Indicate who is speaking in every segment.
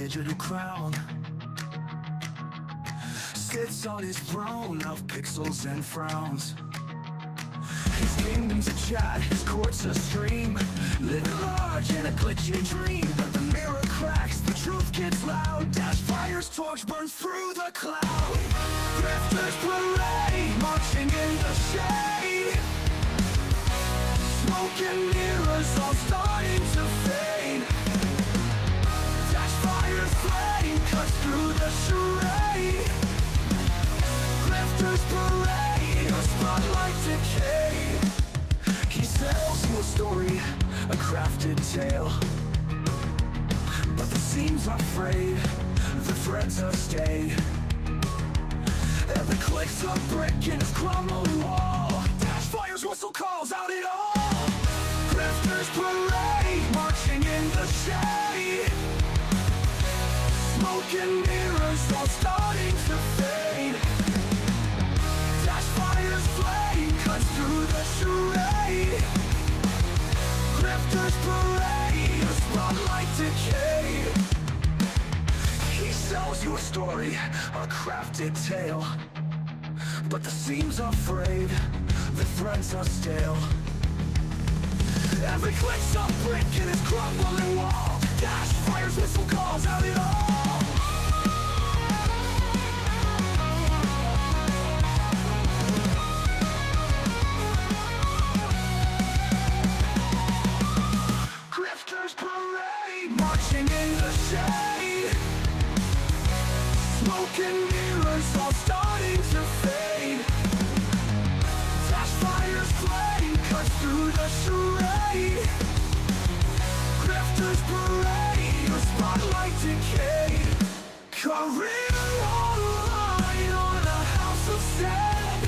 Speaker 1: digital crown. Sits on his throne of pixels and frowns. His kingdom's a chat, his court's a stream, living large in a glitchy dream. But the mirror cracks, the truth gets loud. Dash fire's torch burns through the cloud. Grifters parade, marching in the shade. Smoke and mirrors all starting to fade. Dash fire's flame cuts through the charade. Grifters parade, a spotlight decay. He sells you a story, a crafted tale, but the seams are frayed, the threads are stayed. Every click's a brick in his crumbling wall. Dash fire's whistle calls out it all. Grifters parade, marching in the shade. Smoke and mirrors all starting to fade. Dash fire's flame cuts through the charade. Grifters parade, a spotlight decay. He sells you a story, a crafted tale, but the seams are frayed, the threads are stale. Every click's a brick in his crumbling wall. Dash fire's whistle calls out it all. Grifters parade, marching in the shade. Smoke and mirrors all starting to fade. Dash fire's flame cuts through the charade. Grifters parade, a spotlight decay. Career on the line on a house of sand.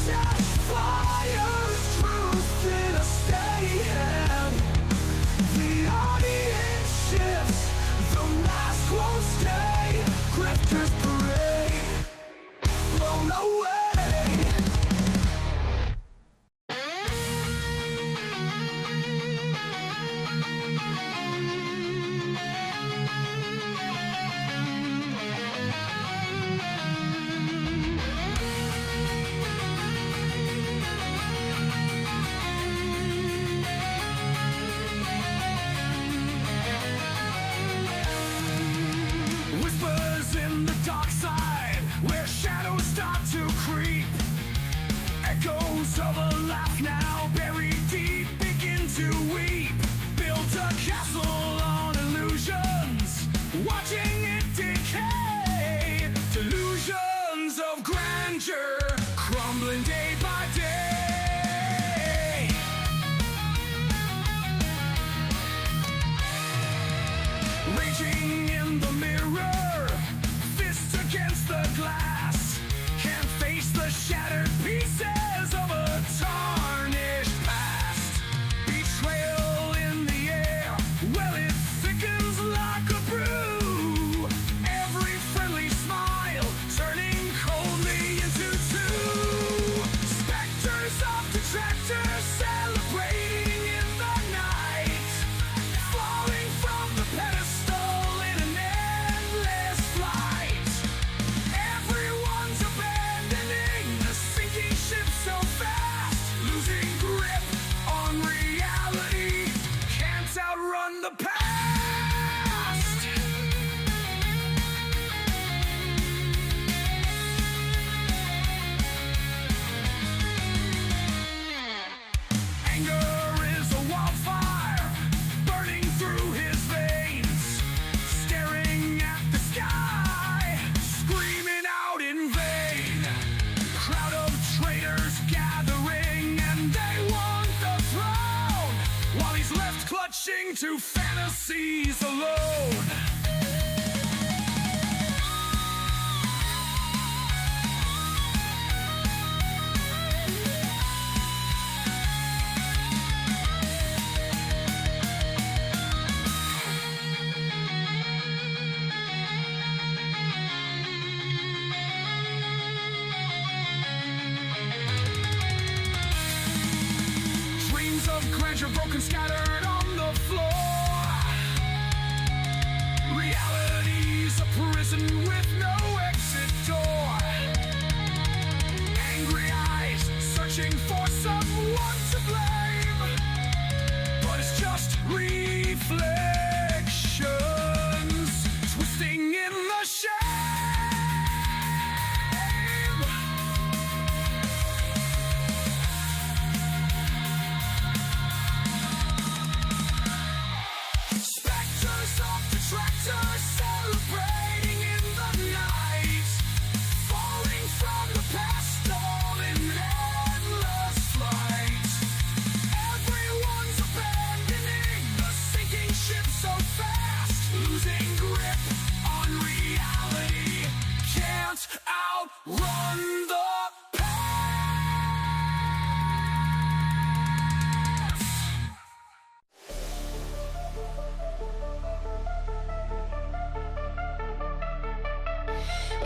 Speaker 1: Dash fire's truth in a steady hand. The audience shifts, the mask won't stay. Grifters parade, blown away. Whispers in the dark side, where shadows start to creep. Echoes of a laugh now buried deep begin to weep. Built a castle on illusions, watching it decay. Delusions of grandeur, crumbling day by day. Raging in the mirror, fists against the glass. Can't face the shattered pieces of a tarnished past. Betrayal in the air, well it thickens like a brew. Every friendly smile turning coldly into two. Specters of detractors celebrating in the night. Falling from the pedestal in an endless flight. Everyone's abandoning the sinking ship so fast. Losing grip on reality, can't outrun the past. Anger is a wildfire, burning through his veins. Staring at the sky, screaming out in vain. Crowd of traitors gathering, and they want the throne, while he's left clutching to fantasies alone. Grandeur broken, scattered on the floor. Reality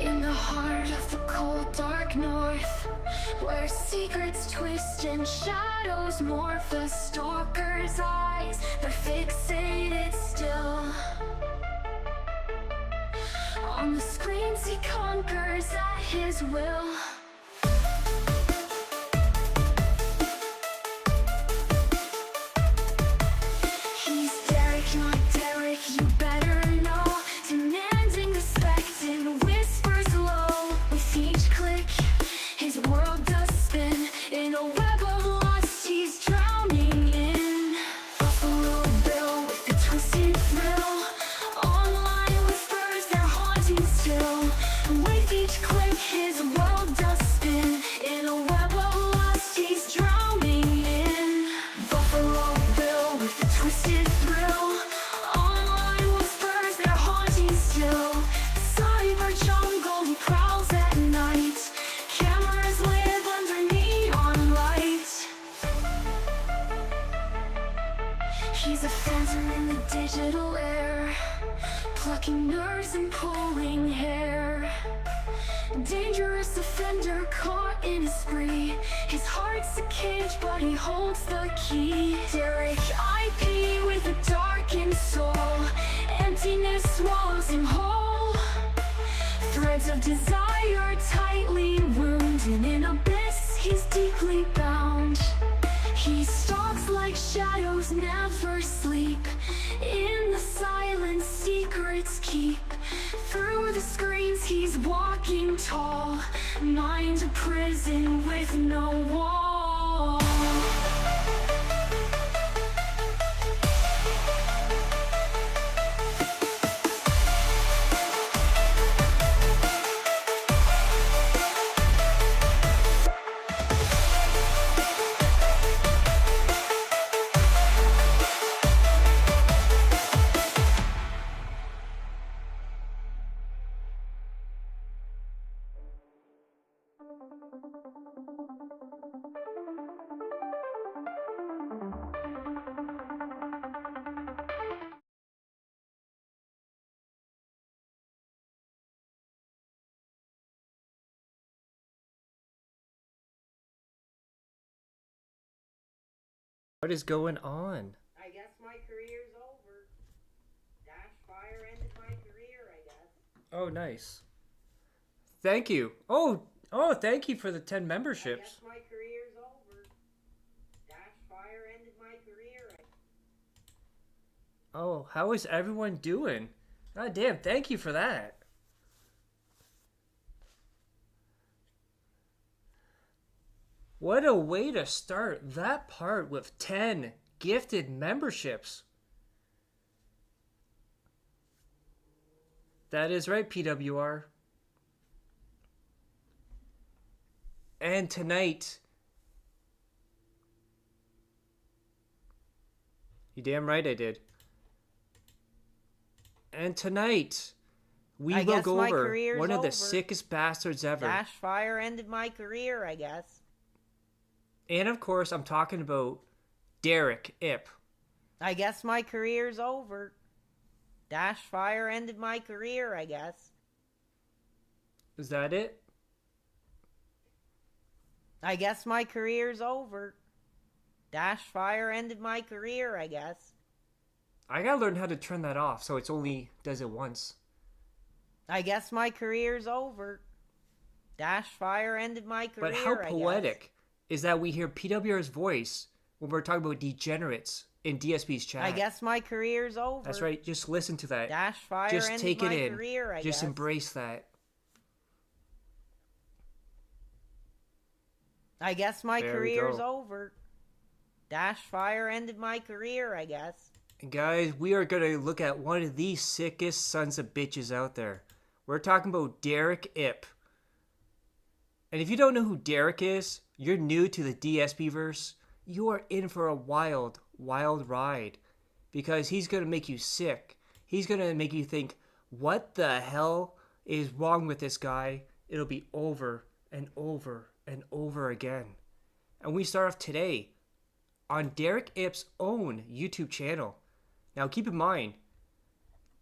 Speaker 1: In the heart of the cold dark north, where secrets twist and shadows morph, the stalker's eyes, they're fixated still on the screens he conquers at his will. He's Derich, not Derek, you better know, demanding respect in whispers low. With each click, his world does spin in a web of lust he's drowning in. Buffalo Bill with a twisted thrill, online whispers they're haunting still. With each click, his world does spin in a web of lust he's drowning in. Buffalo Bill with a twisted thrill, online whispers they're haunting still. Cyber jungle he prowls at night, cameras live under neon light. He's a phantom in the digital air, plucking nerves and pulling hair. Dangerous offender caught in a spree, his heart's a cage but he holds the key. Derich IP with a darkened soul, emptiness swallows him whole. Threads of desire tightly wound, and in abyss he's deeply bound. He stalks like shadows never sleep, in the silence secrets keep. Through the screens he's walking tall, mind a prison with no wall.
Speaker 2: What is going on?
Speaker 3: I guess my career's over. Dash Fire ended my career, I guess.
Speaker 2: Oh, nice. Thank you. Thank you for the 10 memberships.
Speaker 3: I guess my career's over. Dash Fire ended my career.
Speaker 2: Oh, how is everyone doing? God damn, thank you for that. What a way to start that part with 10 gifted memberships. That is right, PWR. And tonight, you damn right I did. And tonight, we will go over one of the sickest bastards ever.
Speaker 3: Dash Fire ended my career, I guess.
Speaker 2: And of course, I'm talking about Derich Ip.
Speaker 3: I guess my career's over. Dash Fire ended my career, I guess.
Speaker 2: Is that it?
Speaker 3: I guess my career's over. Dash Fire ended my career, I guess.
Speaker 2: I gotta learn how to turn that off so it's only does it once.
Speaker 3: I guess my career's over. Dash Fire ended my career,
Speaker 2: But how poetic is that we hear PWR's voice when we're talking about degenerates in DSP's chat.
Speaker 3: I guess my career's over.
Speaker 2: That's right. Just listen to that.
Speaker 3: Dash Fire
Speaker 2: just
Speaker 3: ended
Speaker 2: take it
Speaker 3: my
Speaker 2: in.
Speaker 3: Career, I
Speaker 2: just
Speaker 3: guess.
Speaker 2: embrace that.
Speaker 3: I guess my
Speaker 2: There
Speaker 3: career's
Speaker 2: we go.
Speaker 3: over. Dash Fire ended my career, I guess.
Speaker 2: And guys, we are going to look at one of the sickest sons of bitches out there. We're talking about Derich Ip. And if you don't know who Derich is, you're new to the DSP verse, you are in for a wild, wild ride. Because he's going to make you sick. He's going to make you think, what the hell is wrong with this guy? It'll be over and over and over again. And we start off today on Derich Ip's own YouTube channel. Now keep in mind,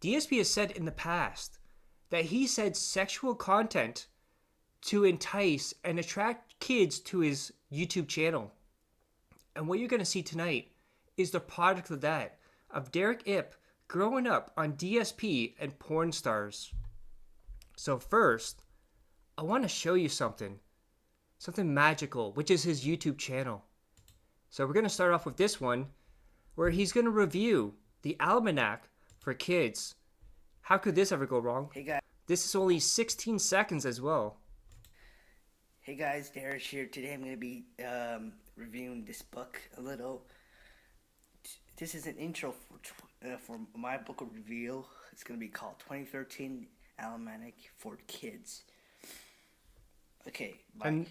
Speaker 2: DSP has said in the past that he said sexual content to entice and attract kids to his YouTube channel. And what you're going to see tonight is the product of that, of Derich Ip growing up on DSP and porn stars. So first, I want to show you something magical, which is his YouTube channel. So we're going to start off with this one, where he's going to review the Almanac for kids. How could this ever go wrong?
Speaker 4: Hey guys.
Speaker 2: This is only 16 seconds as well.
Speaker 4: Hey guys, Derich here. Today I'm going to be reviewing this book a little. This is an intro for my book review. It's going to be called 2013 Almanac for Kids. Okay, bye.
Speaker 2: And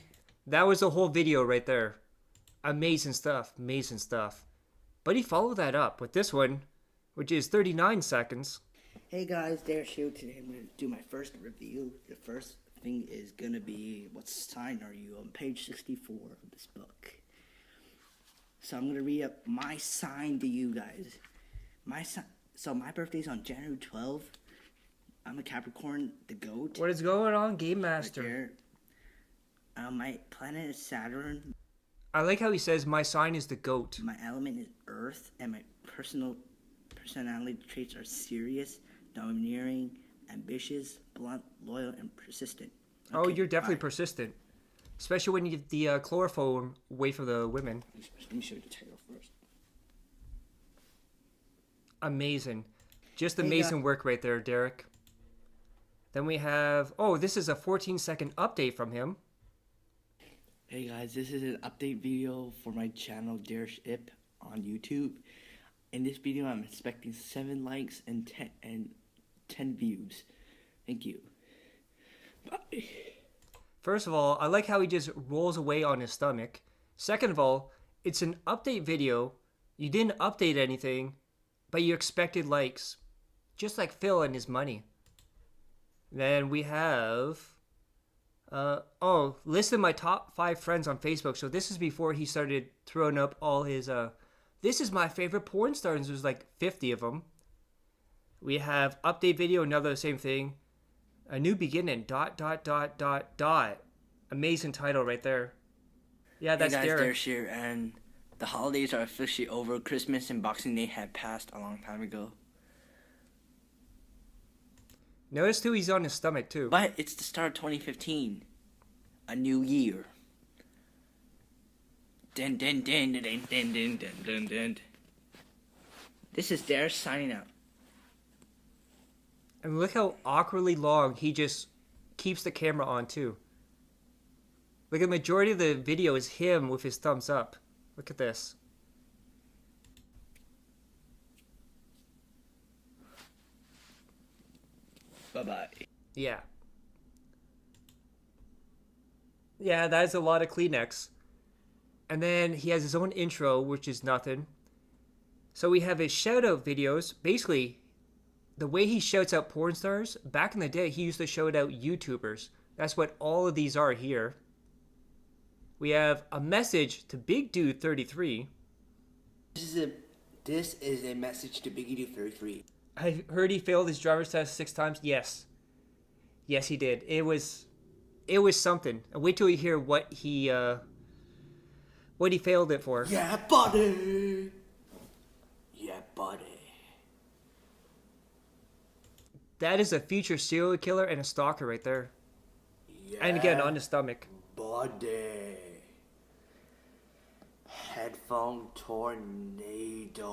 Speaker 2: that was the whole video right there. Amazing stuff, amazing stuff. But he followed that up with this one, which is 39 seconds.
Speaker 4: Hey guys, Derich here. Today I'm going to do my first review. The first thing is going to be, what sign are you, on page 64 of this book. So I'm going to read up my sign to you guys. So my birthday's on January 12th. I'm a Capricorn, the goat.
Speaker 2: What is going on, Game Master?
Speaker 4: Right there. My planet is Saturn.
Speaker 2: I like how he says my sign is the goat.
Speaker 4: My element is Earth, and my personality traits are serious, domineering, ambitious, blunt, loyal, and persistent.
Speaker 2: Oh,
Speaker 4: Okay,
Speaker 2: you're definitely
Speaker 4: bye.
Speaker 2: persistent. Especially when you get the chloroform away from the women.
Speaker 4: Let me show you the title first.
Speaker 2: Amazing. Just
Speaker 4: Hey,
Speaker 2: amazing work right there, Derich. Then we have, oh, this is a 14-second update from him.
Speaker 4: Hey guys, this is an update video for my channel Derich Ip on YouTube. In this video, I'm expecting 7 likes and 10 views. Thank you. Bye.
Speaker 2: First of all, I like how he just rolls away on his stomach. Second of all, it's an update video. You didn't update anything, but you expected likes. Just like Phil and his money. Then we have... listed my top 5 friends on Facebook. So this is before he started throwing up all his, this is my favorite porn stars. There's like 50 of them. We have update video, another same thing. A new beginning, ... Amazing title right there. Yeah, that's
Speaker 4: hey guys,
Speaker 2: Derich.
Speaker 4: Derich here, and the holidays are officially over. Christmas and Boxing Day had passed a long time ago.
Speaker 2: Notice too, he's on his stomach too.
Speaker 4: But it's the start of 2015. A new year. Dent, dent, dent, dent, dent, dent, dent, dent, dent. This is Derich signing out.
Speaker 2: And look how awkwardly long he just keeps the camera on too. Like the majority of the video is him with his thumbs up. Look at this.
Speaker 4: Bye-bye.
Speaker 2: Yeah. Yeah, that is a lot of Kleenex. And then he has his own intro, which is nothing. So we have his shout out videos. Basically, the way he shouts out porn stars, back in the day, he used to shout out YouTubers. That's what all of these are here. We have a message to Big Dude 33.
Speaker 4: This is a message to Biggie Dude 33.
Speaker 2: I heard he failed his driver's test 6 times. Yes. Yes, he did. It was something. And wait till you hear what he failed it for.
Speaker 4: Yeah, buddy. Yeah, buddy.
Speaker 2: That is a future serial killer and a stalker right there.
Speaker 4: Yeah,
Speaker 2: And again, on his stomach.
Speaker 4: buddy. Headphone tornado.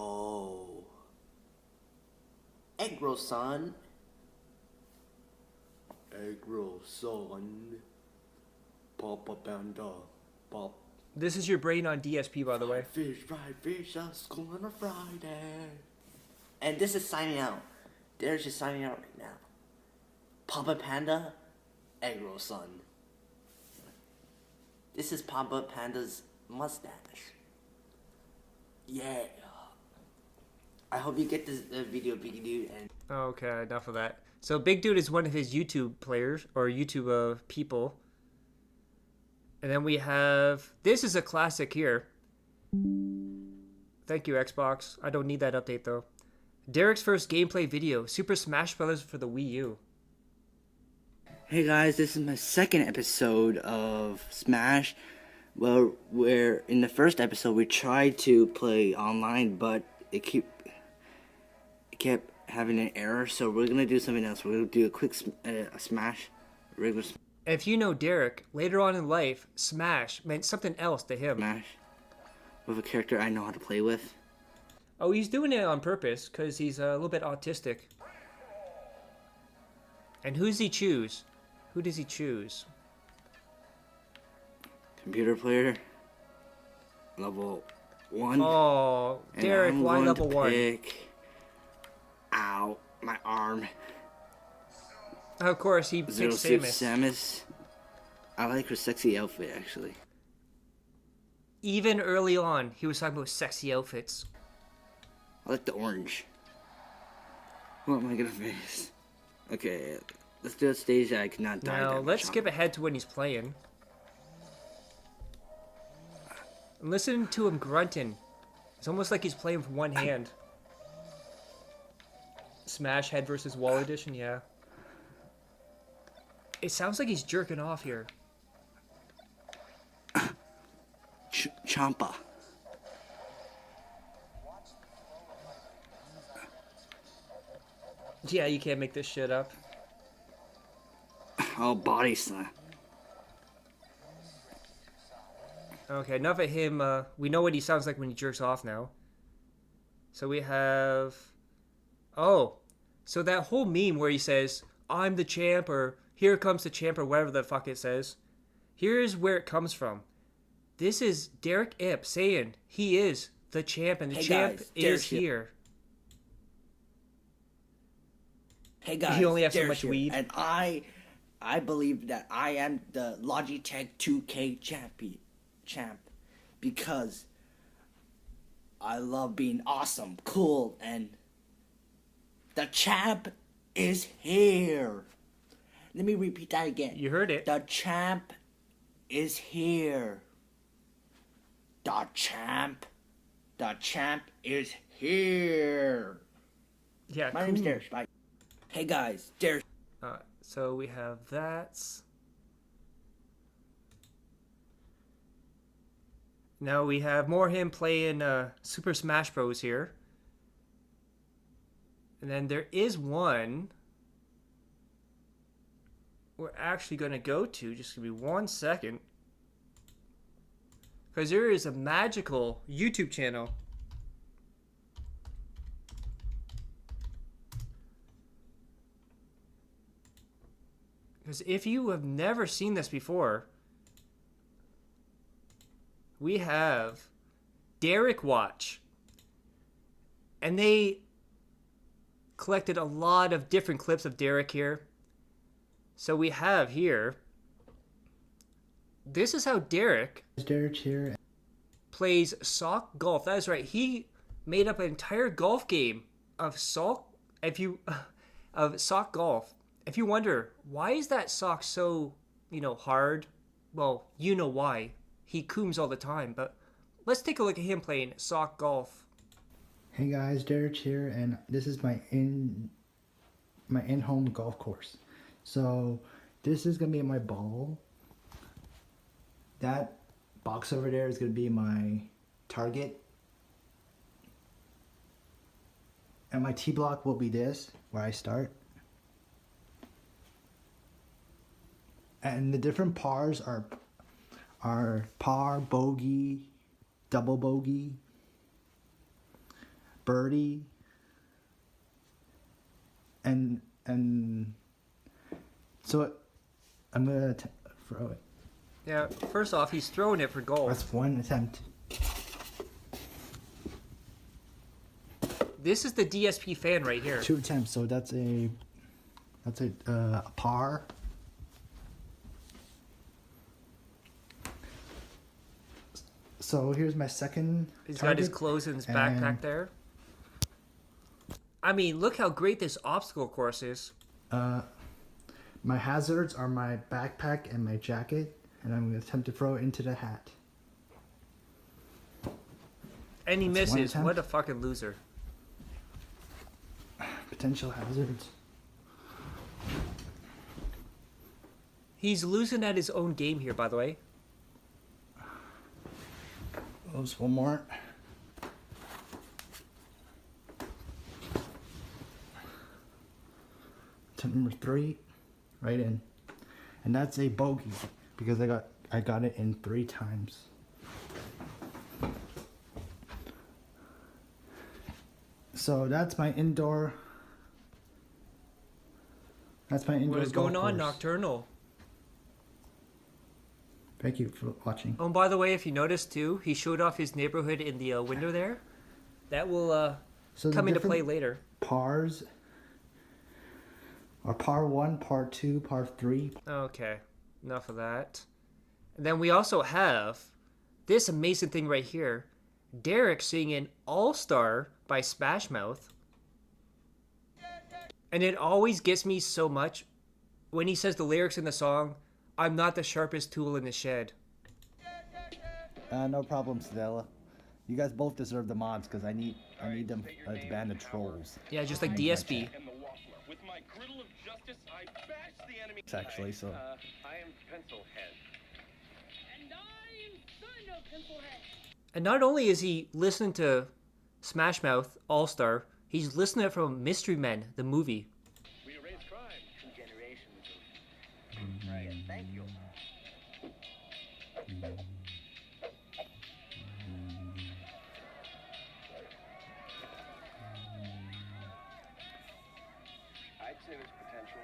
Speaker 4: Egg roll, son. Egg roll, son. Papa Panda. Pop.
Speaker 2: This is your brain on DSP, by the way.
Speaker 4: Fried fish, at school on a Friday. And this is signing out. Derich is signing out right now. Papa Panda, egg roll, son. This is Papa Panda's mustache. Yeah. I hope you get this video, Biggie Dude, and
Speaker 2: Okay, enough of that. So Big Dude is one of his YouTube players, or YouTube people. And then we have... This is a classic here. Thank you, Xbox. I don't need that update, though. Derich's first gameplay video. Super Smash Bros. For the Wii U.
Speaker 4: Hey guys, this is my second episode of Smash. Well, where in the first episode we tried to play online, but it kept having an error. So we're gonna do something else. We're gonna do a quick Smash, regular
Speaker 2: If you know Derek, later on in life, Smash meant something else to him.
Speaker 4: Smash with a character I know how to play with.
Speaker 2: Oh, he's doing it on purpose because he's a little bit autistic. And who does he choose? Who does he choose?
Speaker 4: Computer player, level 1.
Speaker 2: Oh, Derek,
Speaker 4: and I'm
Speaker 2: why
Speaker 4: going
Speaker 2: level
Speaker 4: to
Speaker 2: 1?
Speaker 4: pick, ow, my arm.
Speaker 2: Of course, he
Speaker 4: Zero
Speaker 2: picked
Speaker 4: Suit
Speaker 2: Samus.
Speaker 4: Samus. I like her sexy outfit, actually.
Speaker 2: Even early on, he was talking about sexy outfits.
Speaker 4: I like the orange. What am I gonna face? Okay, let's do a stage that I cannot die.
Speaker 2: Now,
Speaker 4: that
Speaker 2: let's
Speaker 4: much
Speaker 2: skip
Speaker 4: on.
Speaker 2: ahead to when he's playing. Listen to him grunting. It's almost like he's playing with one hand. Smash Head versus Wall Edition, yeah. It sounds like he's jerking off here.
Speaker 4: Champa.
Speaker 2: Yeah, you can't make this shit up.
Speaker 4: Oh, body slam.
Speaker 2: Okay, enough of him. We know what he sounds like when he jerks off now. So we have... Oh, so that whole meme where he says, I'm the champ, or here comes the champ, or whatever the fuck it says. Here's where it comes from. This is Derich Ip saying he is the champ, and the
Speaker 4: Hey
Speaker 2: champ
Speaker 4: guys,
Speaker 2: is
Speaker 4: Derich Ip.
Speaker 2: here.
Speaker 4: Hey guys,
Speaker 2: You only have so
Speaker 4: Derich
Speaker 2: much
Speaker 4: here,
Speaker 2: weed.
Speaker 4: and I believe that I am the Logitech 2K champ because I love being awesome, cool, and the champ is here. Let me repeat that again.
Speaker 2: You heard it.
Speaker 4: The champ is here. The champ is here.
Speaker 2: Yeah,
Speaker 4: My name's Derich. Bye. Hey guys, Derich.
Speaker 2: So we have that. Now we have more him playing Super Smash Bros. Here. And then there is one we're actually going to go to. Just give me 1 second. Because there is a magical YouTube channel. Because if you have never seen this before, we have Derich Watch. And they collected a lot of different clips of Derich here. So we have here, this is how Derich
Speaker 5: here.
Speaker 2: plays sock golf. That is right. He made up an entire golf game of sock golf. If you wonder, why is that sock so, hard? Well, you know why. He cooms all the time, but let's take a look at him playing sock golf.
Speaker 5: Hey guys, Derich here, and this is my in-home golf course. So this is gonna be my ball. That box over there is gonna be my target, and my tee block will be this, where I start. And the different pars are par, bogey, double bogey, birdie, and so I'm gonna throw it.
Speaker 2: Yeah, first off, he's throwing it for golf.
Speaker 5: That's one attempt.
Speaker 2: This is the DSP fan right here.
Speaker 5: 2 attempts, so that's a par. So here's my second
Speaker 2: He's
Speaker 5: target,
Speaker 2: got his clothes in his backpack
Speaker 5: and,
Speaker 2: there. I mean, look how great this obstacle course is.
Speaker 5: My hazards are my backpack and my jacket, and I'm going to attempt to throw it into the hat.
Speaker 2: And he
Speaker 5: That's one
Speaker 2: misses.
Speaker 5: attempt.
Speaker 2: What a fucking loser.
Speaker 5: Potential hazards.
Speaker 2: He's losing at his own game here, by the way.
Speaker 5: Oh, just one more. Attempt number 3, right in. And that's a bogey because I got it in 3 times. So that's my indoor. That's my indoor.
Speaker 2: What is
Speaker 5: golf
Speaker 2: going on,
Speaker 5: course.
Speaker 2: Nocturnal?
Speaker 5: Thank you for watching.
Speaker 2: Oh, and by the way, if you noticed too, he showed off his neighborhood in the window there. That will
Speaker 5: So the
Speaker 2: come into play
Speaker 5: different
Speaker 2: later.
Speaker 5: Pars are par 1, par 2, par 3.
Speaker 2: Okay, enough of that. And then we also have this amazing thing right here. Derich singing All-Star by Smash Mouth. And it always gets me so much when he says the lyrics in the song, I'm not the sharpest tool in the shed.
Speaker 6: No problem, Stella. You guys both deserve the mods because I need them to ban the trolls.
Speaker 2: Yeah, just like DSP.
Speaker 7: With my griddle of justice, I bash the enemy.
Speaker 6: Actually, so
Speaker 7: I am Pencilhead.
Speaker 8: And I am son of Pencilhead.
Speaker 2: And not only is he listening to Smash Mouth All-Star, he's listening from Mystery Men, the movie.
Speaker 7: We erase crime.
Speaker 9: 2 generations of right. Thank you.
Speaker 7: I'd say there's potential.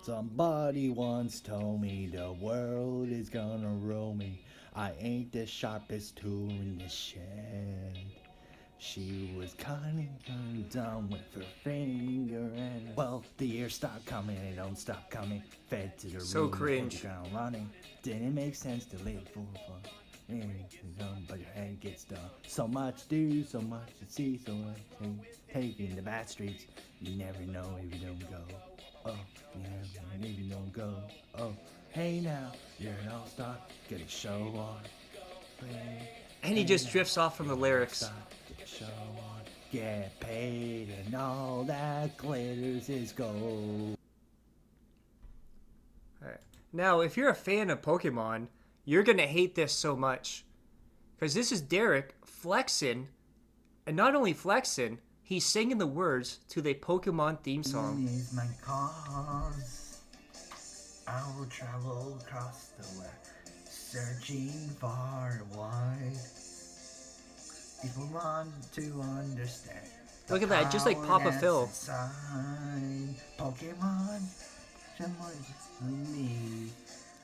Speaker 6: somebody once told me the world is gonna roll me. I ain't the sharpest tool in the shed. She was cutting her down with her finger and well, the years stop coming and don't stop coming. Fed to the
Speaker 2: So
Speaker 6: room,
Speaker 2: cringe.
Speaker 6: hit the ground running. Didn't make sense to live for fun. But your head gets done. So much do, so much to see, so much to take in the back streets. You never know if you don't go. Oh, you never know if you don't go. Oh, hey now, you're an all-star. Get a show on.
Speaker 2: And he just drifts off from the lyrics.
Speaker 6: Get a show on. Get paid and all that glitters is gold.
Speaker 2: Alright. Now, if you're a fan of Pokemon, you're gonna hate this so much. Because this is Derich flexing, and not only flexing, he's singing the words to the Pokemon theme song.
Speaker 5: Is my cause. I will travel across the web, searching far and wide. People want to understand.
Speaker 2: Look at that, just like Papa Phil.
Speaker 5: Pokemon, someone me.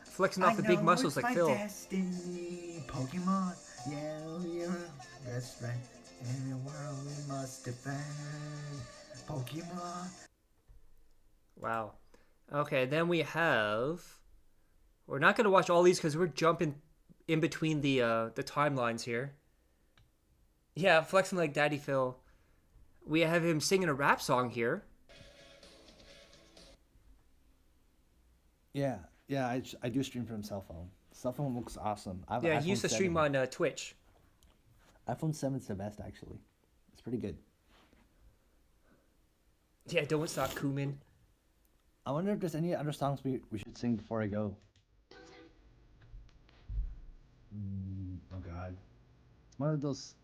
Speaker 2: Flexing off the big muscles like Phil.
Speaker 5: Destiny. Pokemon, yeah, you're best friend in the world we must defend. Pokemon.
Speaker 2: Wow. Okay, then we have... We're not going to watch all these because we're jumping in between the timelines here. Yeah, flexing like Daddy Phil. We have him singing a rap song here.
Speaker 6: Yeah, I do stream from cell phone. Cell phone looks awesome. I have
Speaker 2: Yeah,
Speaker 6: an
Speaker 2: he used
Speaker 6: iPhone
Speaker 2: to stream
Speaker 6: 7.
Speaker 2: on Twitch.
Speaker 6: iPhone 7's the best, actually. It's pretty good.
Speaker 2: Yeah, Don't Stop Kumin.
Speaker 6: I wonder if there's any other songs we should sing before I go. Oh God, it's one of those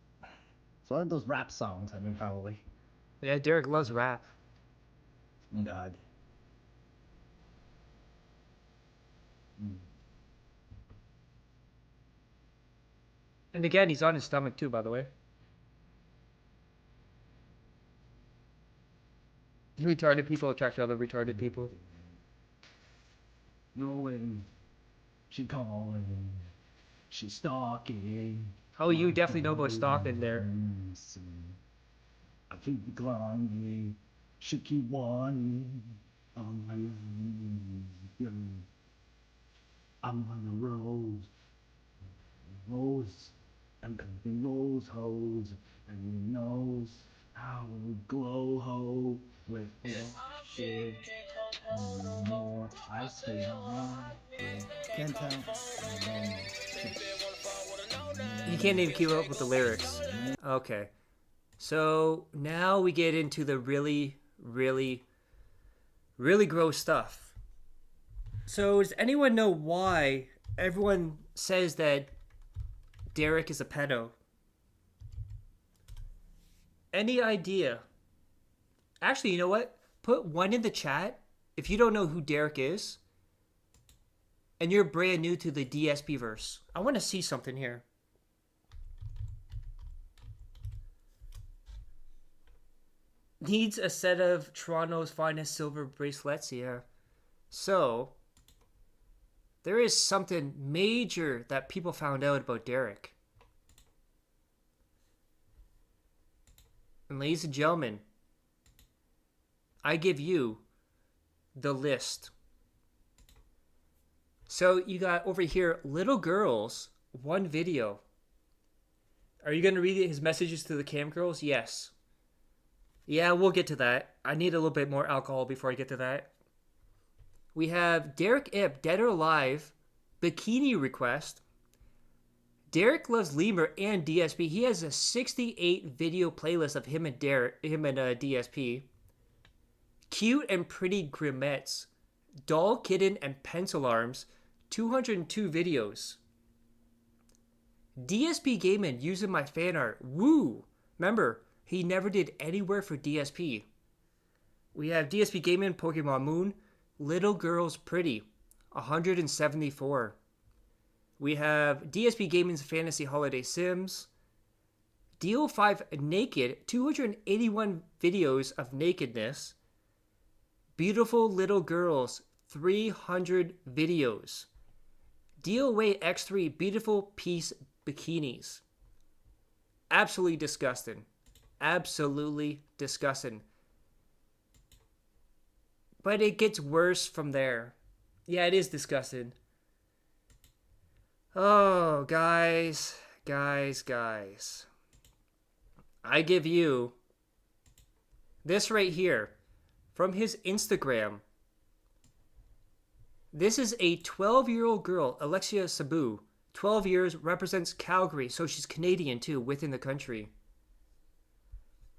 Speaker 6: rap songs. I mean, probably.
Speaker 2: Yeah, Derich loves rap.
Speaker 6: Oh God.
Speaker 2: And again, he's on his stomach too, by the way. Retarded people attract other retarded people.
Speaker 6: Rolling, she calling, she's stalking.
Speaker 2: Oh, you definitely know about stalking there.
Speaker 6: I keep climbing, she keep wanting. I'm on the rose, I'm painting rose holes, and he knows how we glow ho with shit. And more I stay on, can't tell.
Speaker 2: He can't even keep up with the lyrics. Okay. So now we get into the really, really, really gross stuff. So does anyone know why everyone says that Derich is a pedo? Any idea? Actually, you know what? Put one in the chat if you don't know who Derich is and you're brand new to the DSP verse. I want to see something here. Needs a set of Toronto's finest silver bracelets, yeah. So, there is something major that people found out about Derich. And ladies and gentlemen, I give you the list. So you got over here, little girls, one video. Are you going to read his messages to the cam girls? Yes. Yeah, we'll get to that. I need a little bit more alcohol before I get to that. We have Derich Ip, Dead or Alive, Bikini Request. Derich loves Lemur and DSP. He has a 68 video playlist of him and DSP. Cute and Pretty Grimettes, Doll Kitten and Pencil Arms, 202 videos. DSP Gaiman using my fan art. Woo! Remember, he never did anywhere for DSP. We have DSP Gaiman, Pokemon Moon, Little Girls Pretty, 174. We have DSP Gaiman's Fantasy Holiday Sims. DO5 Naked, 281 videos of nakedness. Beautiful Little Girls, 300 videos. DOA X3 Beautiful Piece Bikinis. Absolutely disgusting. Absolutely disgusting. But it gets worse from there. Yeah, it is disgusting. Oh, guys. I give you this right here from his Instagram. This is a 12-year-old girl, Alexia Sabu. 12 years, represents Calgary, so she's Canadian too, within the country.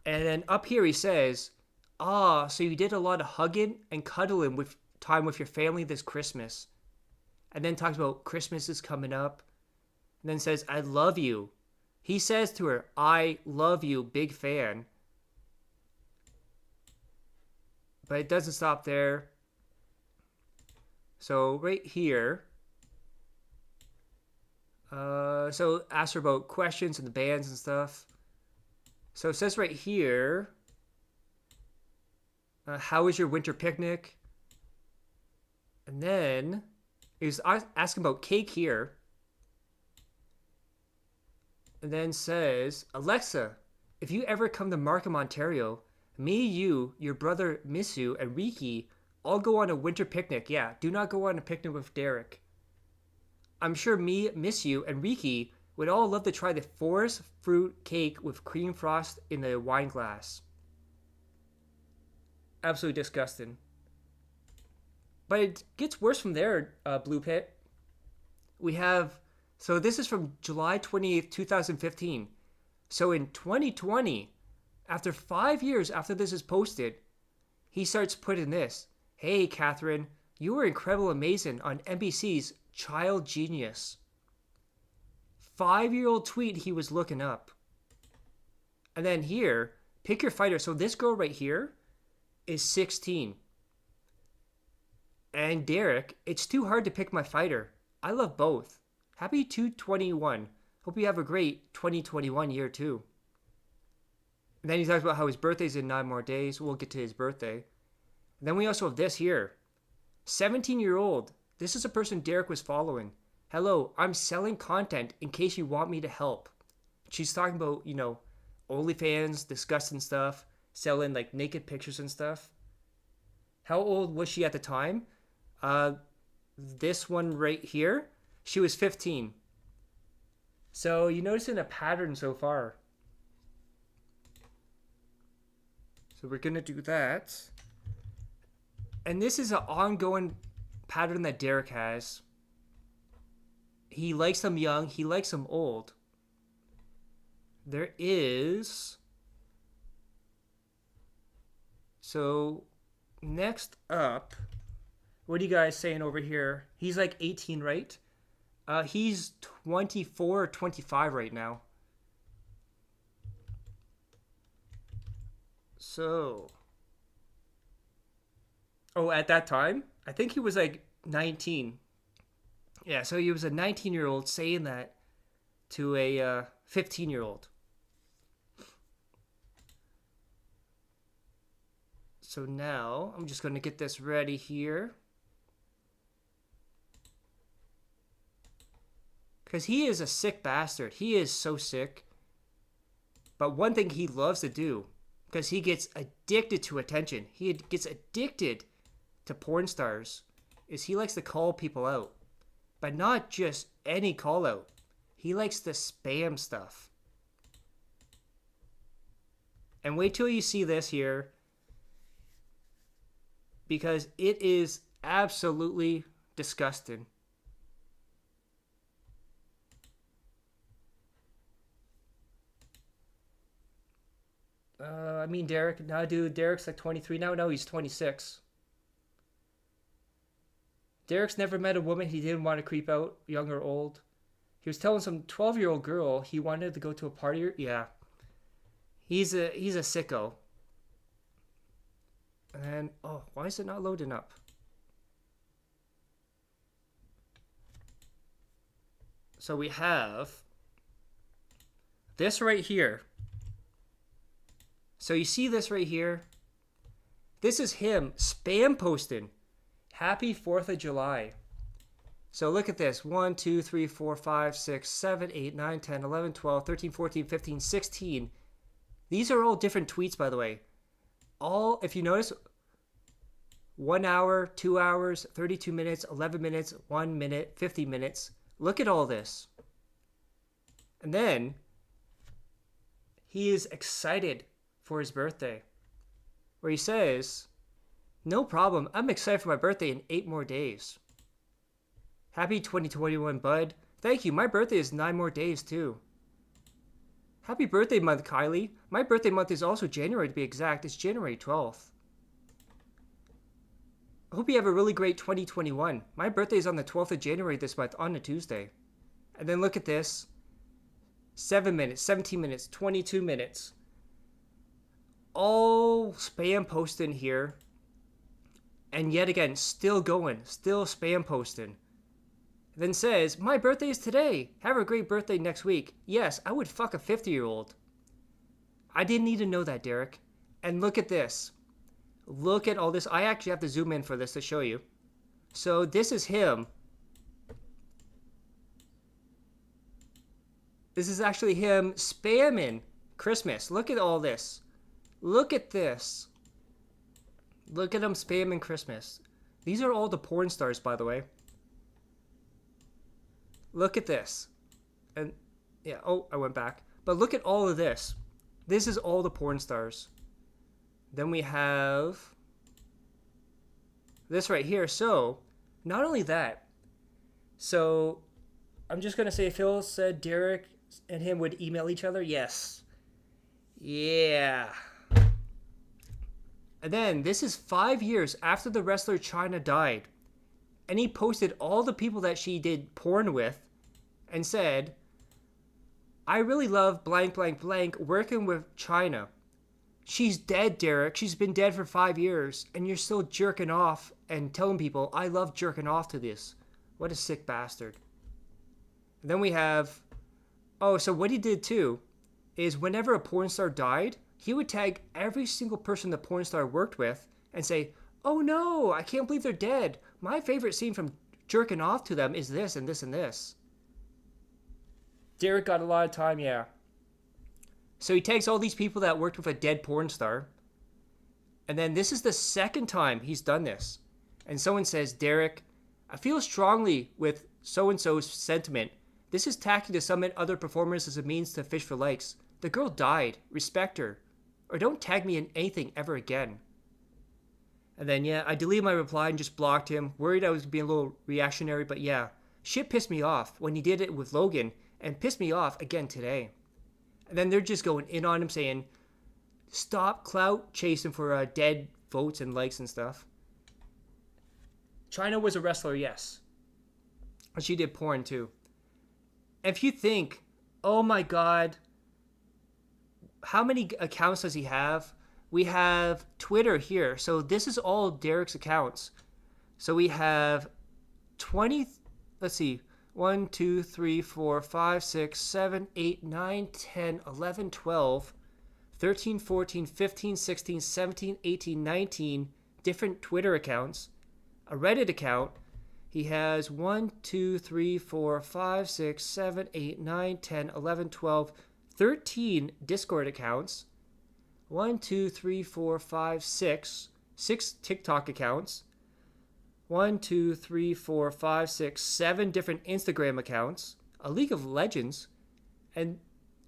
Speaker 2: And then up here he says, so you did a lot of hugging and cuddling with time with your family this Christmas. And then talks about Christmas is coming up. And then says, I love you. He says to her, I love you, big fan. But it doesn't stop there. So right here. So ask her about questions and the bands and stuff. So it says right here, how was your winter picnic? And then he was asking about cake here. And then says, Alexa, if you ever come to Markham, Ontario, me, you, your brother Missu, and Riki all go on a winter picnic. Yeah, do not go on a picnic with Derich. I'm sure me, Missu, and Riki would all love to try the forest fruit cake with cream frost in a wine glass. Absolutely disgusting. But it gets worse from there, Blue Pit. We have, so this is from July 28th, 2015. So in 2020, after 5 years after this is posted, he starts putting this. Hey, Catherine, you were incredible amazing on NBC's Child Genius. 5-year-old tweet he was looking up. And then here, pick your fighter. So this girl right here is 16. And Derich, it's too hard to pick my fighter. I love both. Happy 221. Hope you have a great 2021 year too. And then he talks about how his birthday's in 9 more days. We'll get to his birthday. And then we also have this here. 17-year-old. This is a person Derich was following. Hello, I'm selling content in case you want me to help. She's talking about, OnlyFans, disgusting stuff, selling like naked pictures and stuff. How old was she at the time? This one right here, she was 15. So you're noticing a pattern so far. So we're going to do that. And this is an ongoing pattern that Derich has. He likes them young. He likes them old. There is... So, next up, What are you guys saying over here? He's like 18, right? He's 24 or 25 right now. So. Oh, at that time? I think he was like 19. Yeah, so he was a 19-year-old saying that to a 15-year-old. So now, I'm just going to get this ready here. Because he is a sick bastard. He is so sick. But one thing he loves to do, because he gets addicted to attention, he gets addicted to porn stars, is he likes to call people out. But not just any call out. He likes to spam stuff. And wait till you see this here. Because it is absolutely disgusting. I mean, Derek. No, dude, Derek's like 23 now. No, he's 26. Derek's never met a woman he didn't want to creep out, young or old. He was telling some 12-year-old girl he wanted to go to a party. Yeah. He's a sicko. And then, oh, why is it not loading up? So we have this right here. So you see this right here? This is him spam posting. Happy 4th of July. So look at this. 1, 2, 3, 4, 5, 6, 7, 8, 9, 10, 11, 12, 13, 14, 15, 16. These are all different tweets, by the way. All, if you notice, 1 hour, 2 hours, 32 minutes, 11 minutes, 1 minute, 50 minutes. Look at all this. And then he is excited for his birthday, where he says, no problem, I'm excited for my birthday in 8 more days. Happy 2021, bud. Thank you, my birthday is 9 more days too. Happy birthday month, Kylie. My birthday month is also January, to be exact. It's January 12th. I hope you have a really great 2021. My birthday is on the 12th of January this month, on a Tuesday. And then look at this. 7 minutes, 17 minutes, 22 minutes. All spam posting here. And yet again, still going, still spam posting. Then says, my birthday is today. Have a great birthday next week. Yes, I would fuck a 50-year-old. I didn't need to know that, Derek. And look at this. Look at all this. I actually have to zoom in for this to show you. So this is him. This is actually him spamming Christmas. Look at all this. Look at this. Look at him spamming Christmas. These are all the porn stars, by the way. Look at this. And yeah, oh, I went back. But look at all of this. This is all the porn stars. Then we have this right here. So, not only that. So, I'm just going to say Phil said Derek and him would email each other. Yes. Yeah. And then, this is 5 years after the wrestler Chyna died. And he posted all the people that she did porn with and said, I really love blank, blank, blank working with Chyna. She's dead, Derek. She's been dead for 5 years. And you're still jerking off and telling people, I love jerking off to this. What a sick bastard. And then we have, oh, so what he did too is whenever a porn star died, he would tag every single person the porn star worked with and say, oh no, I can't believe they're dead. My favorite scene from jerking off to them is this and this and this. Derek got a lot of time, yeah. So he tags all these people that worked with a dead porn star. And then this is the second time he's done this. And someone says, Derek, I feel strongly with so-and-so's sentiment. This is tacky to summon other performers as a means to fish for likes. The girl died. Respect her. Or don't tag me in anything ever again. And then, yeah, I deleted my reply and just blocked him. Worried I was being a little reactionary, but yeah. Shit pissed me off when he did it with Logan and pissed me off again today. And then they're just going in on him saying, stop clout chasing for dead votes and likes and stuff. China was a wrestler, yes. And she did porn too. And if you think, oh my God, how many accounts does he have? We have Twitter here. So this is all Derich's accounts. So we have 20, let's see, 1, 2, 3, 4, 5, 6, 7, 8, 9, 10, 11, 12, 13, 14, 15, 16, 17, 18, 19 different Twitter accounts. A Reddit account. He has 1, 2, 3, 4, 5, 6, 7, 8, 9, 10, 11, 12, 13 Discord accounts. 1, 2, 3, 4, 5, 6 TikTok accounts. 1, 2, 3, 4, 5, 6, 7 different Instagram accounts. A League of Legends. And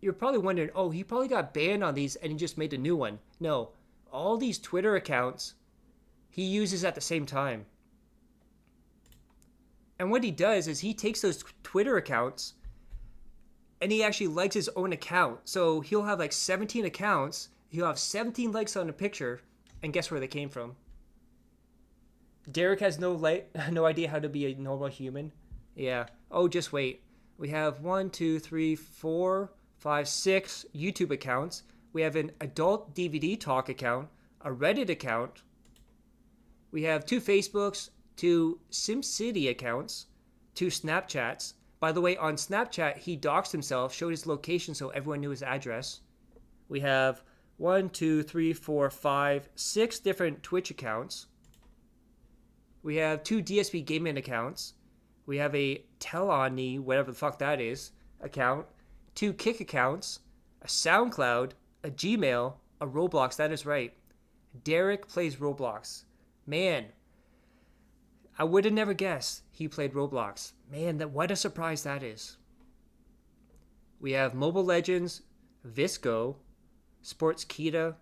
Speaker 2: you're probably wondering, oh, he probably got banned on these and he just made a new one. No, all these Twitter accounts he uses at the same time. And what he does is he takes those Twitter accounts and he actually likes his own account. So he'll have like 17 accounts. He'll have 17 likes on a picture. And guess where they came from? Derich has no idea how to be a normal human. Yeah. Oh, just wait. We have 1, 2, 3, 4, 5, 6 YouTube accounts. We have an adult DVD talk account, a Reddit account. We have 2 Facebooks, 2 SimCity accounts, 2 Snapchats. By the way, on Snapchat, he doxed himself, showed his location so everyone knew his address. We have 1, 2, 3, 4, 5, 6 different Twitch accounts. We have 2 DSP gaming accounts. We have a Teloni, whatever the fuck that is, account. 2 Kick accounts. A SoundCloud. A Gmail. A Roblox, that is right. Derich plays Roblox. Man, I would have never guessed he played Roblox. Man, what a surprise that is. We have Mobile Legends, Visco, Sports Kita,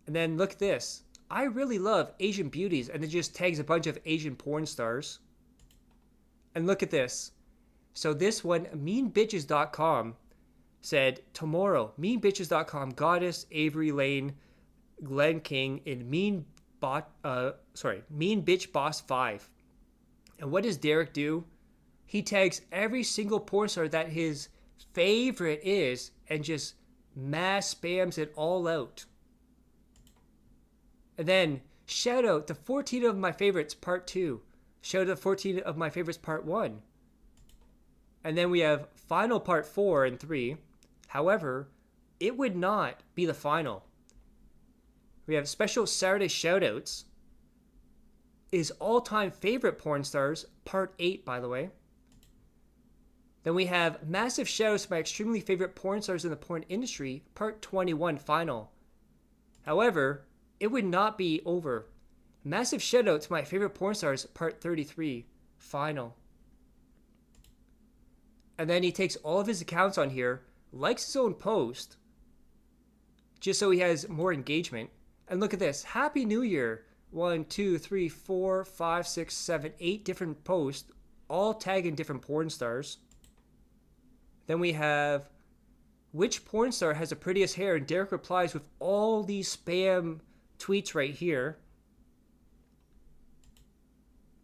Speaker 2: and then look at this. I really love Asian beauties, and it just tags a bunch of Asian porn stars. And look at this. So this one, meanbitches.com, said, tomorrow, meanbitches.com, Goddess, Avery Lane, Glenn King, and Mean Bitch Boss 5. And what does Derich do? He tags every single porn star that his favorite is and just mass spams it all out. And then shout out to 14 of my favorites part 2. Shout out to 14 of my favorites part 1. And then we have final part 4 and 3. However, it would not be the final. We have special Saturday shoutouts. His all-time favorite porn stars, part 8, by the way. Then we have massive shoutouts to my extremely favorite porn stars in the porn industry, part 21, final. However, it would not be over. Massive shoutout to my favorite porn stars, part 33, final. And then he takes all of his accounts on here, likes his own post, just so he has more engagement. And look at this. Happy New Year. 1, 2, 3, 4, 5, 6, 7, 8 different posts, all tagging different porn stars. Then we have which porn star has the prettiest hair, and Derich replies with all these spam tweets right here.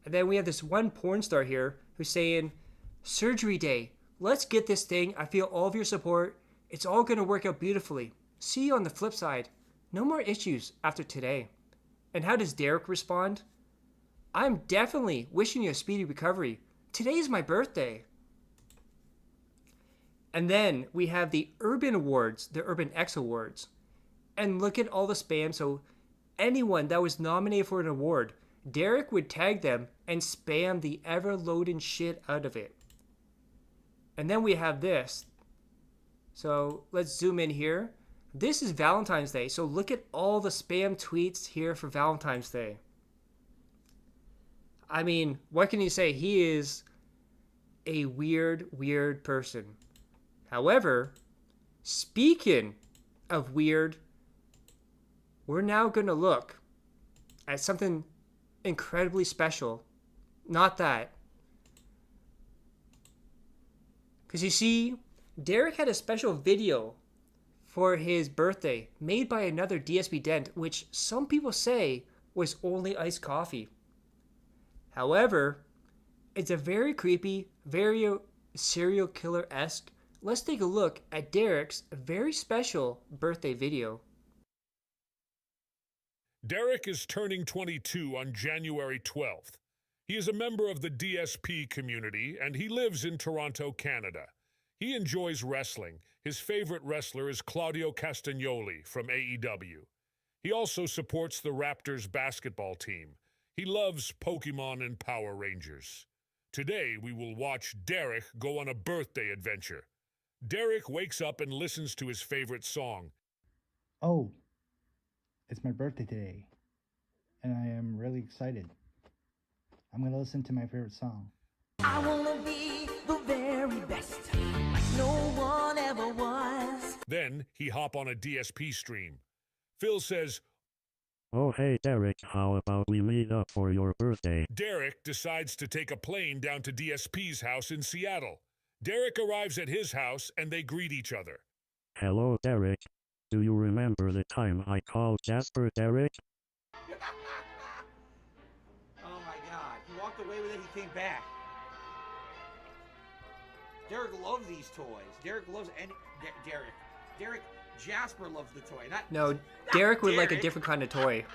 Speaker 2: And then we have this one porn star here who's saying, surgery day, let's get this thing. I feel all of your support. It's all going to work out beautifully. See you on the flip side. No more issues after today. And how does Derich respond? I'm definitely wishing you a speedy recovery. Today is my birthday. And then we have the Urban Awards, the Urban X Awards. And look at all the spam. So anyone that was nominated for an award, Derich would tag them and spam the ever-loading shit out of it. And then we have this. So let's zoom in here. This is Valentine's Day. So look at all the spam tweets here for Valentine's Day. I mean, what can you say? He is a weird, weird person. However, speaking of weird, we're now going to look at something incredibly special. Not that. Because you see, Derich had a special video for his birthday made by another DSP Dent, which some people say was only iced coffee. However, it's a very creepy, very serial killer-esque. Let's take a look at Derich's very special birthday video.
Speaker 10: Derich is turning 22 on January 12th. He is a member of the DSP community, and he lives in Toronto, Canada. He enjoys wrestling. His favorite wrestler is Claudio Castagnoli from AEW. He also supports the Raptors basketball team. He loves Pokemon and Power Rangers. Today, we will watch Derich go on a birthday adventure. Derich wakes up and listens to his favorite song.
Speaker 5: Oh, it's my birthday today, and I am really excited. I'm going to listen to my favorite song.
Speaker 1: I wanna be the very best, like no one ever was.
Speaker 10: Then, he hop on a DSP stream. Phil says,
Speaker 11: "Oh hey Derich, how about we meet up for your birthday?"
Speaker 10: Derich decides to take a plane down to DSP's house in Seattle. Derich arrives at his house and they greet each other.
Speaker 11: "Hello Derich. Do you remember the time I called Jasper Derich?"
Speaker 12: Oh my god, he walked away with it, he came back. Derich loves these toys. Derich loves any... Derich, Jasper loves the toy.
Speaker 2: No, Derich would like a different kind of toy.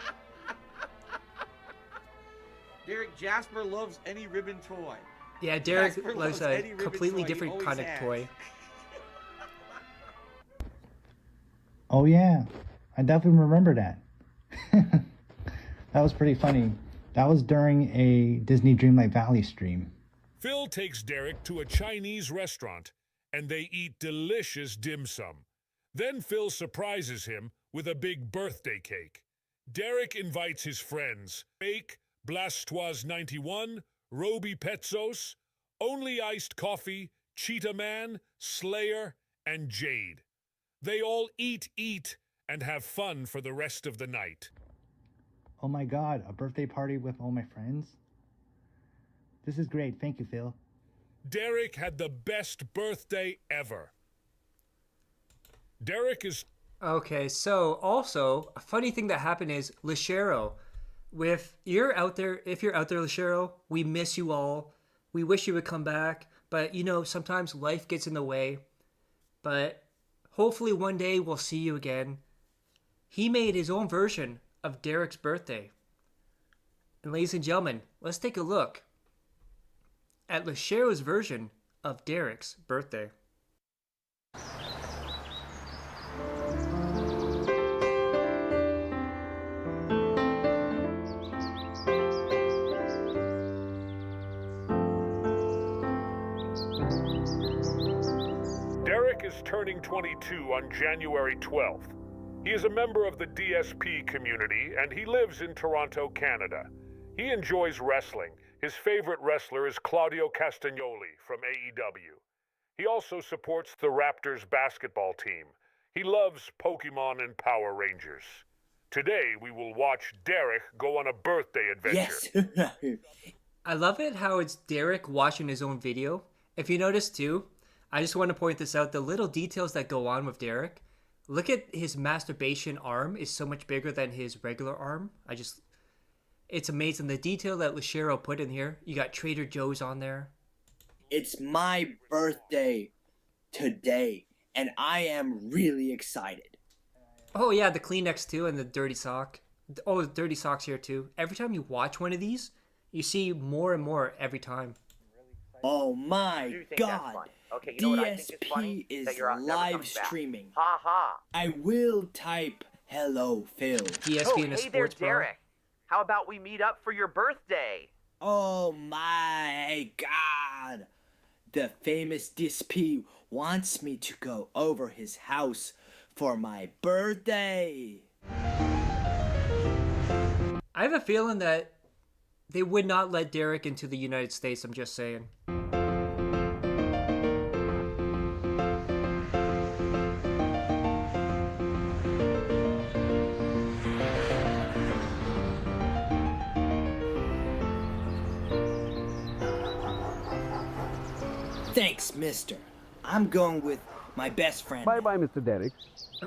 Speaker 12: Derich, Jasper loves any ribbon toy.
Speaker 2: Yeah, Derich
Speaker 12: Jasper
Speaker 2: loves
Speaker 12: any
Speaker 2: a
Speaker 12: ribbon
Speaker 2: completely
Speaker 12: toy. He
Speaker 2: different
Speaker 12: always
Speaker 2: kind of
Speaker 12: has.
Speaker 2: toy.
Speaker 5: Oh yeah, I definitely remember that. That was pretty funny. That was during a Disney Dreamlight Valley stream.
Speaker 10: Phil takes Derich to a Chinese restaurant, and they eat delicious dim sum. Then Phil surprises him with a big birthday cake. Derich invites his friends, Fake, Blastoise 91, Roby Petzos, Only Iced Coffee, Cheetah Man, Slayer, and Jade. They all eat, and have fun for the rest of the night.
Speaker 5: Oh my god, a birthday party with all my friends? This is great, thank you, Phil.
Speaker 10: Derich had the best birthday ever. Derich is...
Speaker 2: Okay, so also, a funny thing that happened is Lashero. If you're out there, Lashero, we miss you all. We wish you would come back. But, you know, sometimes life gets in the way. But hopefully one day we'll see you again. He made his own version of Derich's birthday. And ladies and gentlemen, let's take a look at Lashero's version of Derich's birthday.
Speaker 10: Derich is turning 22 on January 12th. He is a member of the DSP community, and he lives in Toronto, Canada. He enjoys wrestling. His favorite wrestler is Claudio Castagnoli from AEW. He also supports the Raptors basketball team. He loves Pokemon and Power Rangers. Today, we will watch Derich go on a birthday adventure.
Speaker 4: Yes.
Speaker 2: I love it how it's Derich watching his own video. If you notice too, I just want to point this out, the little details that go on with Derich. Look at his masturbation arm is so much bigger than his regular arm. It's amazing the detail that Lashero put in here. You got Trader Joe's on there.
Speaker 4: It's my birthday today, and I am really excited.
Speaker 2: Oh yeah, the Kleenex too, and the dirty sock. Oh, the dirty socks here too. Every time you watch one of these, you see more and more every time.
Speaker 4: Oh my
Speaker 9: think that's
Speaker 4: god.
Speaker 9: funny. Okay, you know what I think is funny?
Speaker 4: DSP is
Speaker 9: That you're never coming
Speaker 4: live
Speaker 9: back.
Speaker 4: streaming.
Speaker 9: Ha ha.
Speaker 4: I will type hello, Phil.
Speaker 2: DSP
Speaker 9: Oh,
Speaker 2: in a
Speaker 9: hey there,
Speaker 2: sports bra.
Speaker 9: Derich. How about we meet up for your birthday?
Speaker 4: Oh my god. The famous DSP wants me to go over his house for my birthday.
Speaker 2: I have a feeling that they would not let Derich into the United States, I'm just saying.
Speaker 4: Thanks, mister. I'm going with my best friend.
Speaker 13: Bye-bye, Mr. Derich.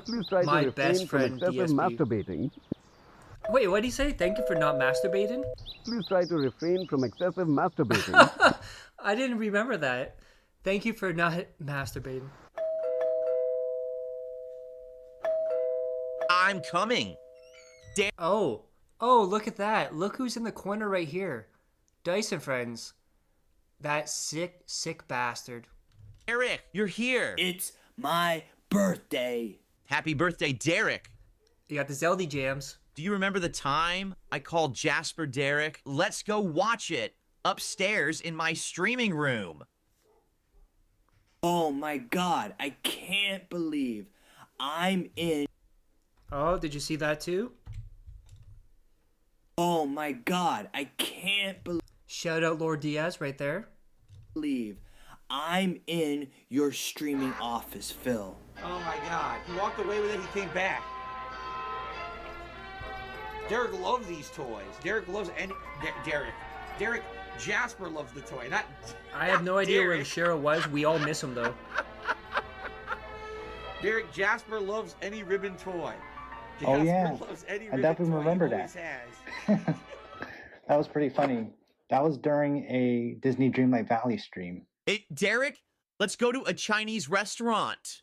Speaker 13: Please try
Speaker 2: My
Speaker 13: to refrain
Speaker 2: best
Speaker 13: from
Speaker 2: friend,
Speaker 13: excessive
Speaker 2: DSP.
Speaker 13: masturbating.
Speaker 2: Wait, what did he say? Thank you for not masturbating?
Speaker 13: Please try to refrain from excessive masturbating.
Speaker 2: I didn't remember that. Thank you for not masturbating.
Speaker 12: I'm coming.
Speaker 2: Oh, look at that. Look who's in the corner right here. Dyson friends. That sick, sick bastard.
Speaker 12: Derek, you're here.
Speaker 4: It's my birthday.
Speaker 12: Happy birthday, Derek.
Speaker 2: You got the Zeldy jams.
Speaker 12: Do you remember the time I called Jasper Derek? Let's go watch it upstairs in my streaming room.
Speaker 4: Oh my god, I can't believe I'm in.
Speaker 2: Oh, did you see that too?
Speaker 4: Oh my god, I can't
Speaker 2: Shout out Lord Diaz right there.
Speaker 4: believe I'm in your streaming office, Phil.
Speaker 12: Oh my god. He walked away with it, he came back. Derek loves these toys. Derek loves any... Derek, Jasper loves the toy.
Speaker 2: I have no idea where
Speaker 12: Derek.
Speaker 2: Cheryl was. We all miss him though.
Speaker 12: Derek, Jasper loves any ribbon toy.
Speaker 5: Oh,
Speaker 12: Jasper
Speaker 5: yeah.
Speaker 12: loves any
Speaker 5: I
Speaker 12: ribbon
Speaker 5: definitely
Speaker 12: toy.
Speaker 5: remember
Speaker 12: He
Speaker 5: that.
Speaker 12: always has.
Speaker 5: That was pretty funny. That was during a Disney Dreamlight Valley stream.
Speaker 12: Hey, Derek, let's go to a Chinese restaurant.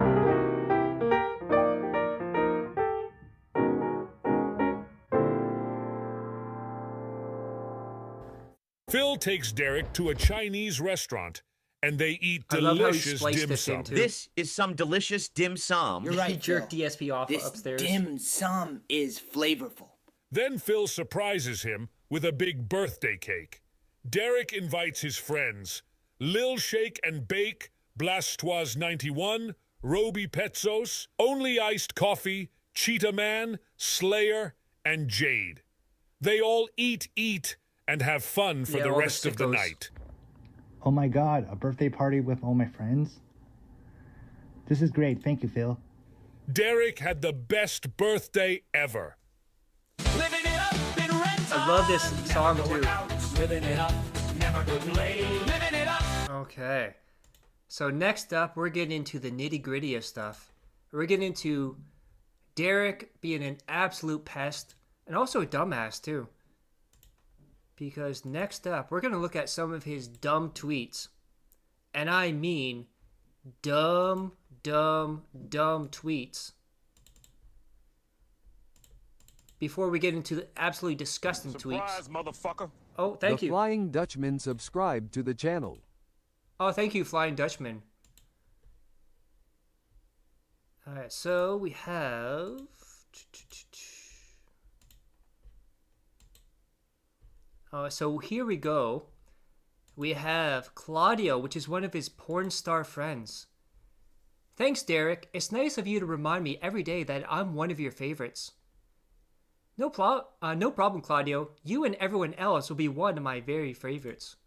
Speaker 10: Phil takes Derek to a Chinese restaurant, and they eat
Speaker 2: I love how he
Speaker 10: delicious
Speaker 2: spliced
Speaker 10: dim
Speaker 2: this in,
Speaker 10: sum.
Speaker 2: too.
Speaker 12: This is some delicious dim sum.
Speaker 4: You're right,
Speaker 2: He jerked
Speaker 4: Phil.
Speaker 2: DSP off
Speaker 4: This
Speaker 2: upstairs.
Speaker 4: dim sum is flavorful.
Speaker 10: Then Phil surprises him with a big birthday cake. Derek invites his friends, Lil Shake and Bake, Blastoise 91, Roby Petzos, Only Iced Coffee, Cheetah Man, Slayer, and Jade. They all eat, and have fun for
Speaker 2: Yeah,
Speaker 10: the
Speaker 2: all the
Speaker 10: rest of the
Speaker 2: sickos.
Speaker 10: night.
Speaker 5: Oh my god, a birthday party with all my friends? This is great. Thank you, Phil.
Speaker 10: Derek had the best birthday ever.
Speaker 2: I love this song too. Okay. So next up, we're getting into the nitty gritty of stuff. We're getting into Derek being an absolute pest and also a dumbass too. Because next up, we're going to look at some of his dumb tweets. And I mean dumb tweets. Before we get into the absolutely disgusting tweets.
Speaker 7: Motherfucker.
Speaker 2: Oh, thank
Speaker 14: the
Speaker 2: you.
Speaker 14: Flying Dutchman subscribed to the channel.
Speaker 2: Oh, thank you, Flying Dutchman. Alright, so we have... so here we go. We have Claudio, which is one of his porn star friends. Thanks, Derek. It's nice of you to remind me every day that I'm one of your favorites. No problem, Claudio. You and everyone else will be one of my very favorites.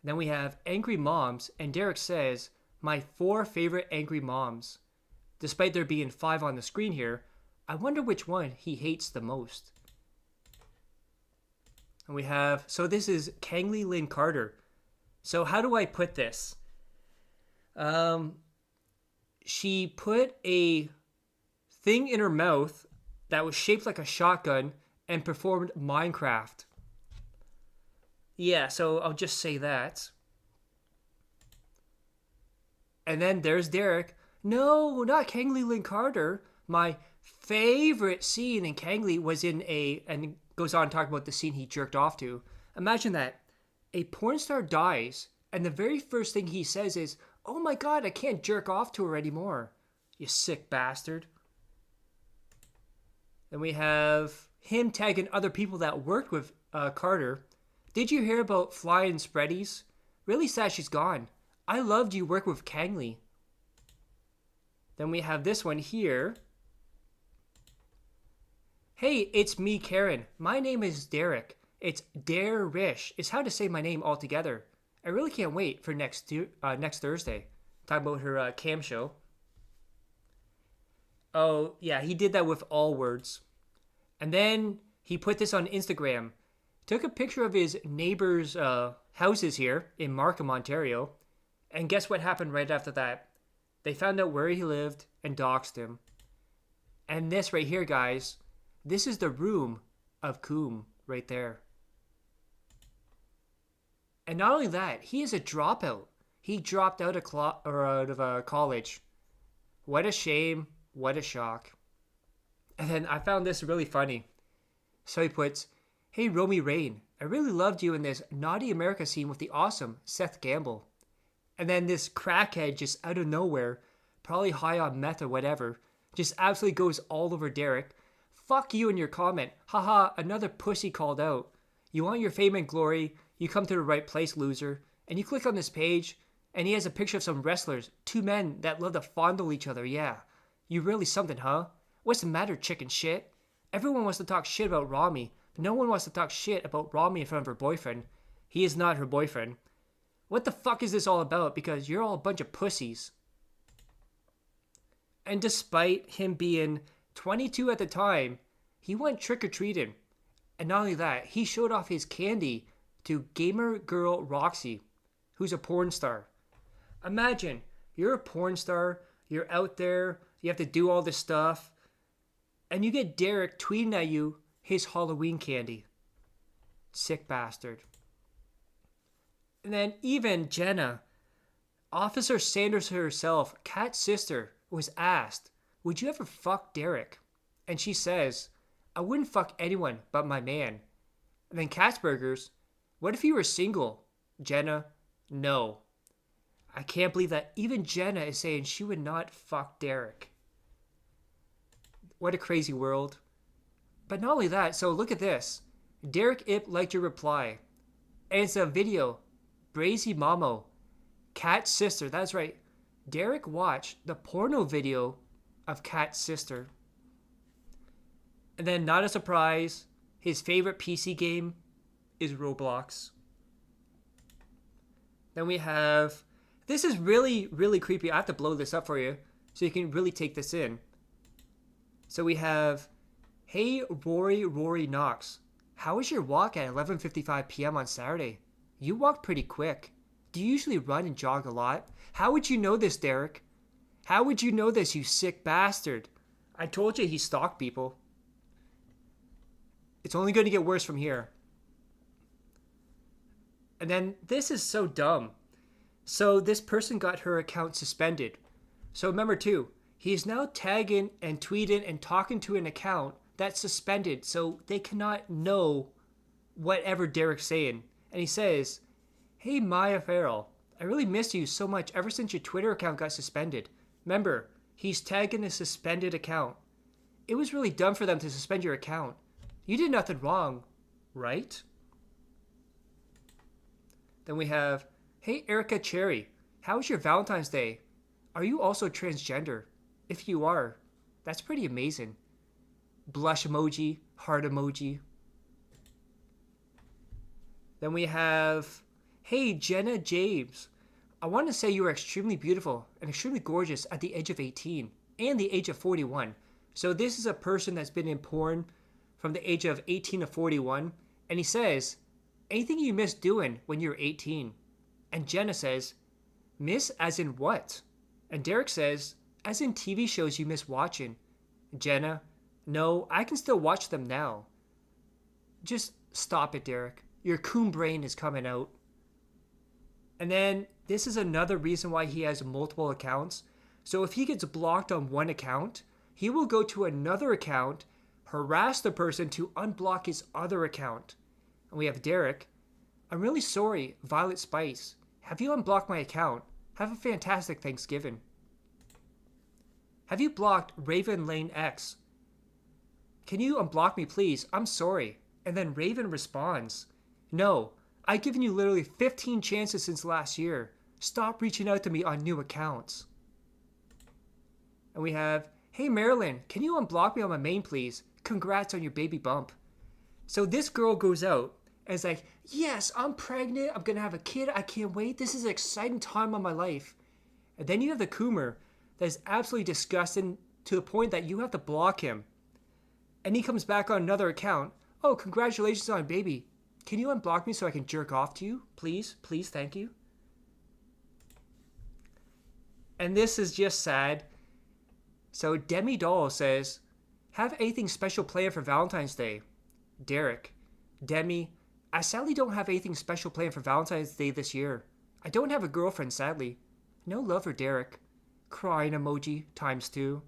Speaker 2: Then we have Angry Moms, and Derek says, my 4 favorite Angry Moms. Despite there being 5 on the screen here, I wonder which one he hates the most. And we have, so this is Kangley Lynn Carter. So how do I put this? She put a thing in her mouth that was shaped like a shotgun and performed Minecraft. Yeah, so I'll just say that. And then there's Derek. No, not Kangley Lynn Carter. My favorite scene in Kangley was in and goes on to talk about the scene he jerked off to. Imagine that. A porn star dies, and the very first thing he says is, oh my god, I can't jerk off to her anymore. You sick bastard. Then we have him tagging other people that worked with Carter. Did you hear about Flying Spreadies? Really sad she's gone. I loved you work with Kangley. Then we have this one here. Hey, it's me, Karen. My name is Derek. It's Derich. It's how to say my name altogether. I really can't wait for next Thursday. Talk about her cam show. Oh, yeah, he did that with all words. And then he put this on Instagram. Took a picture of his neighbor's houses here in Markham, Ontario. And guess what happened right after that? They found out where he lived, and doxed him. And this right here, guys, this is the room of Coombe right there. And not only that, he is a dropout. He dropped out of college. What a shame. What a shock. And then I found this really funny. So he puts, "Hey, Romy Rain, I really loved you in this Naughty America scene with the awesome Seth Gamble." And then this crackhead just out of nowhere, probably high on meth or whatever, just absolutely goes all over Derich. "Fuck you in your comment. Haha, another pussy called out. You want your fame and glory, you come to the right place, loser." And you click on this page, and he has a picture of some wrestlers, two men that love to fondle each other, yeah. You really something, huh? What's the matter, chicken shit? Everyone wants to talk shit about Rami, but no one wants to talk shit about Rami in front of her boyfriend. He is not her boyfriend. What the fuck is this all about? Because you're all a bunch of pussies. And despite him being 22 at the time, he went trick-or-treating. And not only that, he showed off his candy to gamer girl Roxy, who's a porn star. Imagine, you're a porn star, you're out there, you have to do all this stuff, and you get Derich tweeting at you his Halloween candy. Sick bastard. And then even Jenna, Officer Sanders herself, Kat's sister, was asked, "Would you ever fuck Derich?" And she says, "I wouldn't fuck anyone but my man." And then Katzbergers, "What if you were single?" Jenna, "No." I can't believe that even Jenna is saying she would not fuck Derich. What a crazy world. But not only that, so look at this. Derich Ip liked your reply. And it's a video. Brazy Mamo. Kat's sister, that's right. Derich watched the porno video of Kat's sister. And then, not a surprise, his favorite PC game is Roblox. Then we have, this is really, really creepy. I have to blow this up for you so you can really take this in. So we have, "Hey, Rory Knox, how was your walk at 11:55 p.m. on Saturday? You walked pretty quick. Do you usually run and jog a lot? How would you know this, Derich? How would you know this, you sick bastard? I told you he stalked people." It's only going to get worse from here. And then this is so dumb. So this person got her account suspended. So remember too, he is now tagging and tweeting and talking to an account that's suspended, so they cannot know whatever Derich's saying. And he says, "Hey, Maya Farrell, I really missed you so much ever since your Twitter account got suspended." Remember, he's tagging a suspended account. It was really dumb for them to suspend your account. You did nothing wrong, right? Then we have, "Hey, Erica Cherry, how was your Valentine's Day? Are you also transgender? If you are, that's pretty amazing." Blush emoji, heart emoji. Then we have, "Hey, Jenna James, I want to say you are extremely beautiful and extremely gorgeous at the age of 18 and the age of 41. So this is a person that's been in porn from the age of 18 to 41. And he says, "Anything you miss doing when you're 18? And Jenna says, "Miss as in what?" And Derich says, "As in TV shows you miss watching." Jenna, "No, I can still watch them now." Just stop it, Derich. Your coon brain is coming out. And then this is another reason why he has multiple accounts. So if he gets blocked on one account, he will go to another account, harass the person to unblock his other account. And we have Derich. "I'm really sorry, Violet Spice. Have you unblocked my account? Have a fantastic Thanksgiving." "Have you blocked Raven Lane X? Can you unblock me, please? I'm sorry." And then Raven responds, "No, I've given you literally 15 chances since last year. Stop reaching out to me on new accounts." And we have, "Hey, Marilyn, can you unblock me on my main, please? Congrats on your baby bump." So this girl goes out and is like, "Yes, I'm pregnant. I'm going to have a kid. I can't wait. This is an exciting time of my life." And then you have the Coomer that is absolutely disgusting to the point that you have to block him. And he comes back on another account. "Oh, congratulations on baby. Can you unblock me so I can jerk off to you? Please, please, thank you." And this is just sad. So Demi Doll says, "Have anything special planned for Valentine's Day?" Derich. Demi, I sadly don't have anything special planned for Valentine's Day this year. I don't have a girlfriend, sadly. No love for Derich. Crying emoji ×2.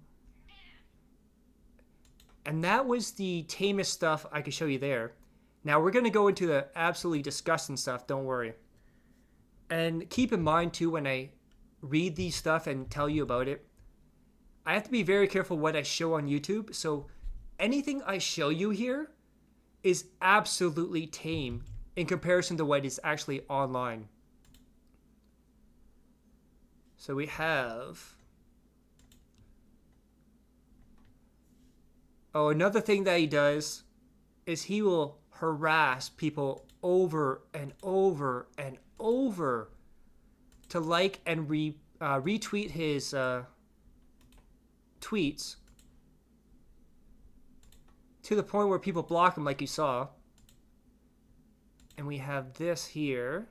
Speaker 2: And that was the tamest stuff I could show you there. Now we're going to go into the absolutely disgusting stuff, don't worry. And keep in mind too, when I read these stuff and tell you about it, I have to be very careful what I show on YouTube. So anything I show you here is absolutely tame in comparison to what is actually online. So we have... Oh, another thing that he does is he will harass people over and over and over to like and retweet his tweets to the point where people block him, like you saw. And we have this here.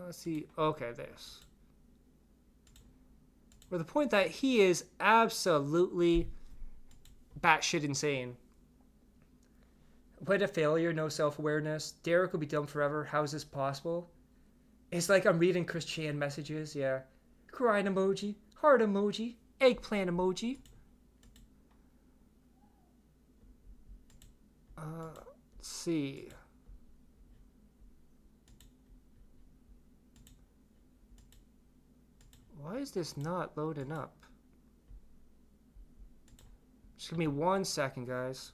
Speaker 2: Let's see. Okay, this. Where the point that he is absolutely batshit insane. What a failure, no self-awareness. Derich will be dumb forever. How is this possible? It's like I'm reading Chris Chan messages, yeah. Crying emoji, heart emoji, eggplant emoji. Let's see. Why is this not loading up? Just give me 1 second, guys.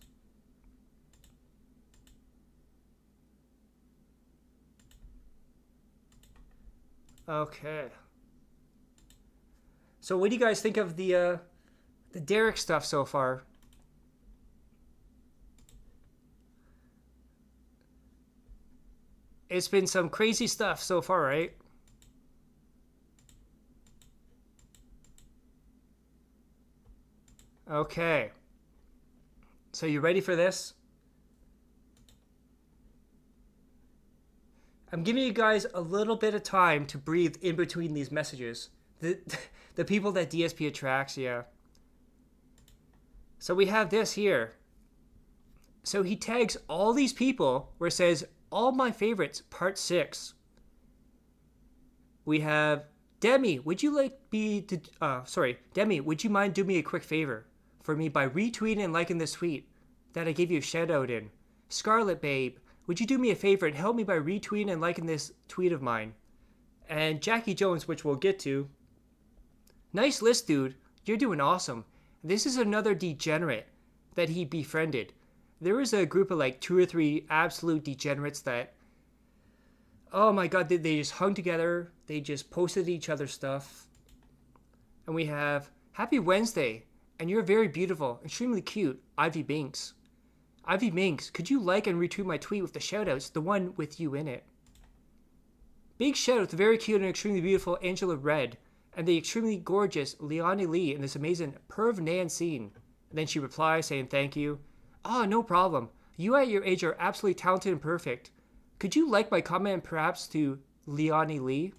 Speaker 2: Okay. So what do you guys think of the Derich stuff so far? It's been some crazy stuff so far, right? Okay. So you ready for this? I'm giving you guys a little bit of time to breathe in between these messages. The people that DSP attracts, yeah. So we have this here. So he tags all these people where it says, all my favorites, part 6. We have, Demi, would you would you mind doing me a quick favor for me by retweeting and liking this tweet that I gave you a shout out in? Scarlet Babe, would you do me a favor and help me by retweeting and liking this tweet of mine? And Jackie Jones, which we'll get to. Nice list, dude. You're doing awesome. This is another degenerate that he befriended. There was a group of like 2 or 3 absolute degenerates that, oh my god, they just hung together. They just posted each other's stuff. And we have, Happy Wednesday, and you're very beautiful, extremely cute, Ivy Binks. Ivy Binks, could you like and retweet my tweet with the shoutouts, the one with you in it? Big shout out to very cute and extremely beautiful Angela Red, and the extremely gorgeous Leonie Lee in this amazing Perv Nan scene. And then she replies saying thank you. Oh, no problem. You at your age are absolutely talented and perfect. Could you like my comment perhaps to Leonie Lee?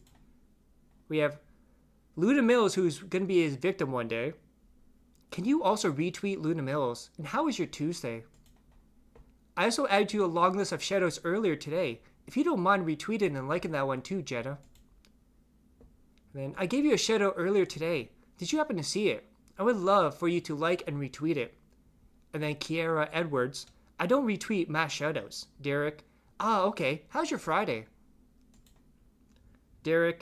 Speaker 2: We have Luna Mills, who's going to be his victim one day. Can you also retweet Luna Mills? And how was your Tuesday? I also added you a long list of shoutouts earlier today. If you don't mind retweeting and liking that one too, Jenna. And then I gave you a shoutout earlier today. Did you happen to see it? I would love for you to like and retweet it. And then Kiara Edwards, I don't retweet mass shoutouts. Derich, okay. How's your Friday? Derich,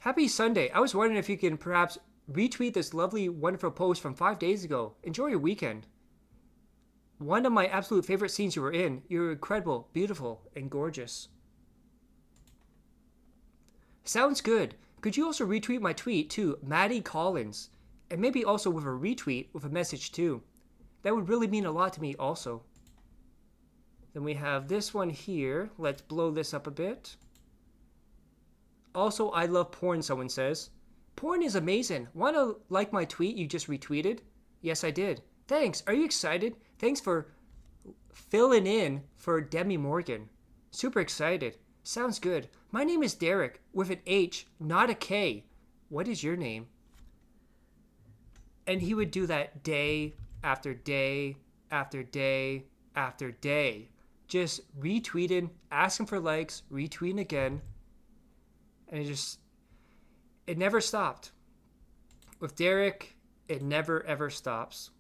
Speaker 2: happy Sunday. I was wondering if you can perhaps retweet this lovely, wonderful post from 5 days ago. Enjoy your weekend. One of my absolute favorite scenes you were in. You're incredible, beautiful, and gorgeous. Sounds good. Could you also retweet my tweet to Maddie Collins? And maybe also with a retweet with a message too. That would really mean a lot to me also. Then we have this one here. Let's blow this up a bit. Also, I love porn, someone says. Porn is amazing. Want to like my tweet you just retweeted? Yes, I did. Thanks. Are you excited? Thanks for filling in for Demi Morgan. Super excited. Sounds good. My name is Derich with an H, not a K. what is your name? And he would do that day after day after day after day. Just retweeting, asking for likes, retweeting again. And it never stopped. With Derich, it never ever stops.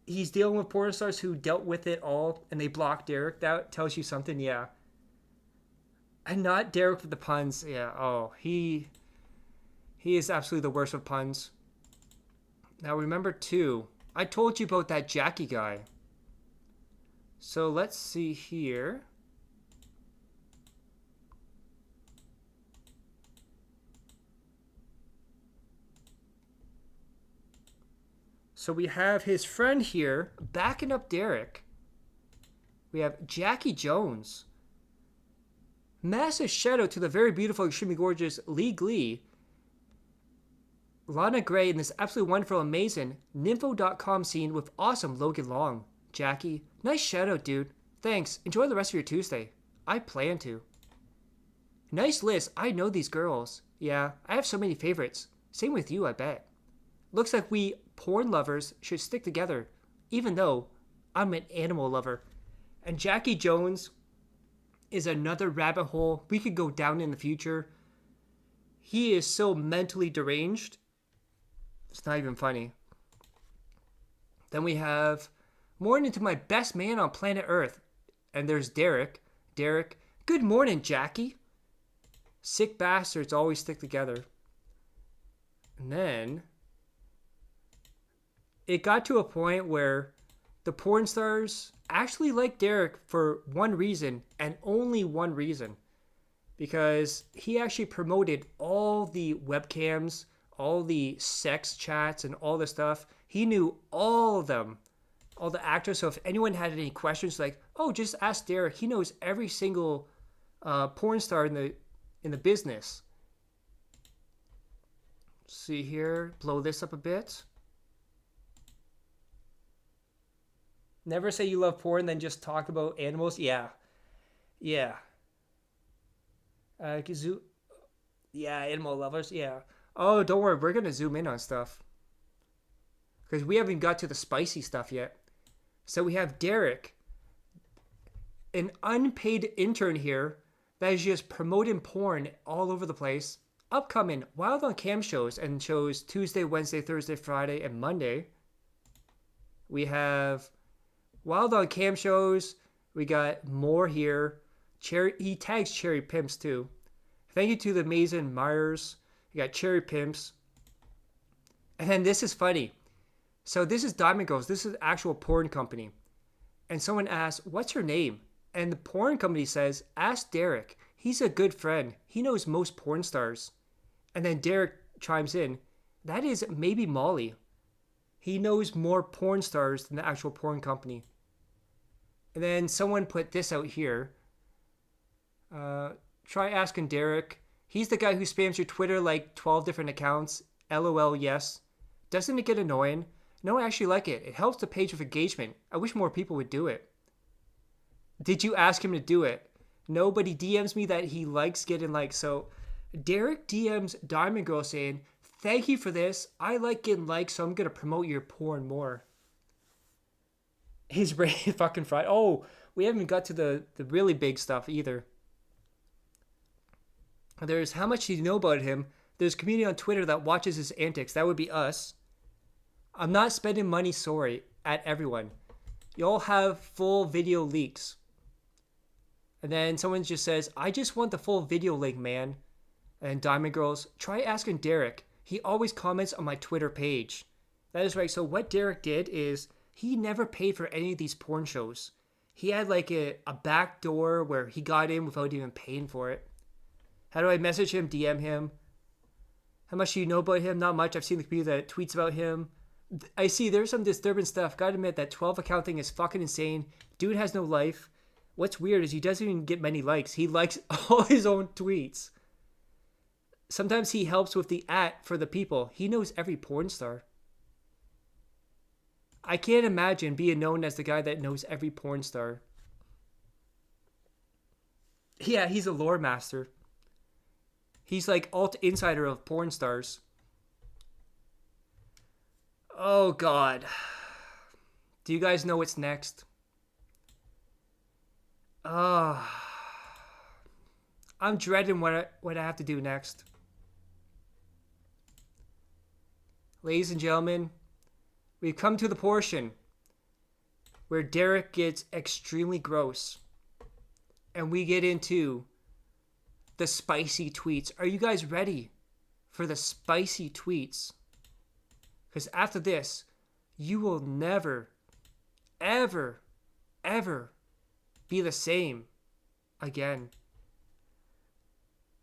Speaker 2: He's dealing with porn stars who dealt with it all and they blocked Derich. That tells you something, yeah. And not Derich with the puns, yeah. Oh, he is absolutely the worst with puns. Now remember too, I told you about that Jackie guy. So let's see here. So we have his friend here backing up Derich. We have Jackie Jones. Massive shout out to the very beautiful, extremely gorgeous Lee Glee. Lana Gray and this absolutely wonderful, amazing Nympho.com scene with awesome Logan Long. Jackie, nice shout out, dude. Thanks. Enjoy the rest of your Tuesday. I plan to. Nice list. I know these girls. Yeah, I have so many favorites. Same with you, I bet. Looks like we porn lovers should stick together, even though I'm an animal lover. And Jackie Jones is another rabbit hole we could go down in the future. He is so mentally deranged. It's not even funny. Then we have morning to my best man on planet Earth. And there's Derich. Derich, good morning, Jackie. Sick bastards always stick together. And then it got to a point where the porn stars actually liked Derich for one reason and only one reason. Because he actually promoted all the webcams, all the sex chats and all the stuff. He knew all of them, all the actors. So if anyone had any questions, like, oh, just ask Derich. He knows every single porn star in the business. Let's see here, blow this up a bit. Never say you love porn, then just talk about animals. Yeah. Yeah. Yeah, animal lovers. Yeah. Oh, don't worry. We're going to zoom in on stuff. Because we haven't got to the spicy stuff yet. So we have Derich, an unpaid intern here that is just promoting porn all over the place. Upcoming Wild on Cam shows and shows Tuesday, Wednesday, Thursday, Friday, and Monday. We have Wild on Cam shows. We got more here. He tags Cherry Pimps too. Thank you to the Mason Myers. You got Cherry Pimps. And then this is funny. So this is Diamond Girls. This is an actual porn company. And someone asks, what's her name? And the porn company says, ask Derich. He's a good friend. He knows most porn stars. And then Derich chimes in, that is maybe Molly. He knows more porn stars than the actual porn company. And then someone put this out here. Try asking Derich. He's the guy who spams your Twitter like 12 different accounts. LOL, yes. Doesn't it get annoying? No, I actually like it. It helps the page with engagement. I wish more people would do it. Did you ask him to do it? Nobody DMs me that he likes getting likes. So Derich DMs Diamond Girl saying, thank you for this. I like getting likes, so I'm going to promote your porn more. He's ready fucking fried. Oh, we haven't got to the really big stuff either. There's how much do you know about him. There's a community on Twitter that watches his antics. That would be us. I'm not spending money, sorry, at everyone. Y'all have full video leaks. And then someone just says, I just want the full video link, man. And Diamond Girls, try asking Derich. He always comments on my Twitter page. That is right. So what Derich did is he never paid for any of these porn shows. He had like a back door where he got in without even paying for it. How do I message him, DM him? How much do you know about him? Not much. I've seen the community that tweets about him. I see there's some disturbing stuff. Gotta admit that 12 account thing is fucking insane. Dude has no life. What's weird is he doesn't even get many likes. He likes all his own tweets. Sometimes he helps with the for the people. He knows every porn star. I can't imagine being known as the guy that knows every porn star. Yeah, he's a lore master. He's like alt insider of porn stars. Oh God. Do you guys know what's next? I'm dreading what I have to do next. Ladies and gentlemen, we've come to the portion where Derek gets extremely gross. And we get into the spicy tweets. Are you guys ready for the spicy tweets? Because after this, you will never, ever, ever be the same again.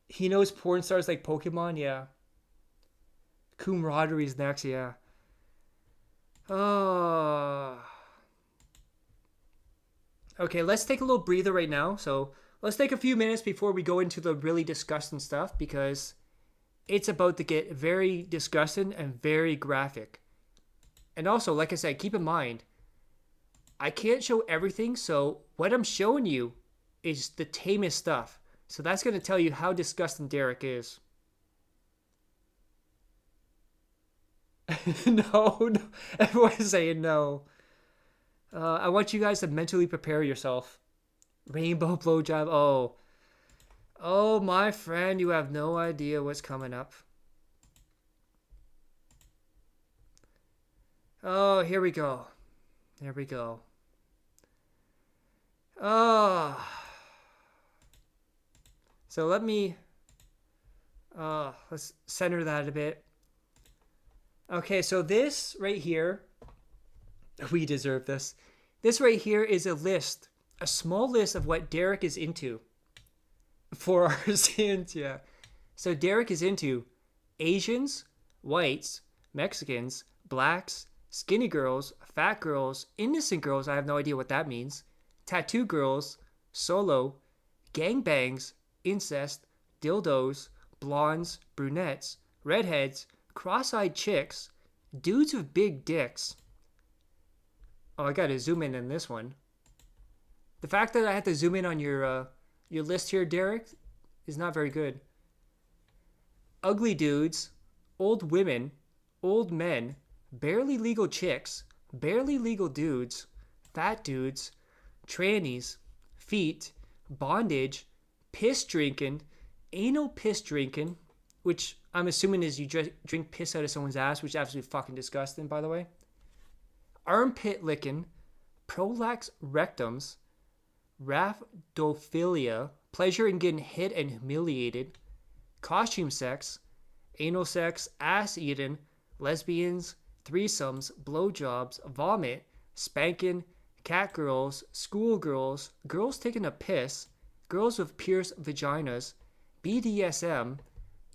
Speaker 2: He knows porn stars like Pokemon, yeah. Camaraderie is next, yeah. Oh. Okay, let's take a little breather right now. So let's take a few minutes before we go into the really disgusting stuff, because it's about to get very disgusting and very graphic. And also, like I said, keep in mind, I can't show everything, so what I'm showing you is the tamest stuff. So that's going to tell you how disgusting Derek is. No, everyone's saying no. I want you guys to mentally prepare yourself. Rainbow blowjob. Oh, my friend, you have no idea what's coming up. Oh, here we go. There we go. Oh. So let's center that a bit. Okay, so this right here, we deserve this. This right here is a list, a small list of what Derek is into for our sins, yeah. So Derek is into Asians, whites, Mexicans, blacks, skinny girls, fat girls, innocent girls, I have no idea what that means, tattoo girls, solo, gangbangs, incest, dildos, blondes, brunettes, redheads, cross-eyed chicks, dudes with big dicks. Oh, I gotta zoom in on this one. The fact that I had to zoom in on your list here, Derek, is not very good. Ugly dudes, old women, old men, barely legal chicks, barely legal dudes, fat dudes, trannies, feet, bondage, piss drinking, anal piss drinking, which I'm assuming is you drink piss out of someone's ass, which is absolutely fucking disgusting, by the way. Armpit licking, prolapse rectums, rhabdophilia, pleasure in getting hit and humiliated, costume sex, anal sex, ass eating, lesbians, threesomes, blowjobs, vomit, spanking, cat girls, schoolgirls, girls taking a piss, girls with pierced vaginas, BDSM,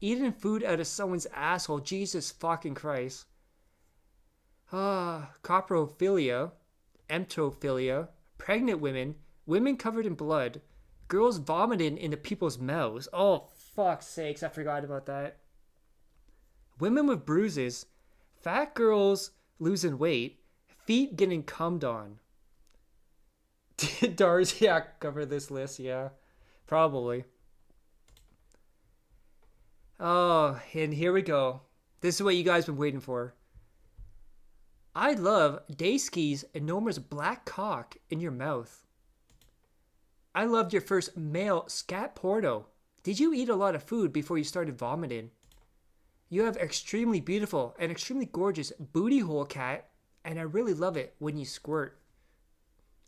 Speaker 2: eating food out of someone's asshole, Jesus fucking Christ. Coprophilia, emptophilia, pregnant women, women covered in blood, girls vomiting into people's mouths. Oh, fuck's sakes, I forgot about that. Women with bruises, fat girls losing weight, feet getting cummed on. Did Darziak cover this list? Yeah, probably. Oh, and here we go. This is what you guys been waiting for. I love Daisuke's enormous black cock in your mouth. I loved your first male scat porno. Did you eat a lot of food before you started vomiting? You have extremely beautiful and extremely gorgeous booty hole cat, and I really love it when you squirt.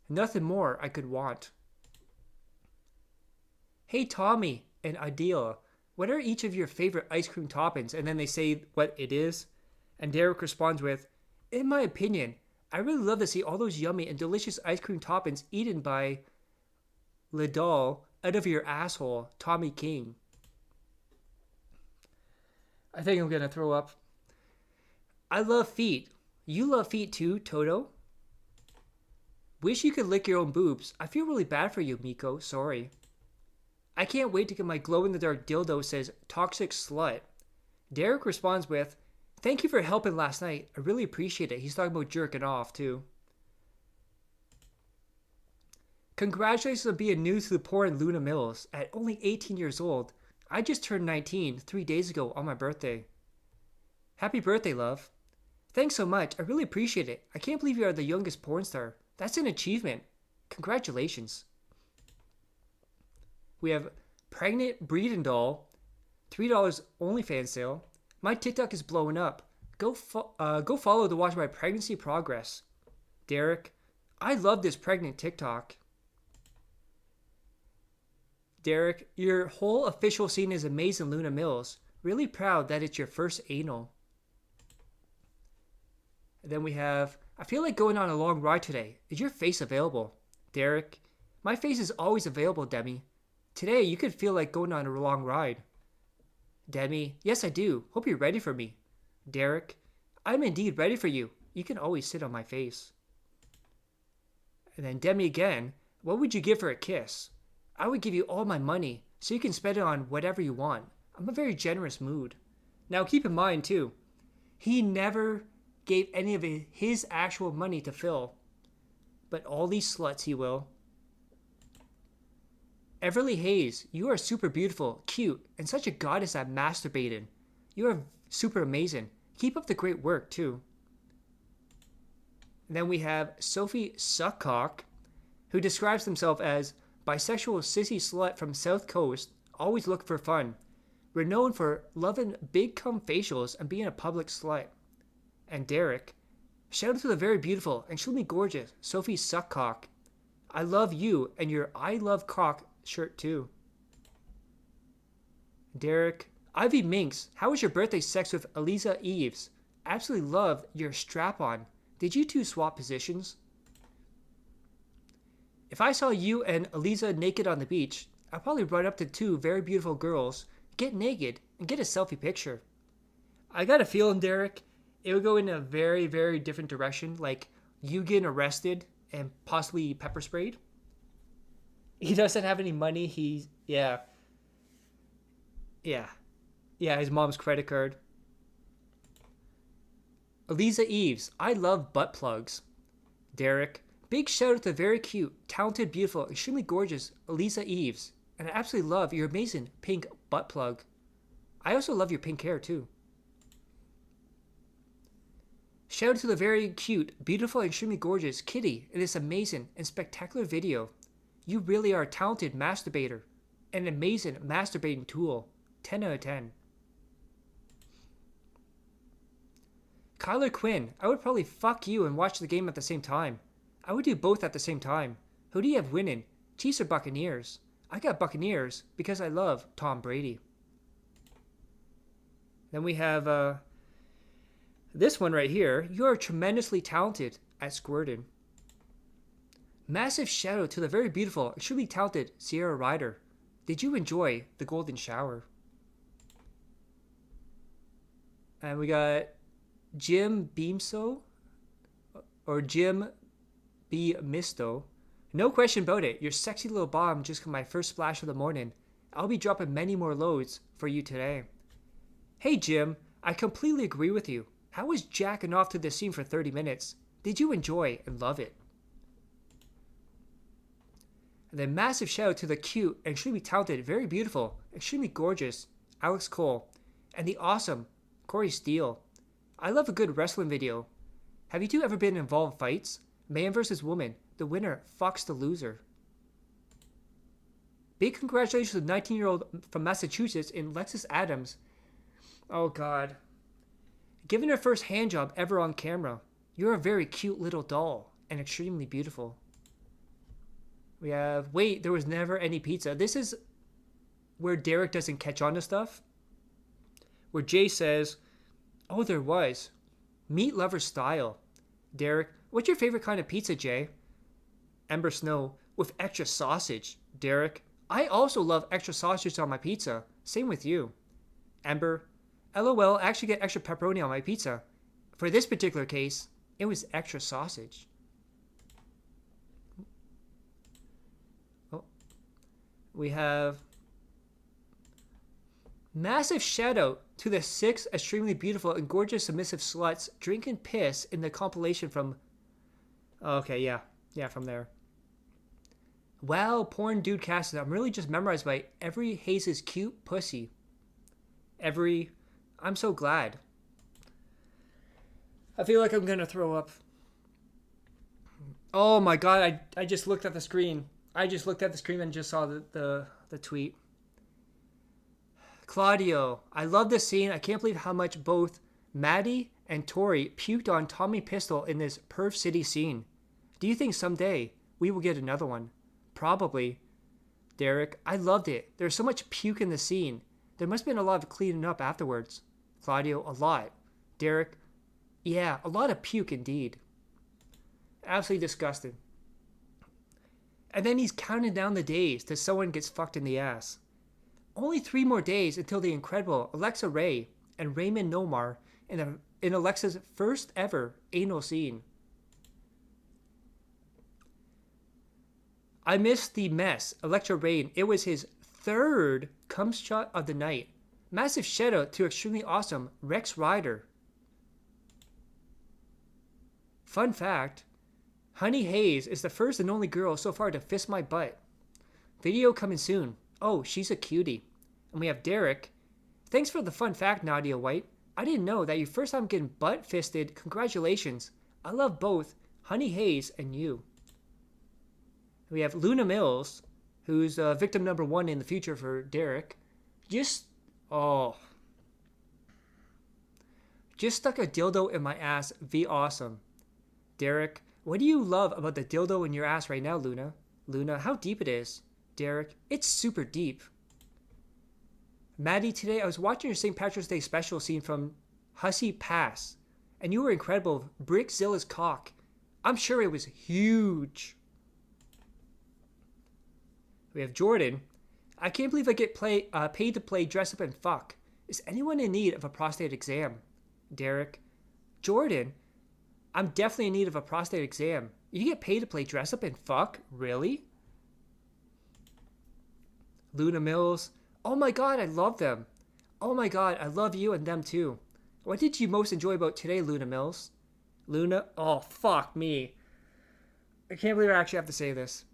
Speaker 2: Nothing more I could want. Hey Tommy and Adila, what are each of your favorite ice cream toppings? And then they say what it is. And Derek responds with, in my opinion, I really love to see all those yummy and delicious ice cream toppings eaten by Lidl out of your asshole, Tommy King. I think I'm going to throw up. I love feet. You love feet too, Toto? Wish you could lick your own boobs. I feel really bad for you, Miko. Sorry. I can't wait to get my glow-in-the-dark dildo says toxic slut. Derek responds with, thank you for helping last night. I really appreciate it. He's talking about jerking off too. Congratulations on being new to the porn Luna Mills at only 18 years old. I just turned 19 3 days ago on my birthday. Happy birthday, love. Thanks so much. I really appreciate it. I can't believe you are the youngest porn star. That's an achievement. Congratulations. We have Pregnant Breeding Doll, $3 OnlyFans sale. My TikTok is blowing up. Go follow to watch my pregnancy progress. Derek, I love this pregnant TikTok. Derek, your whole official scene is amazing, Luna Mills. Really proud that it's your first anal. And then we have, I feel like going on a long ride today. Is your face available? Derek, my face is always available, Demi. Today, you could feel like going on a long ride. Demi, yes I do. Hope you're ready for me. Derek, I'm indeed ready for you. You can always sit on my face. And then Demi again, what would you give for a kiss? I would give you all my money, so you can spend it on whatever you want. I'm a very generous mood. Now keep in mind too, he never gave any of his actual money to Phil. But all these sluts he will. Everly Hayes, you are super beautiful, cute, and such a goddess at masturbating. You are super amazing. Keep up the great work too. And then we have Sophie Suckcock, who describes himself as bisexual sissy slut from South Coast, always look for fun. We're known for loving big cum facials and being a public slut. And Derek, shout out to the very beautiful and extremely gorgeous Sophie Suckcock. I love you and your I love cock shirt too. Derek, Ivy Minx, how was your birthday sex with Eliza Eves? Absolutely love your strap on. Did you two swap positions? If I saw you and Eliza naked on the beach, I'd probably run up to two very beautiful girls, get naked, and get a selfie picture. I got a feeling, Derek, it would go in a very, very different direction, like you getting arrested and possibly pepper sprayed. He doesn't have any money. Yeah, his mom's credit card. Eliza Eves, I love butt plugs. Derek, big shout out to very cute, talented, beautiful, extremely gorgeous Eliza Eves. And I absolutely love your amazing pink butt plug. I also love your pink hair too. Shout out to the very cute, beautiful, and extremely gorgeous Kitty in this amazing and spectacular video. You really are a talented masturbator. An amazing masturbating tool. 10 out of 10. Kyler Quinn, I would probably fuck you and watch the game at the same time. I would do both at the same time. Who do you have winning? Chiefs or Buccaneers? I got Buccaneers because I love Tom Brady. Then we have this one right here. You are tremendously talented at squirting. Massive shout out to the very beautiful, extremely talented Sierra Ryder. Did you enjoy the golden shower? And we got Jim Beamso, or Jim B. Misto. No question about it, your sexy little bomb just got my first splash of the morning. I'll be dropping many more loads for you today. Hey Jim, I completely agree with you. How was jacking off to this scene for 30 minutes? Did you enjoy and love it? And then massive shout out to the cute and extremely talented, very beautiful, extremely gorgeous Alex Cole and the awesome Corey Steele. I love a good wrestling video. Have you two ever been involved in fights? Man versus woman. The winner fucks the loser. Big congratulations to the 19-year-old from Massachusetts in Lexus Adams. Oh God. Given her first handjob ever on camera. You're a very cute little doll and extremely beautiful. We have, wait, there was never any pizza. This is where Derek doesn't catch on to stuff. Where Jay says, oh, there was. Meat lover style. Derek, what's your favorite kind of pizza, Jay? Ember Snow, with extra sausage. Derek, I also love extra sausage on my pizza. Same with you. Ember, LOL, I actually get extra pepperoni on my pizza. For this particular case, it was extra sausage. We have massive shout out to the 6 extremely beautiful and gorgeous submissive sluts drinking piss in the compilation from... Okay, yeah, from there. Wow, porn dude casted. I'm really just memorized by every Hayes' cute pussy. I'm so glad. I feel like I'm gonna throw up. Oh my god, I just looked at the screen. I just looked at the screen and just saw the tweet. Claudio, I love this scene. I can't believe how much both Maddie and Tori puked on Tommy Pistol in this Perv City scene. Do you think someday we will get another one? Probably. Derek, I loved it. There's so much puke in the scene. There must have been a lot of cleaning up afterwards. Claudio, a lot. Derek, yeah, a lot of puke indeed. Absolutely disgusting. And then he's counting down the days till someone gets fucked in the ass. Only 3 more days until the incredible Alexa Ray and Raymond Nomar in Alexa's first ever anal scene. I missed the mess. Electra Rain, it was his 3rd cum shot of the night. Massive shout out to extremely awesome Rex Ryder. Fun fact, Honey Hayes is the first and only girl so far to fist my butt. Video coming soon. Oh, she's a cutie. And we have Derek. Thanks for the fun fact, Nadia White. I didn't know that your first time getting butt fisted. Congratulations. I love both Honey Hayes and you. We have Luna Mills, who's victim number 1 in the future for Derek. Just stuck a dildo in my ass. Awesome. Derek, what do you love about the dildo in your ass right now, Luna? Luna, how deep it is. Derek, it's super deep. Maddie, today I was watching your St. Patrick's Day special scene from Hussey Pass, and you were incredible. Brickzilla's cock. I'm sure it was huge. We have Jordan. I can't believe I get paid to play dress up and fuck. Is anyone in need of a prostate exam? Derek. Jordan, I'm definitely in need of a prostate exam. You get paid to play dress up and fuck? Really? Luna Mills. Oh my god, I love them. Oh my god, I love you and them too. What did you most enjoy about today, Luna Mills? Luna? Oh, fuck me. I can't believe I actually have to say this.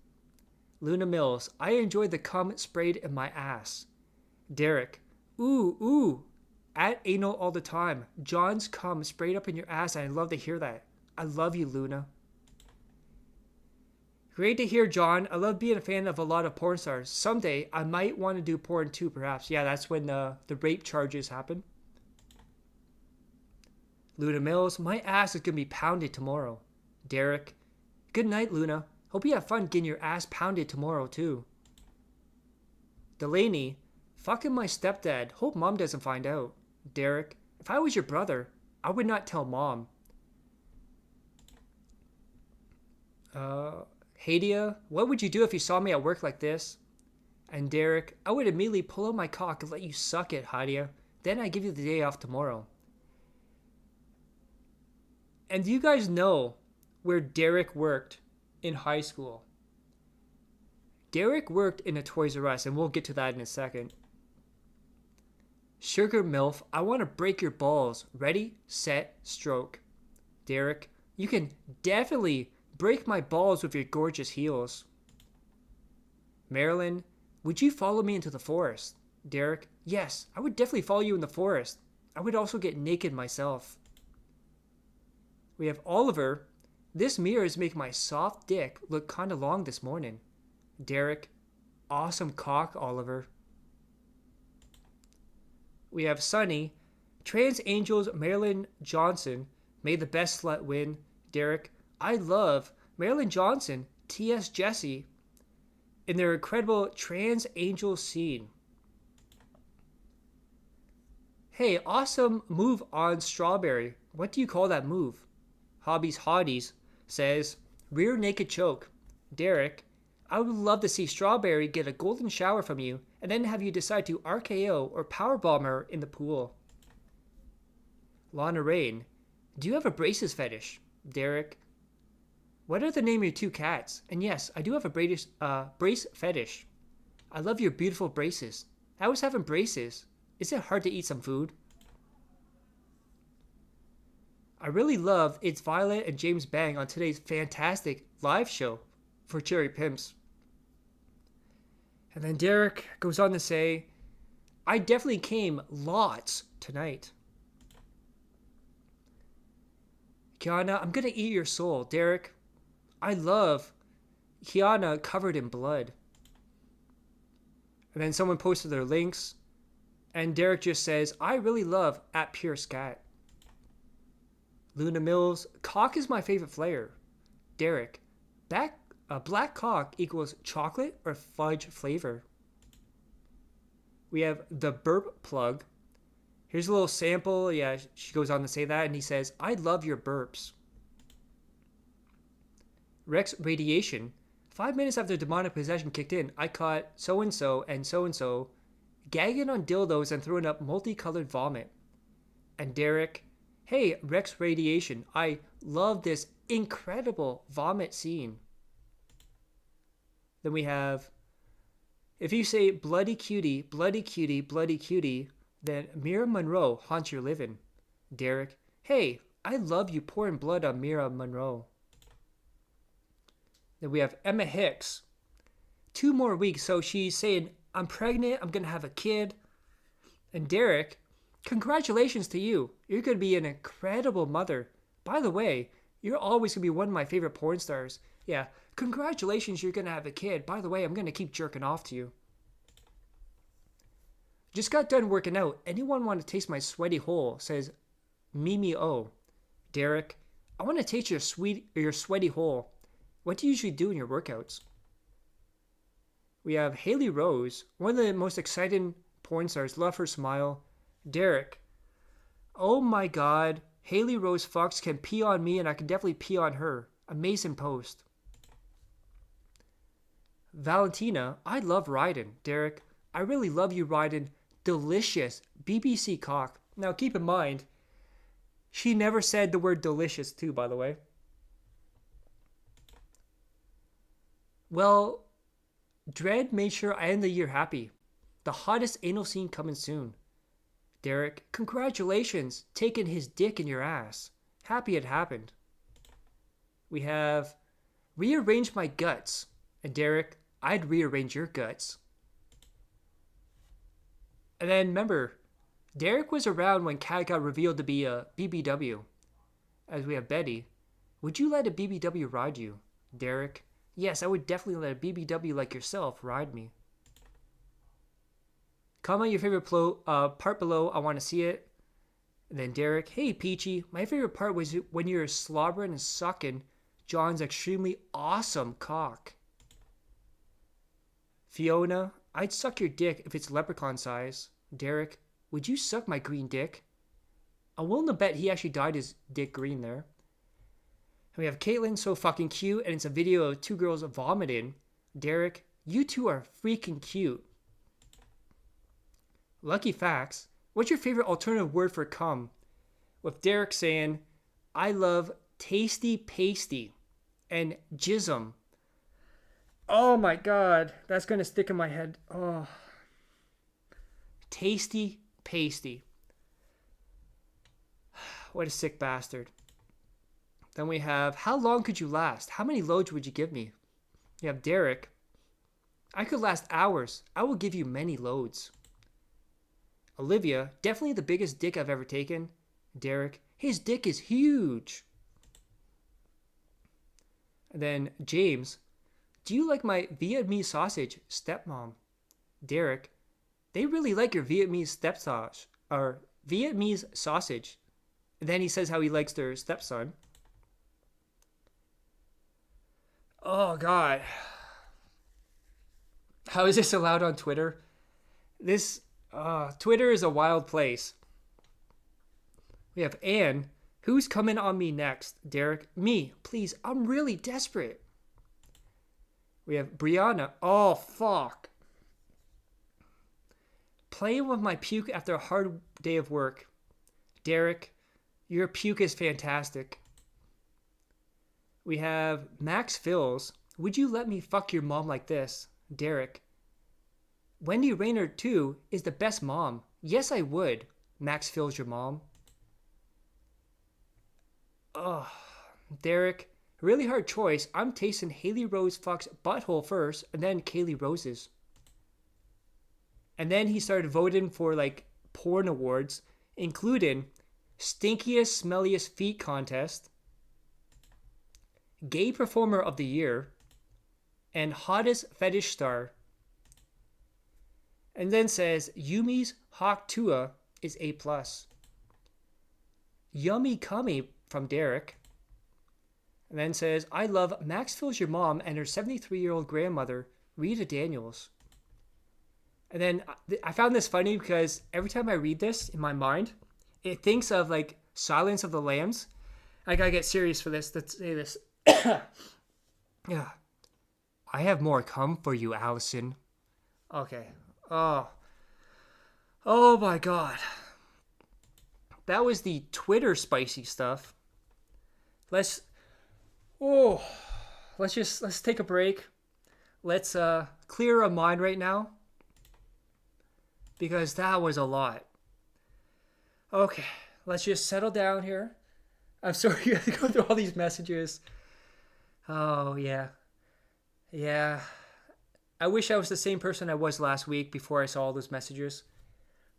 Speaker 2: Luna Mills. I enjoyed the cum sprayed in my ass. Derek. Ooh. At anal all the time. John's cum sprayed up in your ass, and I love to hear that. I love you, Luna. Great to hear, John. I love being a fan of a lot of porn stars. Someday, I might want to do porn too, perhaps. Yeah, that's when the rape charges happen. Luna Mills. My ass is going to be pounded tomorrow. Derek. Good night, Luna. Hope you have fun getting your ass pounded tomorrow, too. Delaney. Fucking my stepdad. Hope mom doesn't find out. Derek. If I was your brother, I would not tell mom. Hadia. What would you do if you saw me at work like this? And Derek. I would immediately pull out my cock and let you suck it, Hadia. Then I give you the day off tomorrow. And do you guys know where Derek worked in high school? Derek worked in a Toys R Us, and we'll get to that in a second. Sugar MILF, I want to break your balls. Ready, set, stroke. Derek, you can definitely break my balls with your gorgeous heels. Marilyn, would you follow me into the forest? Derek, yes, I would definitely follow you in the forest. I would also get naked myself. We have Oliver. This mirror is making my soft dick look kinda long this morning. Derek, awesome cock, Oliver. We have Sunny. Trans Angels Marilyn Johnson. May the best slut win. Derek, I love Marilyn Johnson, T.S. Jesse, in their incredible Trans Angel scene. Hey, awesome move on Strawberry. What do you call that move? Hobbies Hotties says, rear naked choke. Derek, I would love to see Strawberry get a golden shower from you and then have you decide to RKO or powerbomb her in the pool. Lana Rain, do you have a braces fetish? Derek, what are the name of your 2 cats? And yes, I do have a brace fetish. I love your beautiful braces. I was having braces. Is it hard to eat some food? I really love It's Violet and James Bang on today's fantastic live show for Cherry Pimps. And then Derek goes on to say, I definitely came lots tonight. Kiana, I'm gonna eat your soul. Derek, I love Kiana covered in blood. And then someone posted their links. And Derek just says, I really love at Pure Scat. Luna Mills, cock is my favorite flavor. Derek, black cock equals chocolate or fudge flavor. We have the burp plug. Here's a little sample. Yeah, she goes on to say that. And he says, I love your burps. Rex Radiation. 5 minutes after demonic possession kicked in, I caught so-and-so and so-and-so gagging on dildos and throwing up multicolored vomit. And Derek, hey, Rex Radiation, I love this incredible vomit scene. Then we have, if you say bloody cutie, bloody cutie, bloody cutie, then Mira Monroe haunts your living. Derek, hey, I love you pouring blood on Mira Monroe. Then we have Emma Hicks. 2 more weeks, so she's saying, I'm pregnant, I'm going to have a kid. And Derek, congratulations to you. You're going to be an incredible mother. By the way, you're always going to be one of my favorite porn stars. Yeah, congratulations, you're going to have a kid. By the way, I'm going to keep jerking off to you. Just got done working out. Anyone want to taste my sweaty hole? Says Mimi O. Derek, I want to taste your sweaty hole. What do you usually do in your workouts? We have Haley Rose, one of the most exciting porn stars. Love her smile. Derek, oh my god, Haley Rose Fox can pee on me and I can definitely pee on her. Amazing post. Valentina, I love riding. Derek, I really love you riding. Delicious BBC cock. Now keep in mind, she never said the word delicious too, by the way. Well, Dread made sure I end the year happy. The hottest anal scene coming soon. Derek, congratulations, taking his dick in your ass. Happy it happened. We have rearrange my guts. And Derek, I'd rearrange your guts. And then remember, Derek was around when Cat got revealed to be a BBW. As we have Betty, would you let a BBW ride you? Derek, yes, I would definitely let a BBW like yourself ride me. Comment your favorite part below. I want to see it. And then Derek, hey Peachy, my favorite part was when you're slobbering and sucking John's extremely awesome cock. Fiona, I'd suck your dick if it's leprechaun size. Derek, would you suck my green dick? I'm willing to bet he actually dyed his dick green there. And we have Caitlin, so fucking cute, and it's a video of 2 girls vomiting. Derek, you two are freaking cute. Lucky Facts, what's your favorite alternative word for cum? With Derek saying, I love tasty pasty and jism. Oh my god, that's gonna stick in my head. Oh. Tasty pasty. What a sick bastard. Then we have, how long could you last? How many loads would you give me? You have Derek. I could last hours. I will give you many loads. Olivia, definitely the biggest dick I've ever taken. Derek, his dick is huge. And then James, do you like my Vietnamese sausage, stepmom? Derek, they really like your Vietnamese Vietnamese sausage. And then he says how he likes their stepson. Oh god. How is this allowed on Twitter? Twitter is a wild place. We have Anne. Who's coming on me next? Derek, me, please. I'm really desperate. We have Brianna. Oh, fuck. Playing with my puke after a hard day of work. Derek, your puke is fantastic. We have Max Fills. Would you let me fuck your mom like this? Derek, Wendy Rayner 2 is the best mom. Yes, I would. Max Fills your mom. Oh, Derek, really hard choice. I'm tasting Haley Rose Fox butthole first, and then Kaylee Rose's. And then he started voting for like porn awards, including Stinkiest, Smelliest Feet Contest, Gay Performer of the Year, and Hottest Fetish Star. And then says Yumi's Hawk Tua is A+. Yummy Cummy from Derich. And then says, I love Maxville's your mom and her 73-year-old grandmother, Rita Daniels. And then I found this funny because every time I read this in my mind, it thinks of like Silence of the Lambs. I gotta get serious for this. Let's say this. Yeah. I have more come for you, Allison. Okay. Oh my God. That was the Twitter spicy stuff. Let's take a break. Let's clear our mind right now, because that was a lot. Okay, let's just settle down here. I'm sorry you have to go through all these messages. Oh yeah. I wish I was the same person I was last week before I saw all those messages.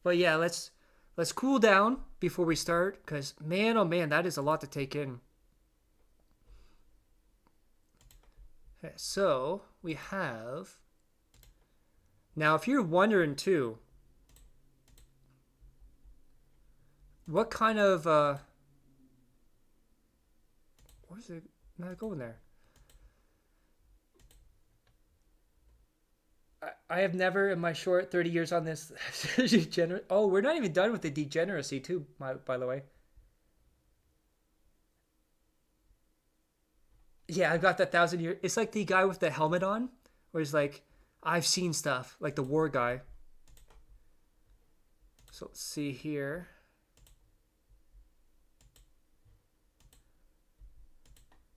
Speaker 2: But yeah, let's cool down before we start, because man, oh man, that is a lot to take in. Okay, so we have... Now, if you're wondering too, what kind of... Where's it not going there? I have never in my short 30 years on this oh, we're not even done with the degeneracy too, by the way. Yeah, I've got that 1,000 year. It's like the guy with the helmet on, where he's like, I've seen stuff, like the war guy. So let's see here.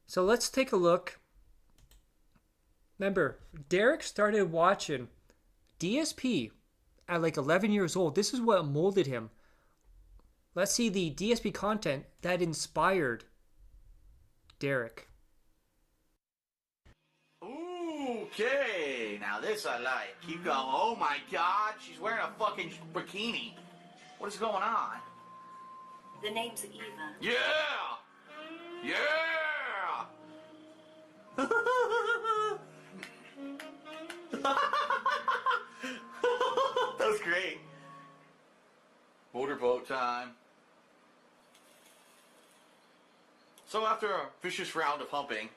Speaker 2: So let's take a look. Remember, Derich started watching DSP at like 11 years old. This is what molded him. Let's see the DSP content that inspired Derich.
Speaker 12: Okay, now this I like. Keep going. Oh my God, she's wearing a fucking bikini. What is going on?
Speaker 15: The name's Eva.
Speaker 12: Yeah! Yeah! That was great. Motorboat time. So after a vicious round of humping,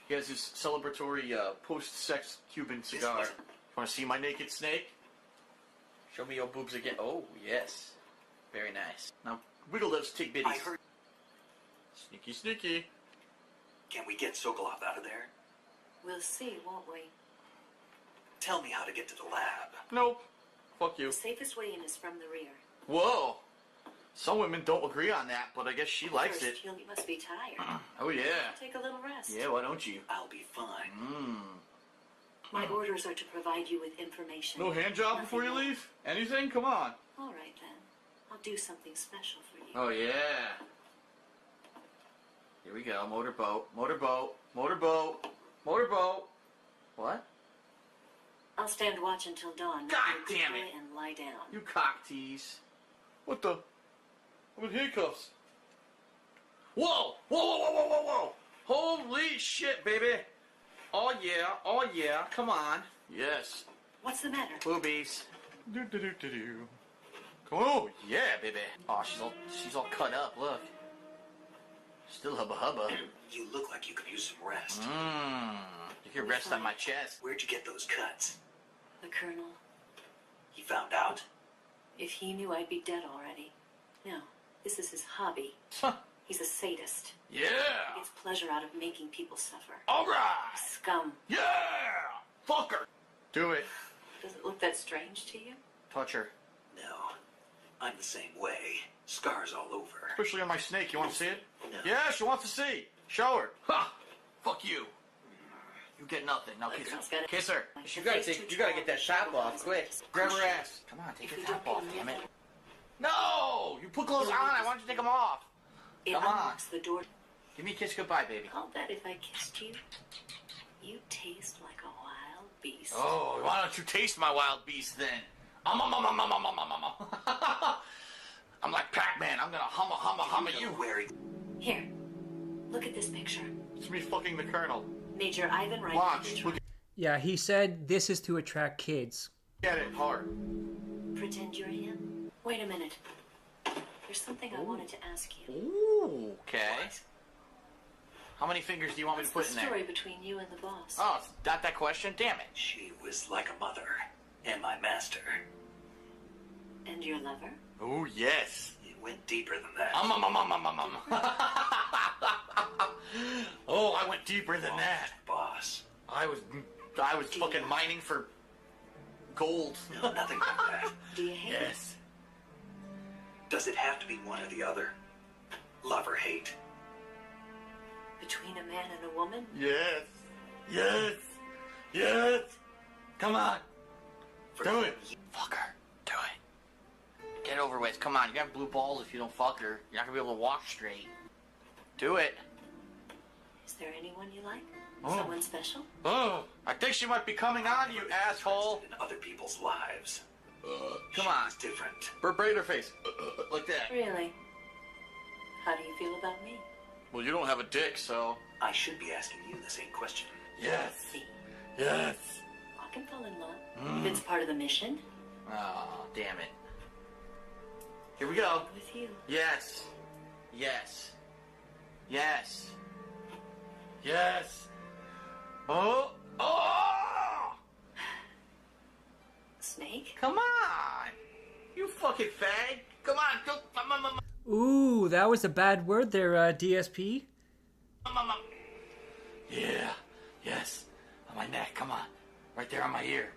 Speaker 12: he has his celebratory post-sex Cuban cigar. Want to see my naked snake? Show me your boobs again. Oh, yes. Very nice. Now, wiggle those tick-bitties.
Speaker 16: I heard...
Speaker 12: Sneaky, sneaky.
Speaker 16: Can we get Sokolov out of there?
Speaker 15: We'll see, won't we?
Speaker 16: Tell me how to get to the lab.
Speaker 12: Nope. Fuck you.
Speaker 15: The safest way in is from the rear.
Speaker 12: Whoa. Some women don't agree on that, but I guess she likes
Speaker 15: First,
Speaker 12: it.
Speaker 15: You must be tired.
Speaker 12: Oh, yeah.
Speaker 15: Take a little rest.
Speaker 12: Yeah, why don't you?
Speaker 16: I'll be fine.
Speaker 15: My orders are to provide you with information.
Speaker 12: No hand job
Speaker 15: Nothing
Speaker 12: before you
Speaker 15: more.
Speaker 12: leave? Anything? Come on.
Speaker 15: All right, then. I'll do something special for you.
Speaker 12: Oh, yeah. Here we go. Motorboat. Motorboat. Motorboat. Motorboat. What?
Speaker 15: I'll stand watch until dawn.
Speaker 12: God
Speaker 15: You
Speaker 12: damn
Speaker 15: deploy
Speaker 12: it.
Speaker 15: And lie down.
Speaker 12: You cock tease. What the? I'm in handcuffs. Whoa! Whoa, whoa, whoa, whoa, whoa, whoa! Holy shit, baby! Oh yeah, oh yeah, come on. Yes.
Speaker 15: What's the matter?
Speaker 12: Boobies. Do do do do do. Oh yeah, baby. Oh, she's all cut up. Look. Still hubba hubba.
Speaker 16: You look like you could use some rest.
Speaker 12: You can rest on my chest.
Speaker 16: Where'd you get those cuts?
Speaker 15: The Colonel.
Speaker 16: He found out?
Speaker 15: If he knew, I'd be dead already. No, this is his hobby. He's a sadist.
Speaker 12: Yeah.
Speaker 15: He gets pleasure out of making people suffer.
Speaker 12: All right.
Speaker 15: Scum.
Speaker 12: Yeah. Fuck her. Do it.
Speaker 15: Does it look that strange to you?
Speaker 12: Touch her.
Speaker 16: No. I'm the same way. Scars all over.
Speaker 12: Especially on my snake. You want to see it?
Speaker 16: No.
Speaker 12: Yeah, she wants to see. Show her. Ha! Fuck you. You get nothing. Now kiss her. Kiss her. You gotta get that top off quick. Grab her ass. Come on, take your top off, damn it. No! You put clothes on. I want you to take them off.
Speaker 15: It
Speaker 12: Come on.
Speaker 15: unlocks the door.
Speaker 12: Give me a kiss goodbye, baby.
Speaker 15: I'll bet if I kissed you, you taste like a wild beast.
Speaker 12: Oh, why don't you taste my wild beast then? I'm like Pac-Man. I'm gonna humma you.
Speaker 15: Here, look at this picture.
Speaker 12: It's me fucking the Colonel.
Speaker 15: Major Ivan Reich.
Speaker 12: Watch. Look
Speaker 2: Yeah, he said this is to attract kids.
Speaker 12: at it hard.
Speaker 15: Pretend you're him. Wait a minute. There's something I wanted to ask you.
Speaker 12: Ooh, okay. How many fingers do you want me to put
Speaker 15: What's
Speaker 12: in
Speaker 15: the
Speaker 12: there?
Speaker 15: story between you and the boss?
Speaker 12: Oh, it's not that question? Damn it.
Speaker 16: She was like a mother and my master.
Speaker 15: And your lover?
Speaker 12: Oh, yes.
Speaker 16: It went deeper than that.
Speaker 12: Oh, I went deeper than that.
Speaker 16: Boss.
Speaker 12: I was fucking mining for gold.
Speaker 16: No, nothing like that.
Speaker 15: Do you hate
Speaker 12: Yes.
Speaker 16: Does it have to be one or the other? Love or hate?
Speaker 15: between a man and a woman?
Speaker 12: Yes. Yes. Yes. Come on. Do it. Fuck her. Do it. Get it over with. Come on. You got blue balls if you don't fuck her. You're not going to be able to walk straight. Do it.
Speaker 15: Is there anyone you like?
Speaker 12: Oh.
Speaker 15: Someone special?
Speaker 12: Oh, I think she might be coming on, you asshole.
Speaker 16: In other people's lives.
Speaker 12: Come on.
Speaker 16: It's different.
Speaker 12: Braid her face. Like that.
Speaker 15: Really? How do you feel about me?
Speaker 12: Well, you don't have a dick, so...
Speaker 16: I should be asking you the same question.
Speaker 12: Yes.
Speaker 15: See,
Speaker 12: Yes.
Speaker 15: I can fall in love. If it's part of the mission.
Speaker 12: Oh, damn it. Here we go.
Speaker 15: With you.
Speaker 12: Yes. Yes. Yes. Yes. Oh. Oh!
Speaker 15: Snake?
Speaker 12: Come on. You fucking fag. Come on. Go.
Speaker 2: Ooh, that was a bad word there, DSP.
Speaker 12: Yeah. Yes. On my neck. Come on. Right there on my ear.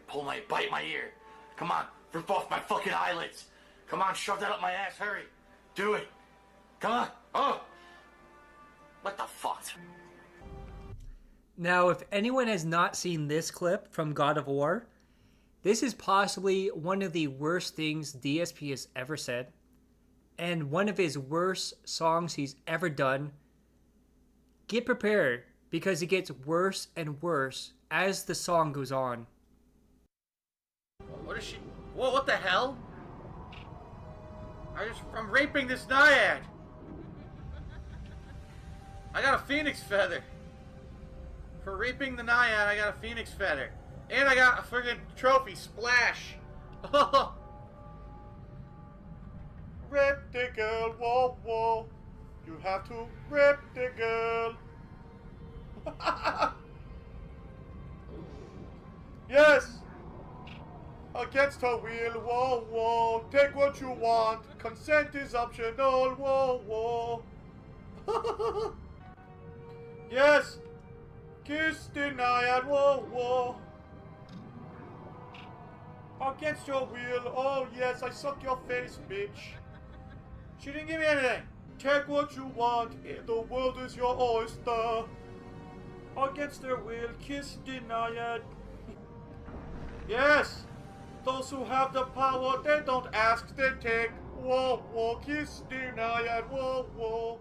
Speaker 12: Bite my ear. Come on. Rip off my fucking eyelids. Come on. Shove that up my ass. Hurry. Do it. Come on. Oh. What the fuck?
Speaker 2: Now, if anyone has not seen this clip from God of War, this is possibly one of the worst things DSP has ever said, and one of his worst songs he's ever done. Get prepared, because it gets worse and worse as the song goes on.
Speaker 12: What is she? Whoa, what the hell? I'm raping this naiad. I got a phoenix feather. For raping the naiad, I got a phoenix feather. And I got a friggin' trophy, splash. Rip the girl, whoa, whoa. You have to rip the girl. Yes. Against her will, whoa, whoa. Take what you want. Consent is optional, whoa, whoa. Yes. Kiss the naiad, whoa, whoa. Against your will, oh yes, I suck your face, bitch. She didn't give me anything. Take what you want, the world is your oyster. Against their will, kiss the naiad. Yes, those who have the power, they don't ask, they take. Whoa, whoa, kiss the naiad, whoa, whoa.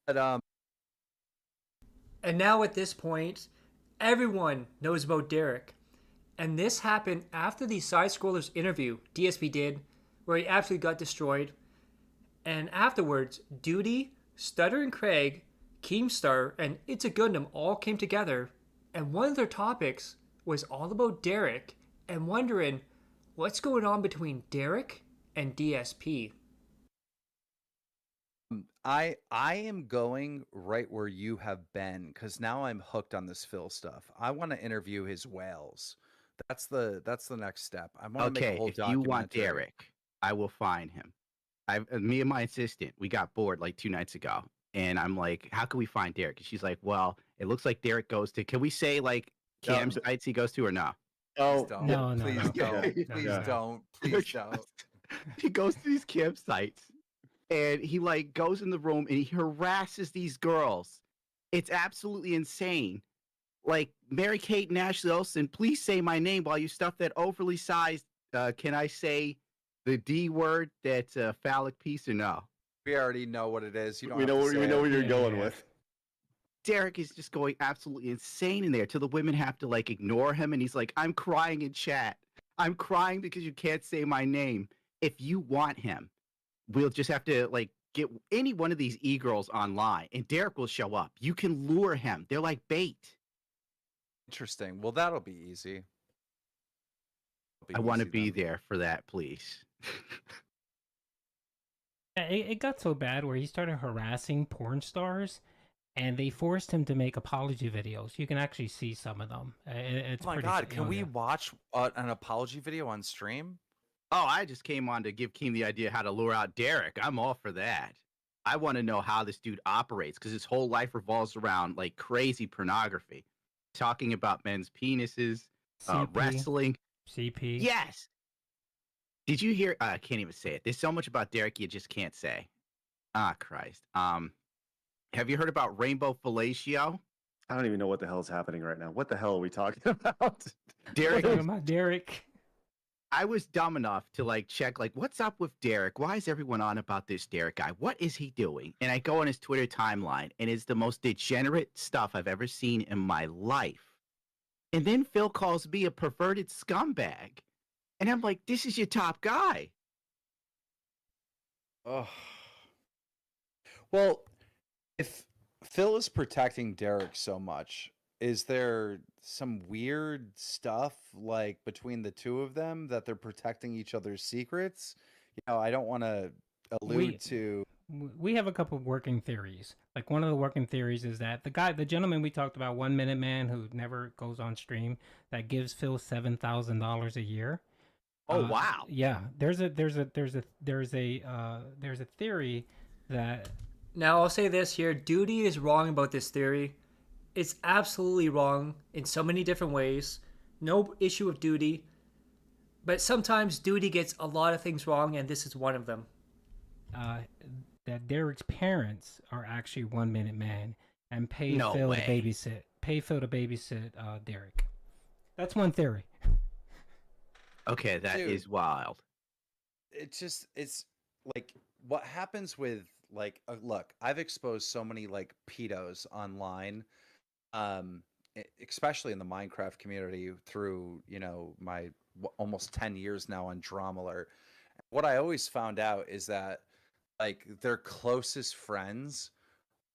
Speaker 17: But,
Speaker 2: And now at this point, everyone knows about Derich. And this happened after the Side Scrollers interview DSP did, where he absolutely got destroyed. And afterwards, Duty, Stutter and Craig, Keemstar, and It's a Gundam all came together. And one of their topics was all about Derich and wondering what's going on between Derich and DSP.
Speaker 17: I am going right where you have been, because now I'm hooked on this Phil stuff. I want to interview his whales. That's the next step. I want to make a whole
Speaker 18: if you want
Speaker 17: documentary.
Speaker 18: Derich, I will find him. Me and my assistant, we got bored like 2 nights ago, and I'm like, "How can we find Derich?" And she's like, "Well, it looks like Derich goes to. Can we say like campsites he goes to or no?"
Speaker 17: Oh, don't.
Speaker 19: No,
Speaker 17: Please don't. Please don't. Please don't.
Speaker 18: He goes to these campsites, and he like goes in the room and he harasses these girls. It's absolutely insane. Like, Mary Kate and Ashley Olsen, please say my name while you stuff that overly sized. Can I say the D word? That's a phallic piece or no?
Speaker 17: We already know what it is. You don't.
Speaker 20: We know where you're going with.
Speaker 18: Derich is just going absolutely insane in there till the women have to like ignore him, and he's like, "I'm crying in chat. I'm crying because you can't say my name. If you want him, we'll just have to like get any one of these e-girls online, and Derek will show up. You can lure him. They're like bait.
Speaker 17: Interesting. Well, that'll be easy.
Speaker 18: I want to be there for that, please.
Speaker 19: It got so bad where he started harassing porn stars, and they forced him to make apology videos. You can actually see some of them. It's
Speaker 17: Oh my
Speaker 19: pretty
Speaker 17: God, can we
Speaker 19: yeah.
Speaker 17: watch an apology video on stream?
Speaker 18: Oh, I just came on to give Keem the idea how to lure out Derek. I'm all for that. I want to know how this dude operates because his whole life revolves around like crazy pornography, talking about men's penises,
Speaker 19: CP.
Speaker 18: wrestling.
Speaker 19: CP.
Speaker 18: Yes. Did you hear? I can't even say it. There's so much about Derek you just can't say. Ah, Christ. Have you heard about Rainbow Fellatio?
Speaker 20: I don't even know what the hell is happening right now. What the hell are we talking about?
Speaker 18: Derek.
Speaker 19: Talking about Derek.
Speaker 18: I was dumb enough to like check like what's up with Derek? Why is everyone on about this Derek guy? What is he doing? And I go on his Twitter timeline and it's the most degenerate stuff I've ever seen in my life. And then Phil calls me a perverted scumbag. And I'm like, this is your top guy.
Speaker 17: Oh. Well, if Phil is protecting Derek so much, is there some weird stuff like between the two of them that they're protecting each other's secrets? You know, I don't want to allude to.
Speaker 19: We have a couple of working theories. Like one of the working theories is that the gentleman we talked about, 1 Minute Man, who never goes on stream, that gives Phil $7,000 a year.
Speaker 18: Oh wow!
Speaker 19: Yeah, there's a theory that.
Speaker 2: Now I'll say this here: Duty is wrong about this theory. It's absolutely wrong in so many different ways. No issue with Duty, but sometimes Duty gets a lot of things wrong, and this is one of them.
Speaker 19: That Derek's parents are actually 1 Minute Man and pay
Speaker 18: No
Speaker 19: Phil
Speaker 18: way.
Speaker 19: to babysit. Pay Phil to babysit Derek. That's one theory.
Speaker 18: Okay, that is
Speaker 17: Dude.
Speaker 18: wild.
Speaker 17: It's like what happens with like look, I've exposed so many like pedos online, especially in the Minecraft community through, you know, my almost 10 years now on Dromler. What I always found out is that like their closest friends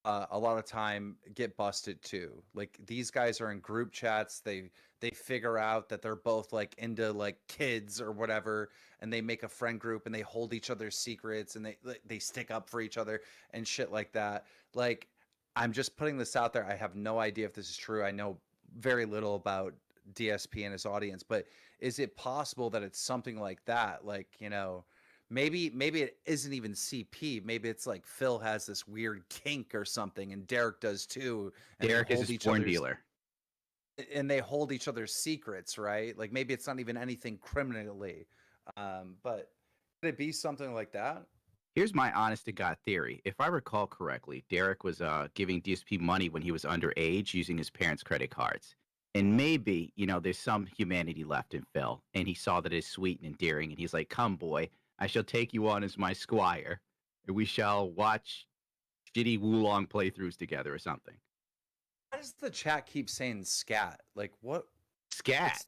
Speaker 17: a lot of time get busted too. Like these guys are in group chats, they figure out that they're both like into like kids or whatever, and they make a friend group and they hold each other's secrets and they stick up for each other and shit like that. Like I'm just putting this out there. I have no idea if this is true. I know very little about DSP and his audience, but is it possible that it's something like that? Like, you know, maybe it isn't even CP. Maybe it's like Phil has this weird kink or something, and Derek does too. And
Speaker 18: Derek is a porn dealer.
Speaker 17: And they hold each other's secrets, right? Like maybe it's not even anything criminally, but could it be something like that?
Speaker 18: Here's my honest to God theory. If I recall correctly, Derek was giving DSP money when he was underage using his parents' credit cards. And maybe, you know, there's some humanity left in Phil. And he saw that it's sweet and endearing. And he's like, come, boy, I shall take you on as my squire. And we shall watch shitty Wulong playthroughs together or something.
Speaker 17: Why does the chat keep saying scat? Like what?
Speaker 18: Scat?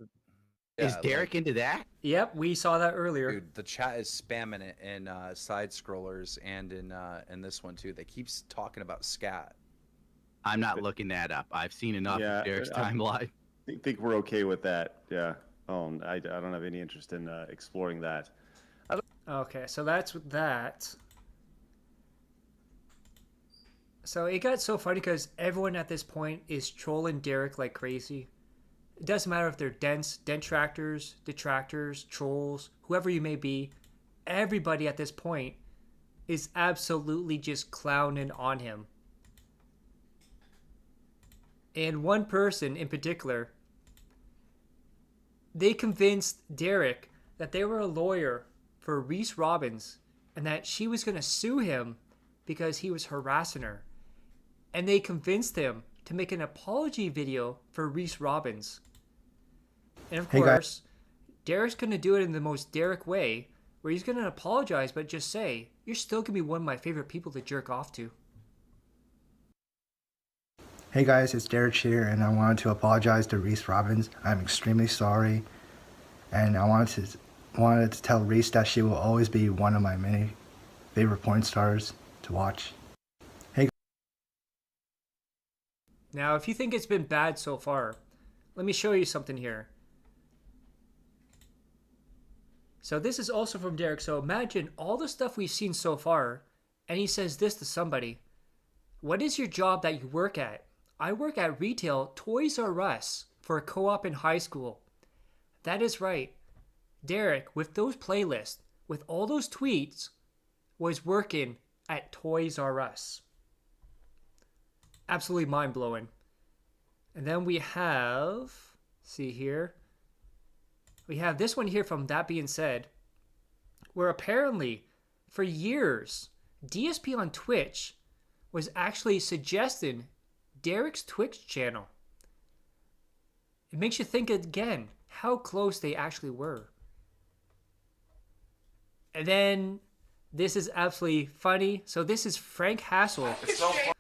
Speaker 17: Yeah,
Speaker 18: is Derek
Speaker 17: like,
Speaker 18: into that?
Speaker 2: Yep, we saw that earlier.
Speaker 17: Dude, the chat is spamming it in side scrollers and in this one too. They keep talking about scat.
Speaker 18: I'm not looking that up. I've seen enough of Derek's timeline.
Speaker 20: I think we're okay with that. Yeah. Oh, I don't have any interest in exploring that.
Speaker 2: Okay, so that's with that. So it got so funny because everyone at this point is trolling Derek like crazy. It doesn't matter if they're detractors, detractors, trolls, whoever you may be. Everybody at this point is absolutely just clowning on him. And one person in particular, they convinced Derek that they were a lawyer for Reese Robbins and that she was going to sue him because he was harassing her. And they convinced him to make an apology video for Reese Robbins. And of course, Derek's going to do it in the most Derek way, where he's going to apologize but just say, you're still going to be one of my favorite people to jerk off to.
Speaker 5: Hey guys, it's Derich here, and I wanted to apologize to Reese Robbins. I'm extremely sorry. and I wanted to tell Reese that she will always be one of my many favorite porn stars to watch. Hey.
Speaker 2: Now, if you think it's been bad so far, let me show you something here. So this is also from Derich. So imagine all the stuff we've seen so far, and he says this to somebody. What is your job that you work at? I work at retail Toys R Us for a co-op in high school. That is right. Derich, with those playlists, with all those tweets, was working at Toys R Us. Absolutely mind-blowing. And then we have, see here, we have this one here from That Being Said, where apparently for years, DSP on Twitch was actually suggesting Derich's Twitch channel. It makes you think again how close they actually were. And then this is absolutely funny. So this is Frank Hassel.
Speaker 12: It's so fun.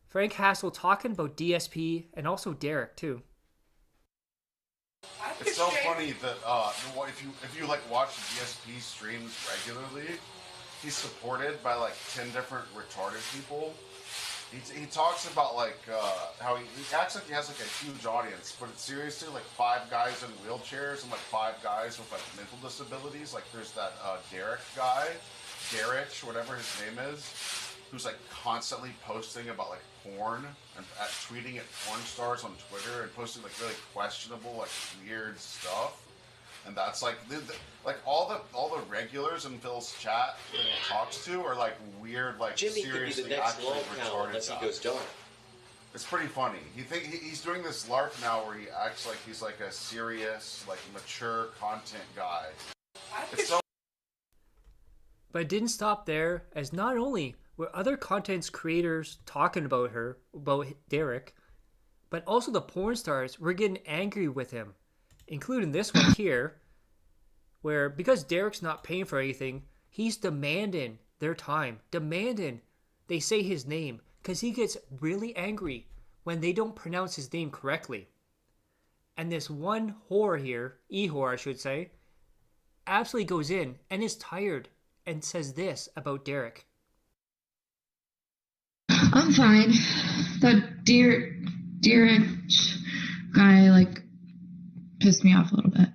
Speaker 2: Frank Hassel talking about DSP and also Derich too.
Speaker 21: It's so funny that if you like watch DSP streams regularly, he's supported by like 10 different retarded people. He talks about like how he acts like he has like a huge audience, but it's seriously like 5 guys in wheelchairs and like 5 guys with like mental disabilities. Like there's that Derich guy, Derich, whatever his name is, who's like constantly posting about like porn and tweeting at porn stars on Twitter and posting like really questionable, like weird stuff. And that's like like all the regulars in Phil's chat that he talks to are like weird, like
Speaker 22: Jimmy could be the
Speaker 21: seriously
Speaker 22: next
Speaker 21: actually
Speaker 22: LOLCOW
Speaker 21: retarded
Speaker 22: unless he
Speaker 21: guys.
Speaker 22: goes dark.
Speaker 21: It's pretty funny. He's doing this LARP now where he acts like he's like a serious, like mature content guy. It's so.
Speaker 2: But it didn't stop there, as not only were other content creators talking about Derich, but also the porn stars were getting angry with him, including this one here, where because Derich's not paying for anything, he's demanding their time, demanding they say his name, because he gets really angry when they don't pronounce his name correctly. And this one whore here, E-whore I should say, absolutely goes in and is tired and says this about Derich.
Speaker 23: I'm fine. That Derich guy, like, pissed me off a little bit.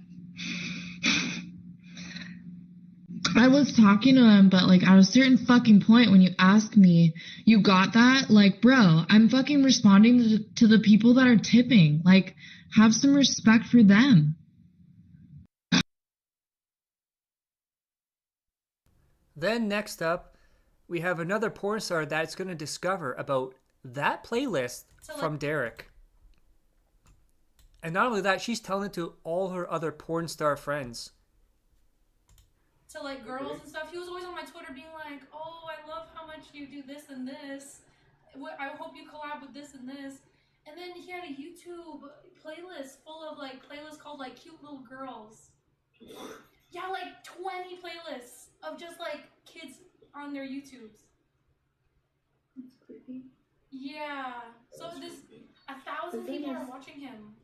Speaker 23: I was talking to him, but, like, at a certain fucking point when you ask me, you got that? Like, bro, I'm fucking responding to the people that are tipping. Like, have some respect for them.
Speaker 2: Then next up, we have another porn star that's going to discover about that playlist from Derich. And not only that, she's telling it to all her other porn star friends.
Speaker 24: To like girls and stuff. He was always on my Twitter being like, oh, I love how much you do this and this. I hope you collab with this and this. And then he had a YouTube playlist full of like playlists called like cute little girls. Yeah, like 20 playlists of just like kids on their YouTubes.
Speaker 25: That's creepy.
Speaker 24: Yeah. So this 1,000 people are watching him.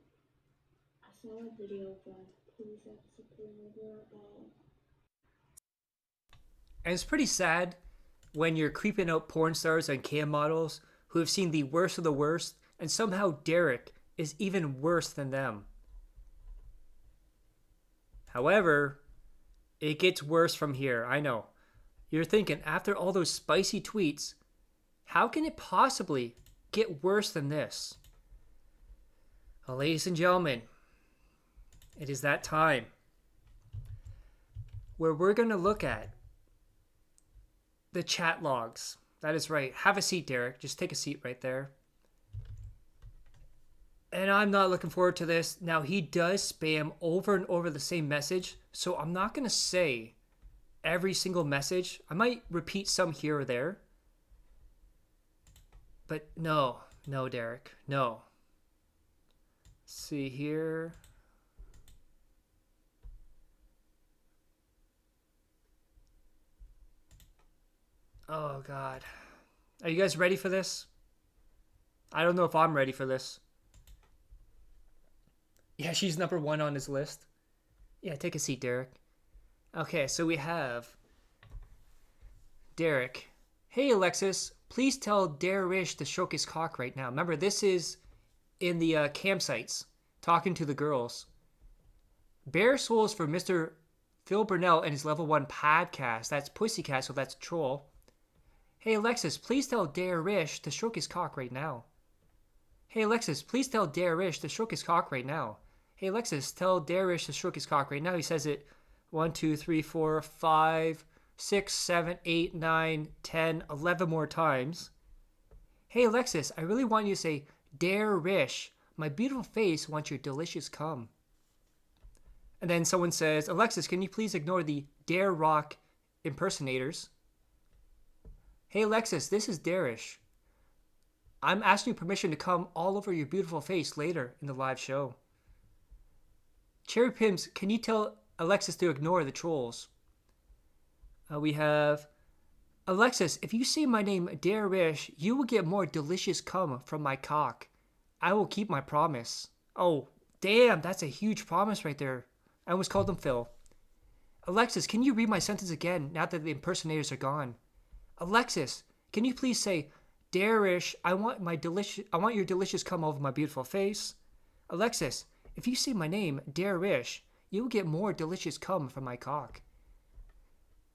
Speaker 25: I saw a video of a police officer pulling over
Speaker 2: And it's pretty sad when you're creeping out porn stars and cam models who have seen the worst of the worst, and somehow Derich is even worse than them. However, it gets worse from here, I know. You're thinking, after all those spicy tweets, how can it possibly get worse than this? Well, ladies and gentlemen, it is that time where we're going to look at the chat logs. That is right. Have a seat, Derich. Just take a seat right there. And I'm not looking forward to this. Now, he does spam over and over the same message, so I'm not going to say every single message. I might repeat some here or there. But no, Derich, no. Let's see here. Oh, God. Are you guys ready for this? I don't know if I'm ready for this. Yeah, she's number 1 on his list. Yeah, take a seat, Derek. Okay, so we have Derek. Hey, Alexis, please tell Derich to stroke his cock right now. Remember, this is in the campsites, talking to the girls. Bare souls for Mr. Phil Burnell and his level 1 podcast. That's Pussycat, so that's troll. Hey, Alexis, please tell Derich to stroke his cock right now. Hey, Alexis, please tell Derich to stroke his cock right now. Hey, Alexis, tell Derich to stroke his cock right now. He says it 1, 2, 3, 4, 5, 6, 7, 8, 9, 10, 11 more times. Hey, Alexis, I really want you to say, Derich, my beautiful face wants your delicious cum. And then someone says, Alexis, can you please ignore the Dare Rock impersonators? Hey, Alexis, this is Derich. I'm asking you permission to come all over your beautiful face later in the live show. Cherry Pims, can you tell Alexis to ignore the trolls? We have Alexis, if you say my name Derich, you will get more delicious cum from my cock. I will keep my promise. Oh, damn, that's a huge promise right there. I almost called him Phil. Alexis, can you read my sentence again now that the impersonators are gone? Alexis, can you please say, Derich, I want your delicious cum over my beautiful face. Alexis, if you say my name, Derich, you will get more delicious cum from my cock.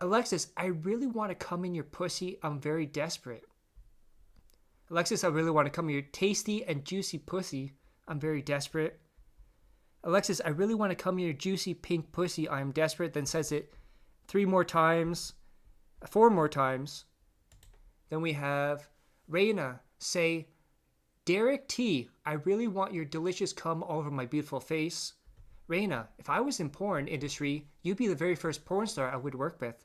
Speaker 2: Alexis, I really want to come in your pussy. I'm very desperate. Alexis, I really want to come in your tasty and juicy pussy. I'm very desperate. Alexis, I really want to come in your juicy pink pussy. I am desperate. Then says it 3 more times, 4 more times. Then we have Raina say, Derek T, I really want your delicious cum all over my beautiful face. Raina, if I was in porn industry, you'd be the very first porn star I would work with.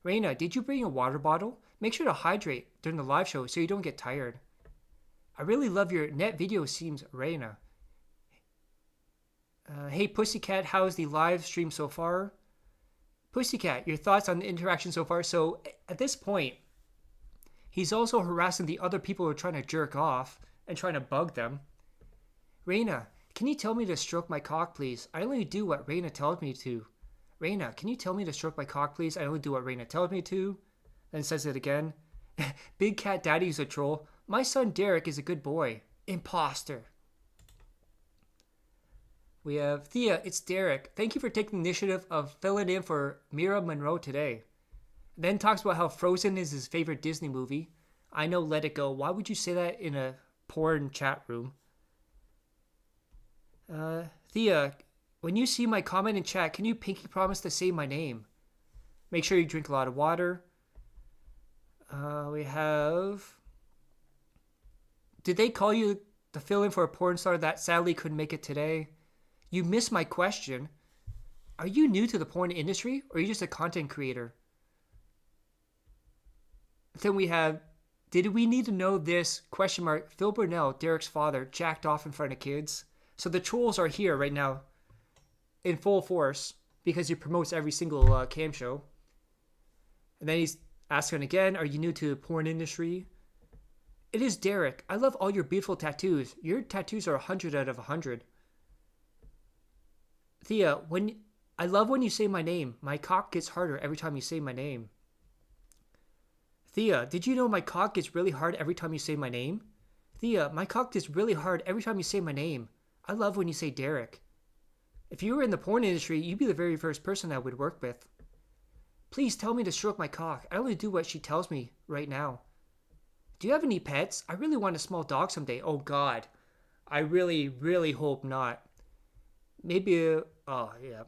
Speaker 2: Raina, did you bring a water bottle? Make sure to hydrate during the live show so you don't get tired. I really love your net video scenes, Raina. Hey, Pussycat, how's the live stream so far? Pussycat, your thoughts on the interaction so far? So, at this point, he's also harassing the other people who are trying to jerk off and trying to bug them. Raina, can you tell me to stroke my cock, please? I only do what Raina tells me to. Raina, can you tell me to stroke my cock, please? I only do what Raina tells me to. Then says it again. Big Cat Daddy's a troll. My son Derek is a good boy. Imposter. We have Thea, it's Derek. Thank you for taking the initiative of filling in for Mira Monroe today. Then talks about how Frozen is his favorite Disney movie. I know, let it go. Why would you say that in a porn chat room? Thea, when you see my comment in chat, can you pinky promise to say my name? Make sure you drink a lot of water. We have... Did they call you to fill in for a porn star that sadly couldn't make it today? You missed my question. Are you new to the porn industry, or are you just a content creator? Then we have, did we need to know this? Question mark. Phil Burnell, Derek's father, jacked off in front of kids. So the trolls are here right now in full force because he promotes every single cam show. And then he's asking again, are you new to the porn industry? It is Derek. I love all your beautiful tattoos. Your tattoos are 100 out of 100. Thea, I love when you say my name. My cock gets harder every time you say my name. Thea, did you know my cock gets really hard every time you say my name? Thea, my cock gets really hard every time you say my name. I love when you say Derek. If you were in the porn industry, you'd be the very first person I would work with. Please tell me to stroke my cock. I only do what she tells me right now. Do you have any pets? I really want a small dog someday. Oh God. I really, really hope not. Maybe, oh yeah.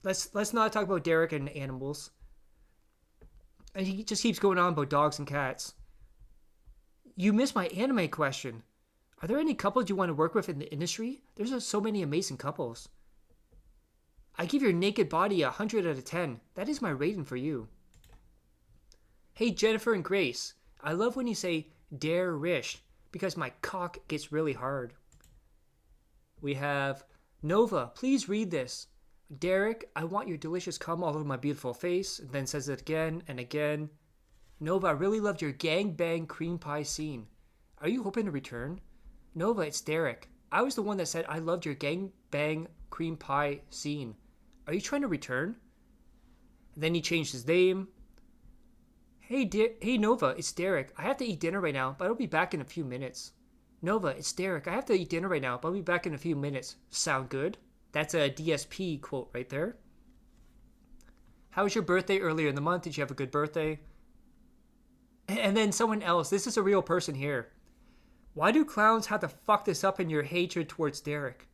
Speaker 2: Let's not talk about Derek and animals. And he just keeps going on about dogs and cats. You missed my anime question. Are there any couples you want to work with in the industry? There's so many amazing couples. I give your naked body 100 out of 10. That is my rating for you. Hey, Jennifer and Grace. I love when you say Derich because my cock gets really hard. We have Nova. Please read this. Derek, I want your delicious cum all over my beautiful face. And then says it again and again. Nova, I really loved your gangbang cream pie scene. Are you hoping to return? Nova, it's Derek. I was the one that said I loved your gangbang cream pie scene. Are you trying to return? And then he changed his name. Hey Nova, it's Derek. I have to eat dinner right now, but I'll be back in a few minutes. Nova, it's Derek. I have to eat dinner right now, but I'll be back in a few minutes. Sound good? That's a DSP quote right there. How was your birthday earlier in the month? Did you have a good birthday? And then someone else. This is a real person here. Why do clowns have to fuck this up in your hatred towards Derek?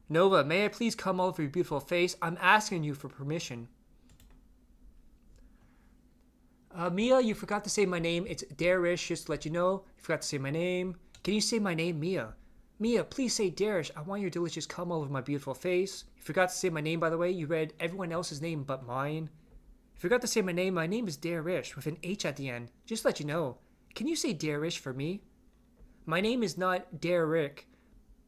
Speaker 2: Nova, may I please come over your beautiful face? I'm asking you for permission. Mia, you forgot to say my name. It's Derich, just to let you know. You forgot to say my name. Can you say my name, Mia? Mia, please say Derich. I want your delicious cum all over my beautiful face. You forgot to say my name, by the way. You read everyone else's name but mine. You forgot to say my name. My name is Derich with an H at the end. Just to let you know. Can you say Derich for me? My name is not Derich.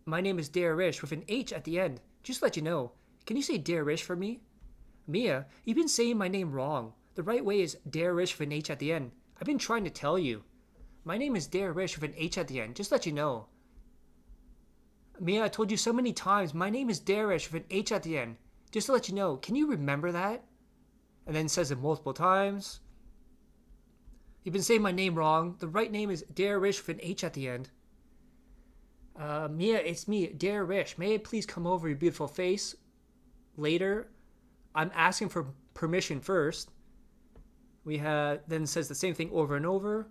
Speaker 2: My name is Derich with an H at the end. Just to let you know. Can you say Derich for me? Mia, you've been saying my name wrong. The right way is Derich with an H at the end. I've been trying to tell you. My name is Derich with an H at the end. Just to let you know. Mia, I told you so many times. My name is Derich with an H at the end. Just to let you know. Can you remember that? And then says it multiple times. You've been saying my name wrong. The right name is Derich with an H at the end. Mia, it's me, Derich. May I please come over your beautiful face later? I'm asking for permission first. We have then says the same thing over and over.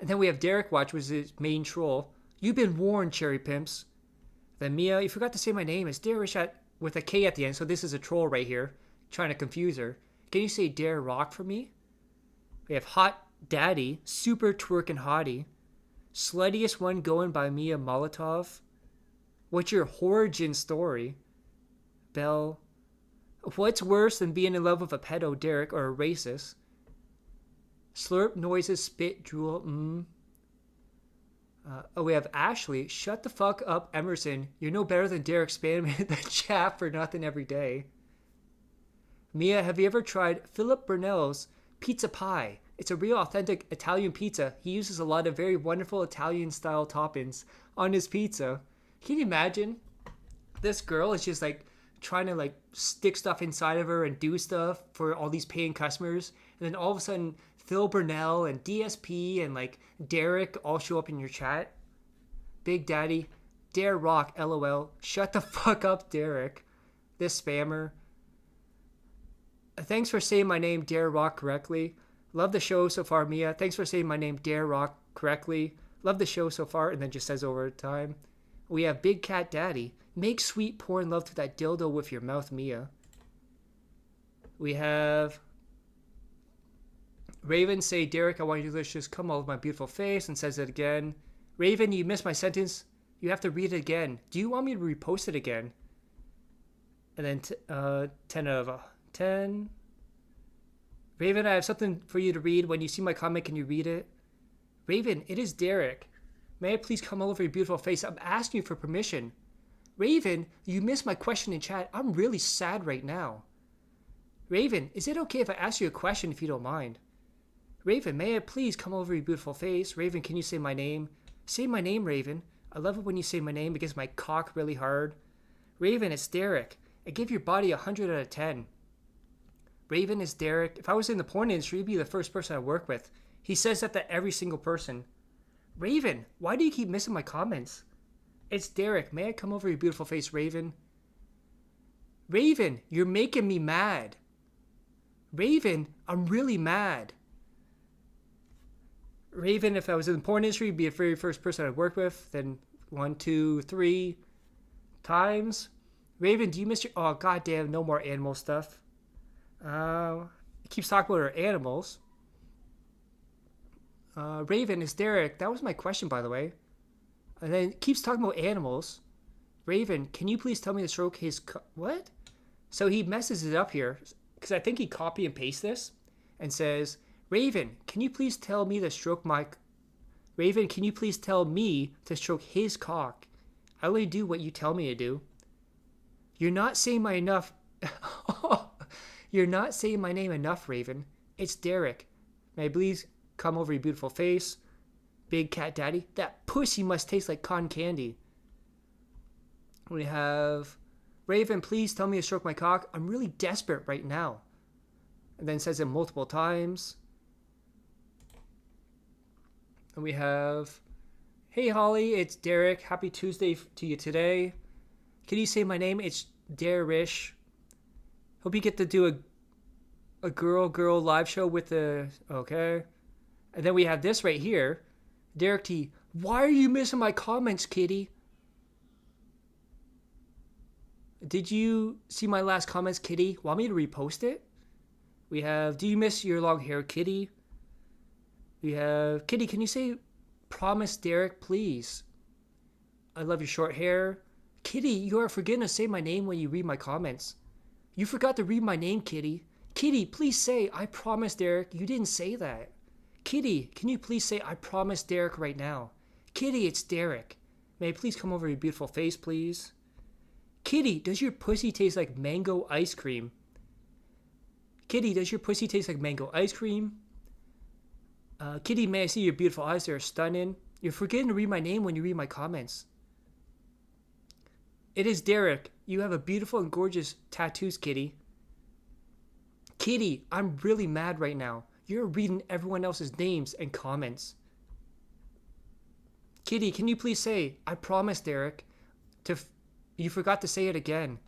Speaker 2: And then we have Derek Watch, which is his main troll. You've been warned, cherry pimps. Then Mia, you forgot to say my name. It's Derich with a K at the end. So this is a troll right here, trying to confuse her. Can you say Dare Rock for me? We have Hot Daddy, Super Twerkin' Hottie. Sluttiest one going by Mia Molotov. What's your origin story? Belle. What's worse than being in love with a pedo, Derek, or a racist? Slurp noises, spit, drool, we have Ashley. Shut the fuck up, Emerson. You're no better than Derek spamming the chat for nothing every day. Mia, have you ever tried Philip Burnell's pizza pie? It's a real authentic Italian pizza. He uses a lot of very wonderful Italian style toppings on his pizza. Can you imagine? This girl is just like trying to like stick stuff inside of her and do stuff for all these paying customers. And then all of a sudden, Phil Burnell and DSP and like Derek all show up in your chat. Big Daddy, Dare Rock, LOL. Shut the fuck up, Derek. This spammer. Thanks for saying my name, Dare Rock, correctly. Love the show so far, Mia. Thanks for saying my name, Dare Rock, correctly. Love the show so far. And then just says over time. We have Big Cat Daddy. Make sweet porn love to that dildo with your mouth, Mia. We have Raven say, Derek, I want you to just come all over my beautiful face, and says it again. Raven, you missed my sentence. You have to read it again. Do you want me to repost it again? And then 10 out of 10. Raven, I have something for you to read. When you see my comment, can you read it? Raven, it is Derek. May I please come all over your beautiful face? I'm asking you for permission. Raven, you missed my question in chat. I'm really sad right now. Raven, is it okay if I ask you a question if you don't mind? Raven, may I please come over your beautiful face? Raven, can you say my name? Say my name, Raven. I love it when you say my name. It gets my cock really hard. Raven, it's Derek. I give your body 100 out of 10. Raven is Derek. If I was in the porn industry, he'd be the first person I work with. He says that to every single person. Raven, why do you keep missing my comments? It's Derek. May I come over your beautiful face, Raven? Raven, you're making me mad. Raven, I'm really mad. Raven, if I was in the porn industry, he'd be the very first person I'd work with. Then 1, 2, 3 times. Raven, do you miss your... Oh, goddamn, no more animal stuff. He keeps talking about our animals. Raven is Derek. That was my question, by the way. And then keeps talking about animals. Raven, can you please tell me to stroke his... What? So he messes it up here. Because I think he copy and paste this. And says, Raven, can you please tell me to stroke my... Raven, can you please tell me to stroke his cock? I only do what you tell me to do. You're not saying my enough... You're not saying my name enough, Raven. It's Derek. May I please come over your beautiful face? Big Cat Daddy. That pussy must taste like cotton candy. We have Raven, please tell me to stroke my cock. I'm really desperate right now. And then says it multiple times. And we have, hey Holly, it's Derek. Happy Tuesday to you today. Can you say my name? It's Derich. Hope you get to do a girl live show with the, okay. And then we have this right here. Derek T, why are you missing my comments, kitty? Did you see my last comments, kitty? Want me to repost it? We have, do you miss your long hair, kitty? We have, kitty, can you say, promise Derek, please? I love your short hair. Kitty, you are forgetting to say my name when you read my comments. You forgot to read my name, kitty. Kitty, please say, I promise Derek. You didn't say that. Kitty, can you please say, I promise Derek right now? Kitty, it's Derek. May I please come over your beautiful face, please? Kitty, does your pussy taste like mango ice cream? Kitty, does your pussy taste like mango ice cream? Kitty, may I see your beautiful eyes? They're stunning. You're forgetting to read my name when you read my comments. It is Derek. You have a beautiful and gorgeous tattoos, kitty. Kitty, I'm really mad right now. You're reading everyone else's names and comments. Kitty, can you please say, I promise, Derek, you forgot to say it again.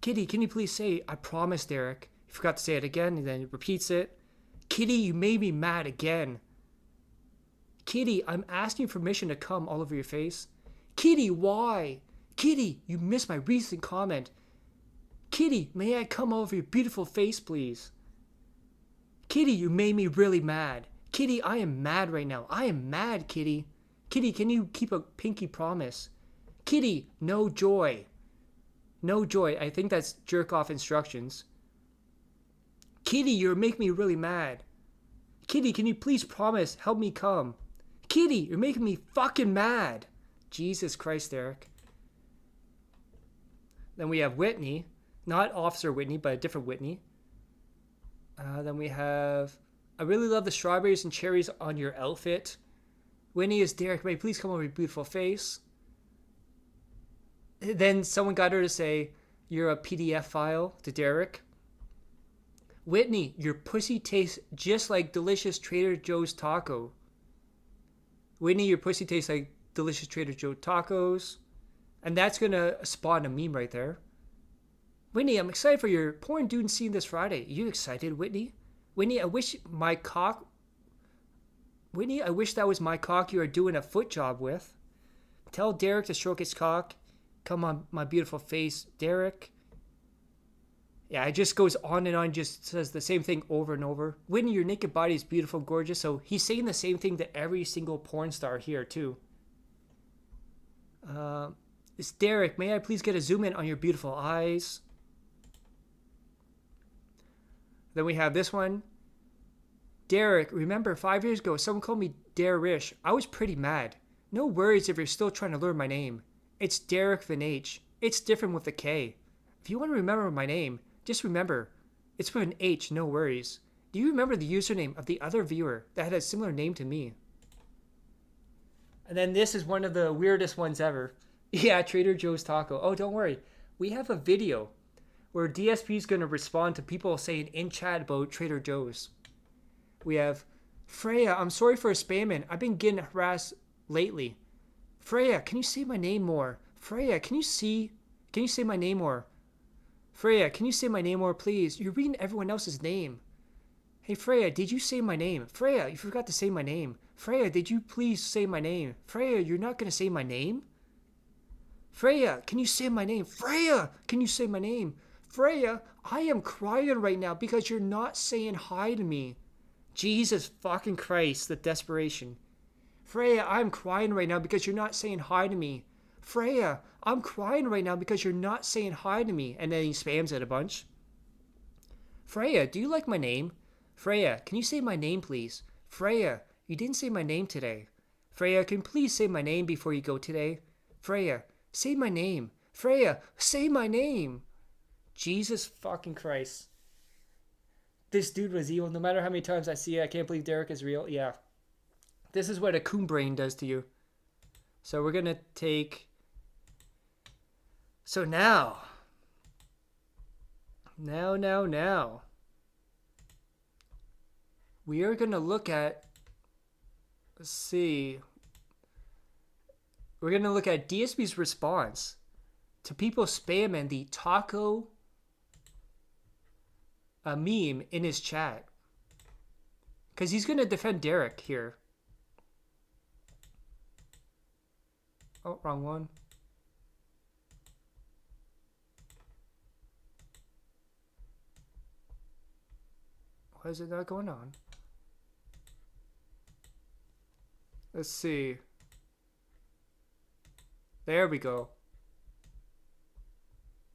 Speaker 2: Kitty, can you please say, I promise, Derek? You forgot to say it again, and then it repeats it. Kitty, you made me mad again. Kitty, I'm asking permission to come all over your face. Kitty, why? Kitty, you missed my recent comment. Kitty, may I come all over your beautiful face, please? Kitty, you made me really mad. Kitty, I am mad right now. I am mad, Kitty. Kitty, can you keep a pinky promise? Kitty, no joy. No joy. I think that's jerk off instructions. Kitty, you're making me really mad. Kitty, can you please promise, help me come? Kitty, you're making me fucking mad. Jesus Christ, Derek. Then we have Whitney. Not Officer Whitney, but a different Whitney. Then we have, I really love the strawberries and cherries on your outfit. Whitney is Derek, may you please come over your beautiful face? Then someone got her to say, you're a PDF file to Derek. Whitney, your pussy tastes just like delicious Trader Joe's taco. Whitney, your pussy tastes like delicious Trader Joe tacos. And that's going to spawn a meme right there. Whitney, I'm excited for your porn dude scene this Friday. Are you excited, Whitney? Whitney, I wish my cock... Whitney, I wish that was my cock you are doing a foot job with. Tell Derek to stroke his cock. Come on my beautiful face, Derek. Yeah, it just goes on, just says the same thing over and over. Whitney, your naked body is beautiful, gorgeous. So he's saying the same thing to every single porn star here, too. It's Derek. May I please get a zoom in on your beautiful eyes? Then we have this one. Derek, remember 5 years ago, someone called me Derich. I was pretty mad. No worries if you're still trying to learn my name. It's Derek Van H. It's different with a K. If you want to remember my name, just remember, it's with an H, no worries. Do you remember the username of the other viewer that had a similar name to me? And then this is one of the weirdest ones ever. Yeah, Trader Joe's taco. Oh, don't worry. We have a video where DSP is going to respond to people saying in chat about Trader Joe's. We have, Freya, I'm sorry for spamming. I've been getting harassed lately. Freya, can you say my name more? Freya, can you say my name more? Freya, can you say my name more, please? You're reading everyone else's name. Hey, Freya, did you say my name? Freya, you forgot to say my name. Freya, did you please say my name? Freya, you're not going to say my name? Freya, can you say my name? Freya, can you say my name? Freya, I am crying right now because you're not saying hi to me. Jesus fucking Christ, the desperation. Freya, I'm crying right now because you're not saying hi to me. Freya, I'm crying right now because you're not saying hi to me. And then he spams it a bunch. Freya, do you like my name? Freya, can you say my name, please? Freya, you didn't say my name today. Freya, can you please say my name before you go today? Freya, say my name. Freya, say my name. Jesus fucking Christ. This dude was evil. No matter how many times I see it, I can't believe Derek is real. Yeah. This is what a coon brain does to you. So we're going to take... So now, Now. We are going to look at, let's see. We're going to look at DSP's response to people spamming the taco meme in his chat. Because he's going to defend Derich here. Oh, wrong one. Why is it not going on? Let's see. There we go.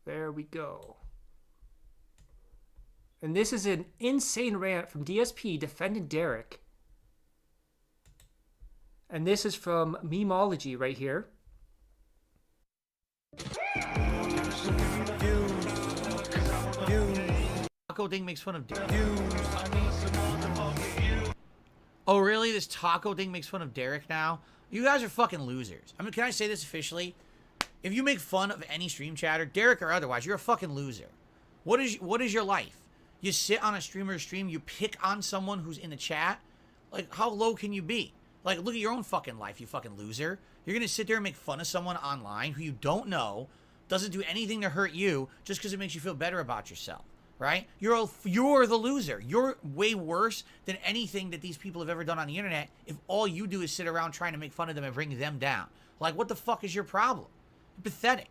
Speaker 2: There we go. And this is an insane rant from DSP defending Derich. And this is from Memeology right here.
Speaker 1: Taco Ding makes fun of Oh, really? This Taco Ding makes fun of Derich now? You guys are fucking losers. I mean, can I say this officially? If you make fun of any stream chatter, Derich or otherwise, you're a fucking loser. What is your life? You sit on a streamer's stream, you pick on someone who's in the chat? Like, how low can you be? Like, look at your own fucking life, you fucking loser. You're gonna sit there and make fun of someone online who you don't know, doesn't do anything to hurt you, just because it makes you feel better about yourself, right? You're the loser. You're way worse than anything that these people have ever done on the internet if all you do is sit around trying to make fun of them and bring them down. Like, what the fuck is your problem? You're pathetic.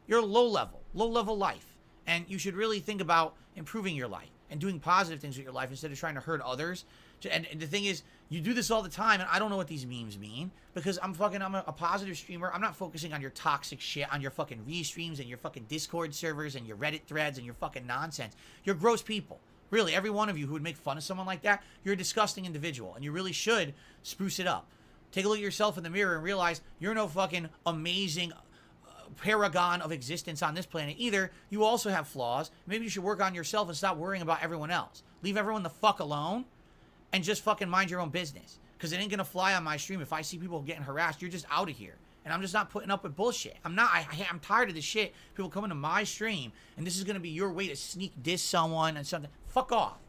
Speaker 1: You're low level life. And you should really think about improving your life and doing positive things with your life instead of trying to hurt others. And the thing is, you do this all the time, and I don't know what these memes mean because I'm a positive streamer. I'm not focusing on your toxic shit, on your fucking restreams and your fucking Discord servers and your Reddit threads and your fucking nonsense. You're gross people. Really, every one of you who would make fun of someone like that, you're a disgusting individual, and you really should spruce it up. Take a look at yourself in the mirror and realize you're no fucking amazing paragon of existence on this planet either. You also have flaws. Maybe you should work on yourself and stop worrying about everyone else. Leave everyone the fuck alone and just fucking mind your own business, because it ain't gonna fly on my stream. If I see people getting harassed, you're just out of here, and I'm just not putting up with bullshit. I'm tired of this shit. People coming to my stream and this is gonna be your way to sneak diss someone and something. Fuck off.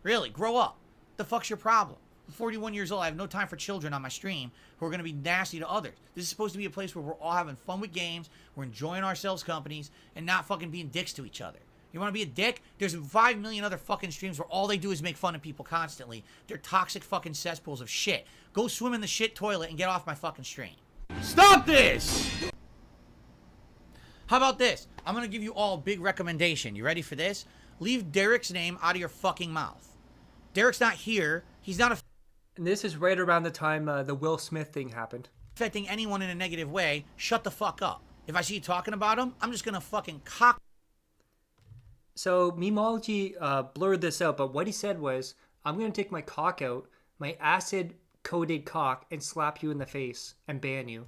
Speaker 1: Really, grow up. The fuck's your problem? I'm 41 years old. I have no time for children on my stream who are going to be nasty to others. This is supposed to be a place where we're all having fun with games, we're enjoying ourselves companies, and not fucking being dicks to each other. You want to be a dick? There's 5 million other fucking streams where all they do is make fun of people constantly. They're toxic fucking cesspools of shit. Go swim in the shit toilet and get off my fucking stream. Stop this! How about this? I'm going to give you all a big recommendation. You ready for this? Leave Derich's name out of your fucking mouth. Derich's not here. He's not
Speaker 2: And this is right around the time the Will Smith thing happened.
Speaker 1: affecting anyone in a negative way. Shut the fuck up. If I see you talking about him, I'm just going to fucking cock.
Speaker 2: So Memeology blurred this out, but what he said was, I'm going to take my cock out, my acid-coated cock, and slap you in the face and ban you.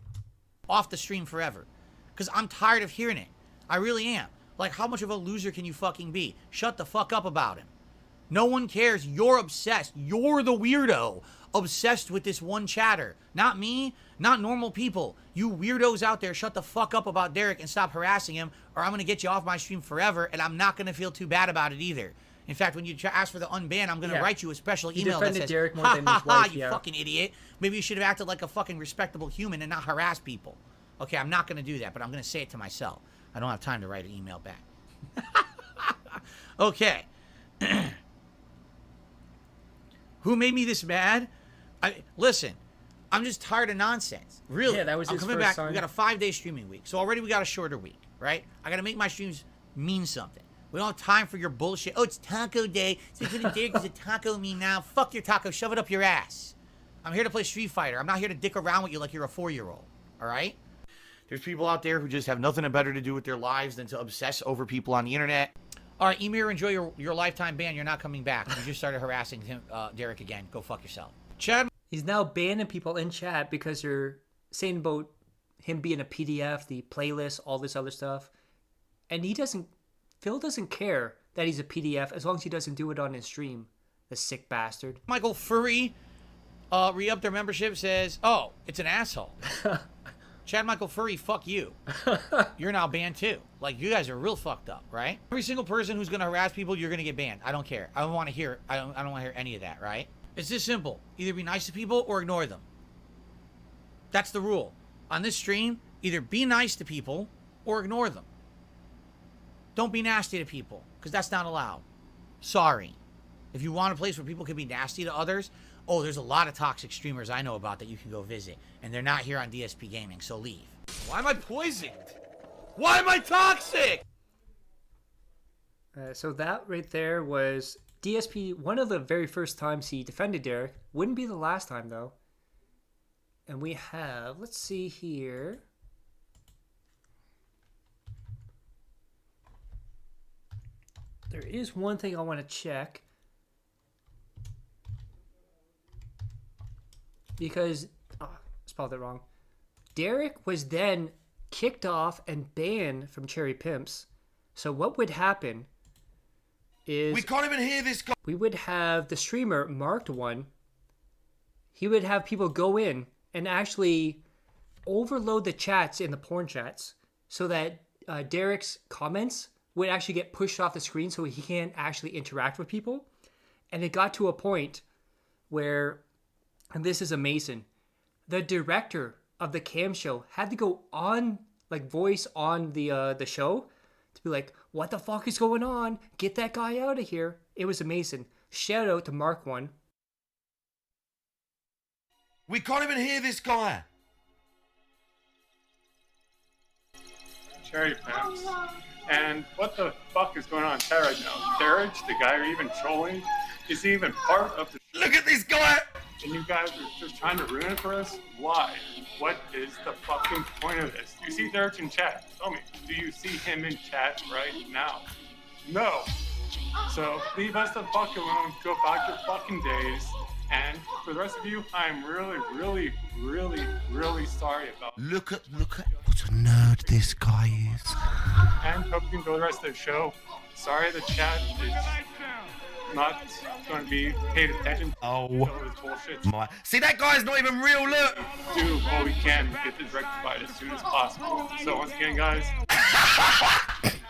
Speaker 1: Off the stream forever. Because I'm tired of hearing it. I really am. Like, how much of a loser can you fucking be? Shut the fuck up about him. No one cares. You're obsessed. You're the weirdo. Obsessed with this one chatter. Not me. Not normal people. You weirdos out there, shut the fuck up about Derich and stop harassing him, or I'm going to get you off my stream forever, and I'm not going to feel too bad about it either. In fact, when you ask for the unban, I'm going to write you a special email that says,
Speaker 2: Derich more
Speaker 1: ha
Speaker 2: than
Speaker 1: ha
Speaker 2: his
Speaker 1: ha,
Speaker 2: wife,
Speaker 1: you fucking idiot. Maybe you should have acted like a fucking respectable human and not harass people. Okay, I'm not going to do that, but I'm going to say it to myself. I don't have time to write an email back. Okay. Who made me this mad? Listen, I'm just tired of nonsense. Really.
Speaker 2: Yeah, that was
Speaker 1: I'm
Speaker 2: his
Speaker 1: coming
Speaker 2: first
Speaker 1: back.
Speaker 2: sign.
Speaker 1: We got a 5-day streaming week. So already we got a shorter week, right? I got to make my streams mean something. We don't have time for your bullshit. Oh, it's taco day. So it's a taco meme now. Fuck your taco. Shove it up your ass. I'm here to play Street Fighter. I'm not here to dick around with you like you're a 4-year-old. All right? There's people out there who just have nothing better to do with their lives than to obsess over people on the internet. All right, Emir, enjoy your lifetime ban. You're not coming back. You just started harassing him, Derich again. Go fuck yourself. Chad.
Speaker 2: He's now banning people in chat because they're saying about him being a PDF, the playlist, all this other stuff. And Phil doesn't care that he's a PDF as long as he doesn't do it on his stream. The sick bastard.
Speaker 1: Michael Furry re-upped their membership, says, oh, it's an asshole. Chad Michael Furry, fuck you. You're now banned too. Like, you guys are real fucked up, right? Every single person who's gonna harass people, you're gonna get banned. I don't care. I don't want to hear. I don't want to hear any of that, right? It's this simple. Either be nice to people or ignore them. That's the rule. On this stream, either be nice to people or ignore them. Don't be nasty to people, because that's not allowed. Sorry. If you want a place where people can be nasty to others, oh, there's a lot of toxic streamers I know about that you can go visit. And they're not here on DSP Gaming, so leave. Why am I poisoned? Why am I toxic?
Speaker 2: So that right there was DSP, one of the very first times he defended Derich. Wouldn't be the last time, though. And we have, let's see here. There is one thing I want to check. Because, I spelled it wrong. Derich was then kicked off and banned from Cherry Pimps. So what would happen is...
Speaker 3: We can't even hear this guy.
Speaker 2: We would have the streamer marked one. He would have people go in and actually overload the chats in the porn chats so that Derich's comments would actually get pushed off the screen so he can't actually interact with people. And it got to a point where, and this is amazing, the director of the cam show had to go on, like, voice on the show to be like, what the fuck is going on? Get that guy out of here. It was amazing. Shout out to Mark One.
Speaker 3: We can't even hear this guy.
Speaker 6: Cherry Pimps. And what the fuck is going on in chat right now? Derich, the guy you're even trolling, is he even part of the...
Speaker 3: Look at this guy!
Speaker 6: And you guys are just trying to ruin it for us? Why? What is the fucking point of this? Do you see Derich in chat? Tell me, do you see him in chat right now? No. So leave us the fuck alone, go about your fucking days. And for the rest of you, I'm really, really, really, really sorry about.
Speaker 3: Look at what a nerd this guy is.
Speaker 6: And hope you can go the rest of the show. Sorry the chat is not going to be paid attention to
Speaker 3: all
Speaker 6: this bullshit.
Speaker 3: My. See, that guy's not even real, look!
Speaker 6: Do all we can to get this rectified as soon as possible. So once again, guys,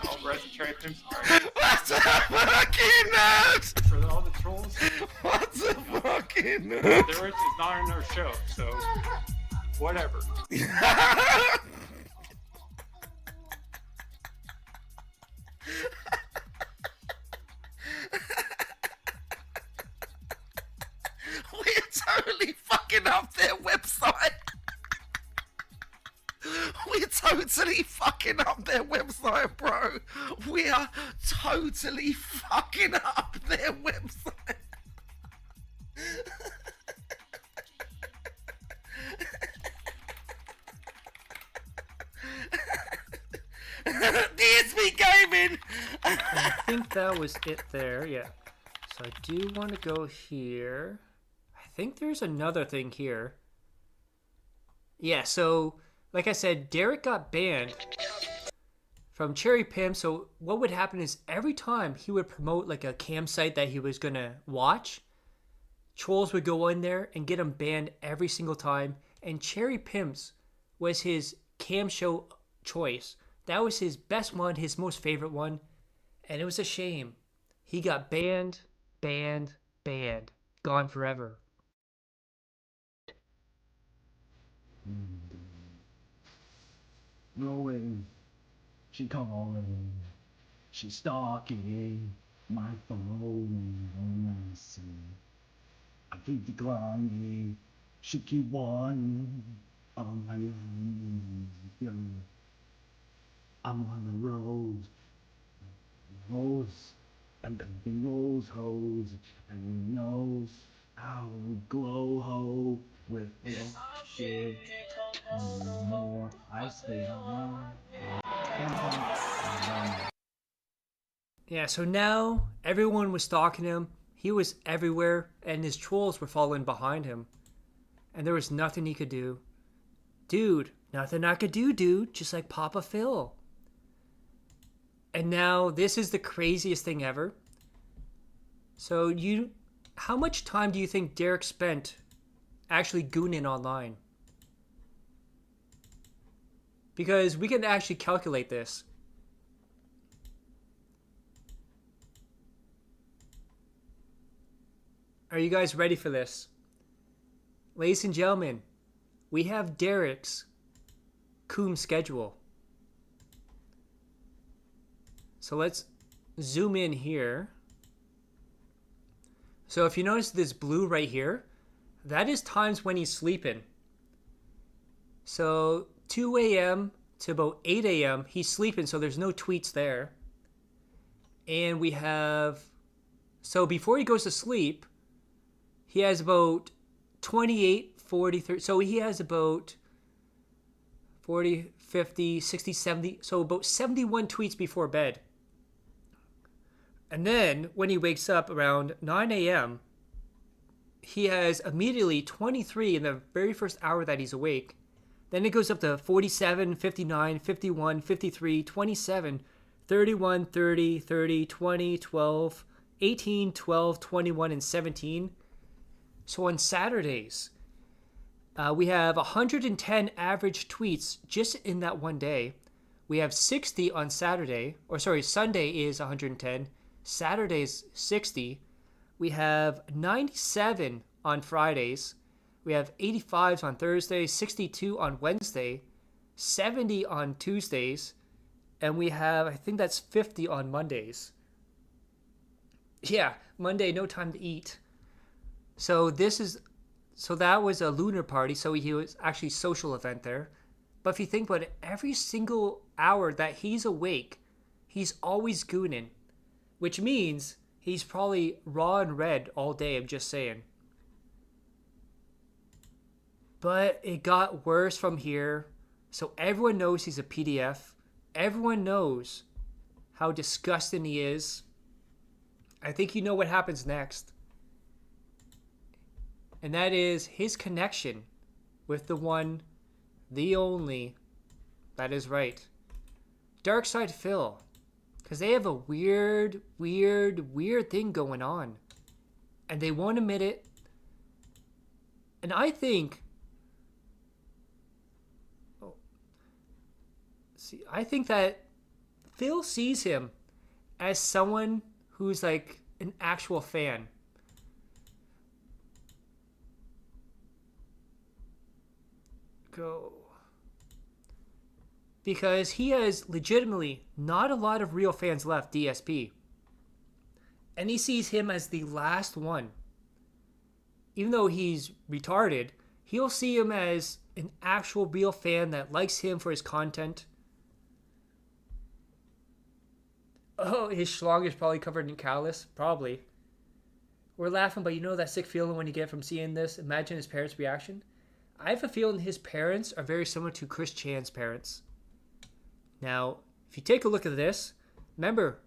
Speaker 6: all the rest of Cherry Pimps are...
Speaker 3: What's a fucking nerd?
Speaker 6: For all the trolls...
Speaker 3: What's a fucking nerd?
Speaker 6: Derich is not in our show, so... whatever.
Speaker 3: We're totally fucking up their website. We're totally fucking up their website, bro. We are totally fucking up their website. DSP Gaming.
Speaker 2: I think that was it there, yeah. So I do want to go here. I think there's another thing here. Yeah, so like I said, Derich got banned from Cherry Pimp. So what would happen is every time he would promote like a cam site that he was gonna watch, trolls would go in there and get him banned every single time. And Cherry Pimps was his cam show choice. That was his best one, his most favorite one. And it was a shame. He got banned, gone forever.
Speaker 5: Rolling, she calling, she stalking my phone. I see. I keep declining, she keep wanting on my own. I'm on the road, and the rose hose, and he knows how to glow ho with this shit. And the more I stay on,
Speaker 2: Yeah, so now everyone was stalking him. He was everywhere, and his trolls were following behind him. And there was nothing he could do. Dude, nothing I could do, dude. Just like Papa Phil. And now this is the craziest thing ever. So how much time do you think Derich spent actually gooning online? because we can actually calculate this. Are you guys ready for this? Ladies and gentlemen, we have Derich's Coom schedule. So let's zoom in here. So if you notice this blue right here, that is times when he's sleeping. So 2 a.m. to about 8 a.m. he's sleeping, so there's no tweets there. And we have, so before he goes to sleep, he has about 28, 40, 30, so he has about 40, 50, 60, 70, so about 71 tweets before bed. And then when he wakes up around 9 a.m., he has immediately 23 in the very first hour that he's awake. Then it goes up to 47, 59, 51, 53, 27, 31, 30, 30, 20, 12, 18, 12, 21, and 17. So on Saturdays, we have 110 average tweets just in that one day. We have 60 on Saturday, or sorry, Sunday is 110. Saturday's 60. We have 97 on Fridays. We have 85s on Thursday, 62 on Wednesday, 70 on Tuesdays, and we have, I think that's 50 on Mondays. Yeah, Monday, no time to eat. So that was a lunar party, so he was actually a social event there. But if you think about it, every single hour that he's awake, he's always gooning. Which means he's probably raw and red all day, I'm just saying. But it got worse from here. So everyone knows he's a PDF. Everyone knows how disgusting he is. I think you know what happens next. And that is his connection with the one, the only, that is right, Darkside Phil. Because they have a weird thing going on. And they won't admit it. And I think, I think that Phil sees him as someone who's like an actual fan. Go. Because he has legitimately not a lot of real fans left, DSP. And he sees him as the last one. Even though he's retarded, he'll see him as an actual real fan that likes him for his content. Oh, his schlong is probably covered in callus. Probably. We're laughing, but you know that sick feeling when you get from seeing this? Imagine his parents' reaction. I have a feeling his parents are very similar to Chris Chan's parents. Now, if you take a look at this, remember,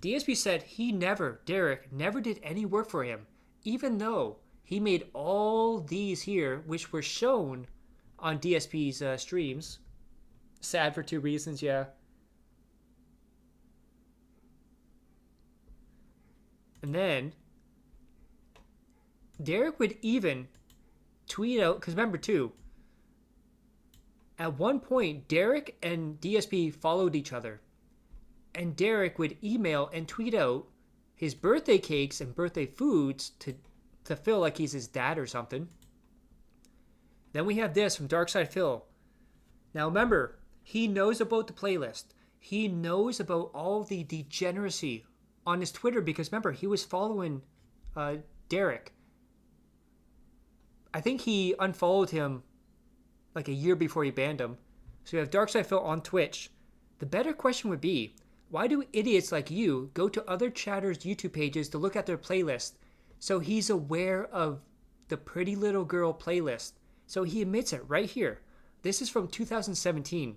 Speaker 2: DSP said Derich never did any work for him, even though he made all these here, which were shown on DSP's streams. Sad for two reasons, yeah. And then, Derich would even tweet out, because remember too, at one point, Derich and DSP followed each other. And Derich would email and tweet out his birthday cakes and birthday foods to Phil like he's his dad or something. Then we have this from Darkside Phil. Now remember, he knows about the playlist. He knows about all the degeneracy on his Twitter because remember, he was following Derich. I think he unfollowed him like a year before he banned him. So you have Darkside Phil on Twitch. The better question would be, why do idiots like you go to other chatters' YouTube pages to look at their playlist? So he's aware of the Pretty Little Girl playlist. So he admits it right here. This is from 2017.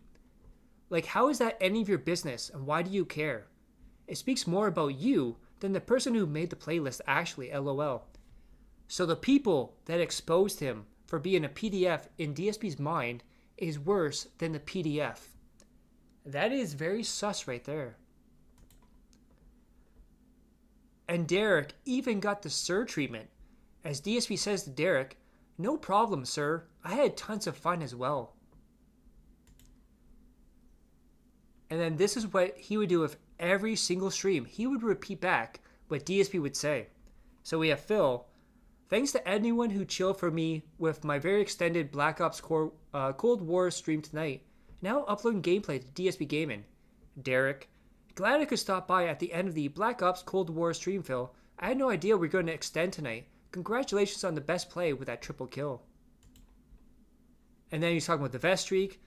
Speaker 2: Like, how is that any of your business and why do you care? It speaks more about you than the person who made the playlist actually, LOL. So the people that exposed him for being a PDF in DSP's mind is worse than the PDF. That is very sus right there. And Derich even got the sir treatment. As DSP says to Derich, "No problem, sir. I had tons of fun as well." And then this is what he would do with every single stream. He would repeat back what DSP would say. So we have Phil. Thanks to anyone who chilled for me with my very extended Black Ops Cold War stream tonight. Now uploading gameplay to DSP Gaming. Derich. Glad I could stop by at the end of the Black Ops Cold War stream, Phil. I had no idea we were going to extend tonight. Congratulations on the best play with that triple kill. And then he's talking about the vest streak.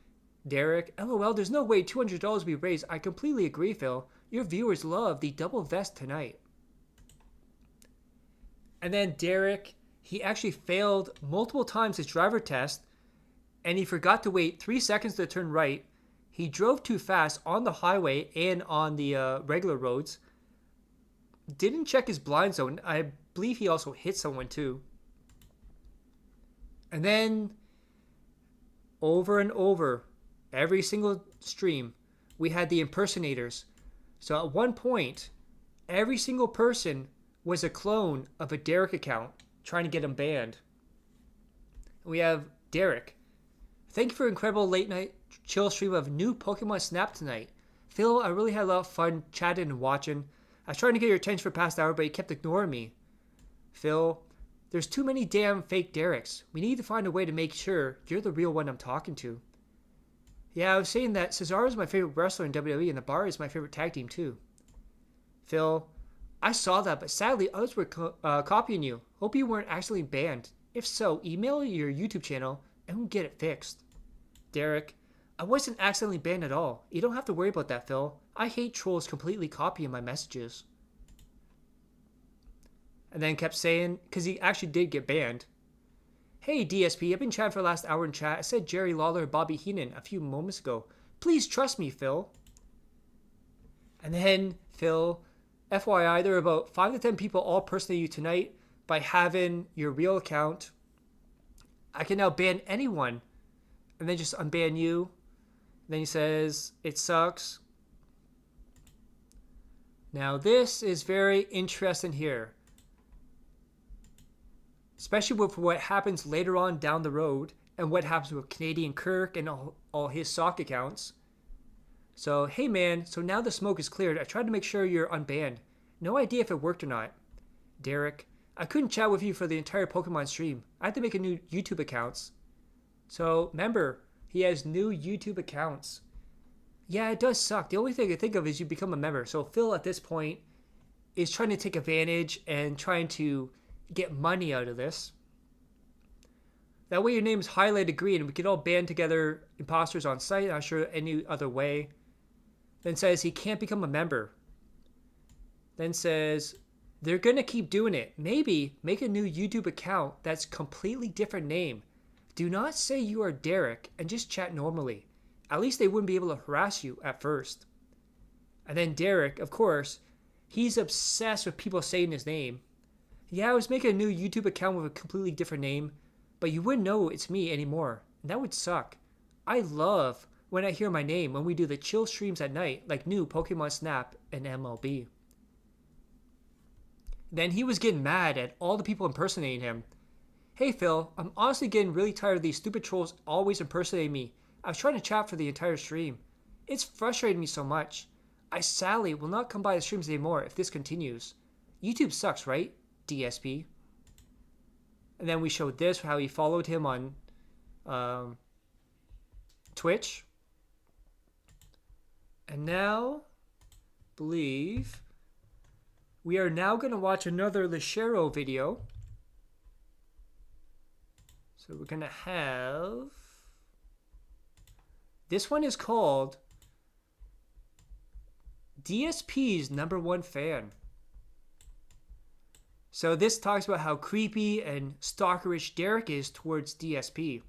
Speaker 2: Derich, LOL, there's no way $200 will be raised. I completely agree, Phil. Your viewers love the double vest tonight. And then Derich, he actually failed multiple times his driver test, and he forgot to wait 3 seconds to turn right. He drove too fast on the highway and on the regular roads. Didn't check his blind zone. I believe he also hit someone too. And then, over and over, every single stream, we had the impersonators. So at one point, every single person was a clone of a Derich account trying to get him banned. We have Derich. Thank you for an incredible late night chill stream of new Pokemon Snap tonight. Phil, I really had a lot of fun chatting and watching. I was trying to get your attention for the past hour, but you kept ignoring me. Phil, there's too many damn fake Derichs. We need to find a way to make sure you're the real one I'm talking to. Yeah, I was saying that Cesaro is my favorite wrestler in WWE, and the Bar is my favorite tag team too. Phil, I saw that, but sadly others were copying you. Hope you weren't accidentally banned. If so, email your YouTube channel and we'll get it fixed. Derich, I wasn't accidentally banned at all. You don't have to worry about that, Phil. I hate trolls completely copying my messages. And then kept saying, because he actually did get banned. Hey DSP, I've been chatting for the last hour in chat. I said Jerry Lawler and Bobby Heenan a few moments ago. Please trust me, Phil. And then Phil, FYI, there are about 5 to 10 people all impersonating you tonight by having your real account. I can now ban anyone. And then just unban you. Then he says, it sucks. Now this is very interesting here. Especially with what happens later on down the road. And what happens with Canadian Kirk and all his sock accounts. So, hey man, so now the smoke is cleared. I tried to make sure you're unbanned. No idea if it worked or not. Derich, I couldn't chat with you for the entire Pokemon stream. I had to make a new YouTube accounts. So, remember, he has new YouTube accounts. Yeah, it does suck. The only thing I can think of is you become a member. So, Phil at this point is trying to take advantage and trying to get money out of this. That way your name is highlighted green and we can all band together imposters on site. Not sure any other way. Then says he can't become a member. Then says they're going to keep doing it. Maybe make a new YouTube account that's completely different name. Do not say you are Derich and just chat normally. At least they wouldn't be able to harass you at first. And then Derich, of course, he's obsessed with people saying his name. Yeah, I was making a new YouTube account with a completely different name, but you wouldn't know it's me anymore. And that would suck. I love when I hear my name when we do the chill streams at night, like new Pokemon Snap and MLB. Then he was getting mad at all the people impersonating him. Hey Phil, I'm honestly getting really tired of these stupid trolls always impersonating me. I was trying to chat for the entire stream. It's frustrating me so much. I sadly will not come by the streams anymore if this continues. YouTube sucks, right? DSP. And then we showed this, how he followed him on Twitch. And now, believe, we are now going to watch another Lashero video. So we're going to have... This one is called DSP's #1 fan. So this talks about how creepy and stalkerish Derich is towards DSP.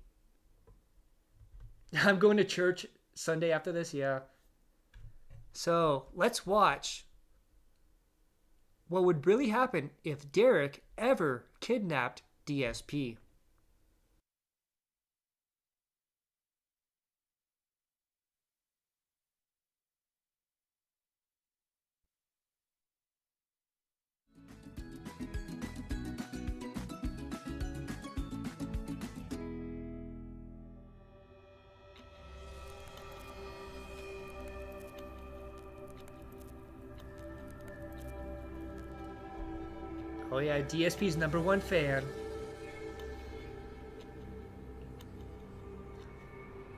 Speaker 2: I'm going to church Sunday after this, yeah. So let's watch what would really happen if Derich ever kidnapped DSP. Oh yeah, DSP's #1 fan.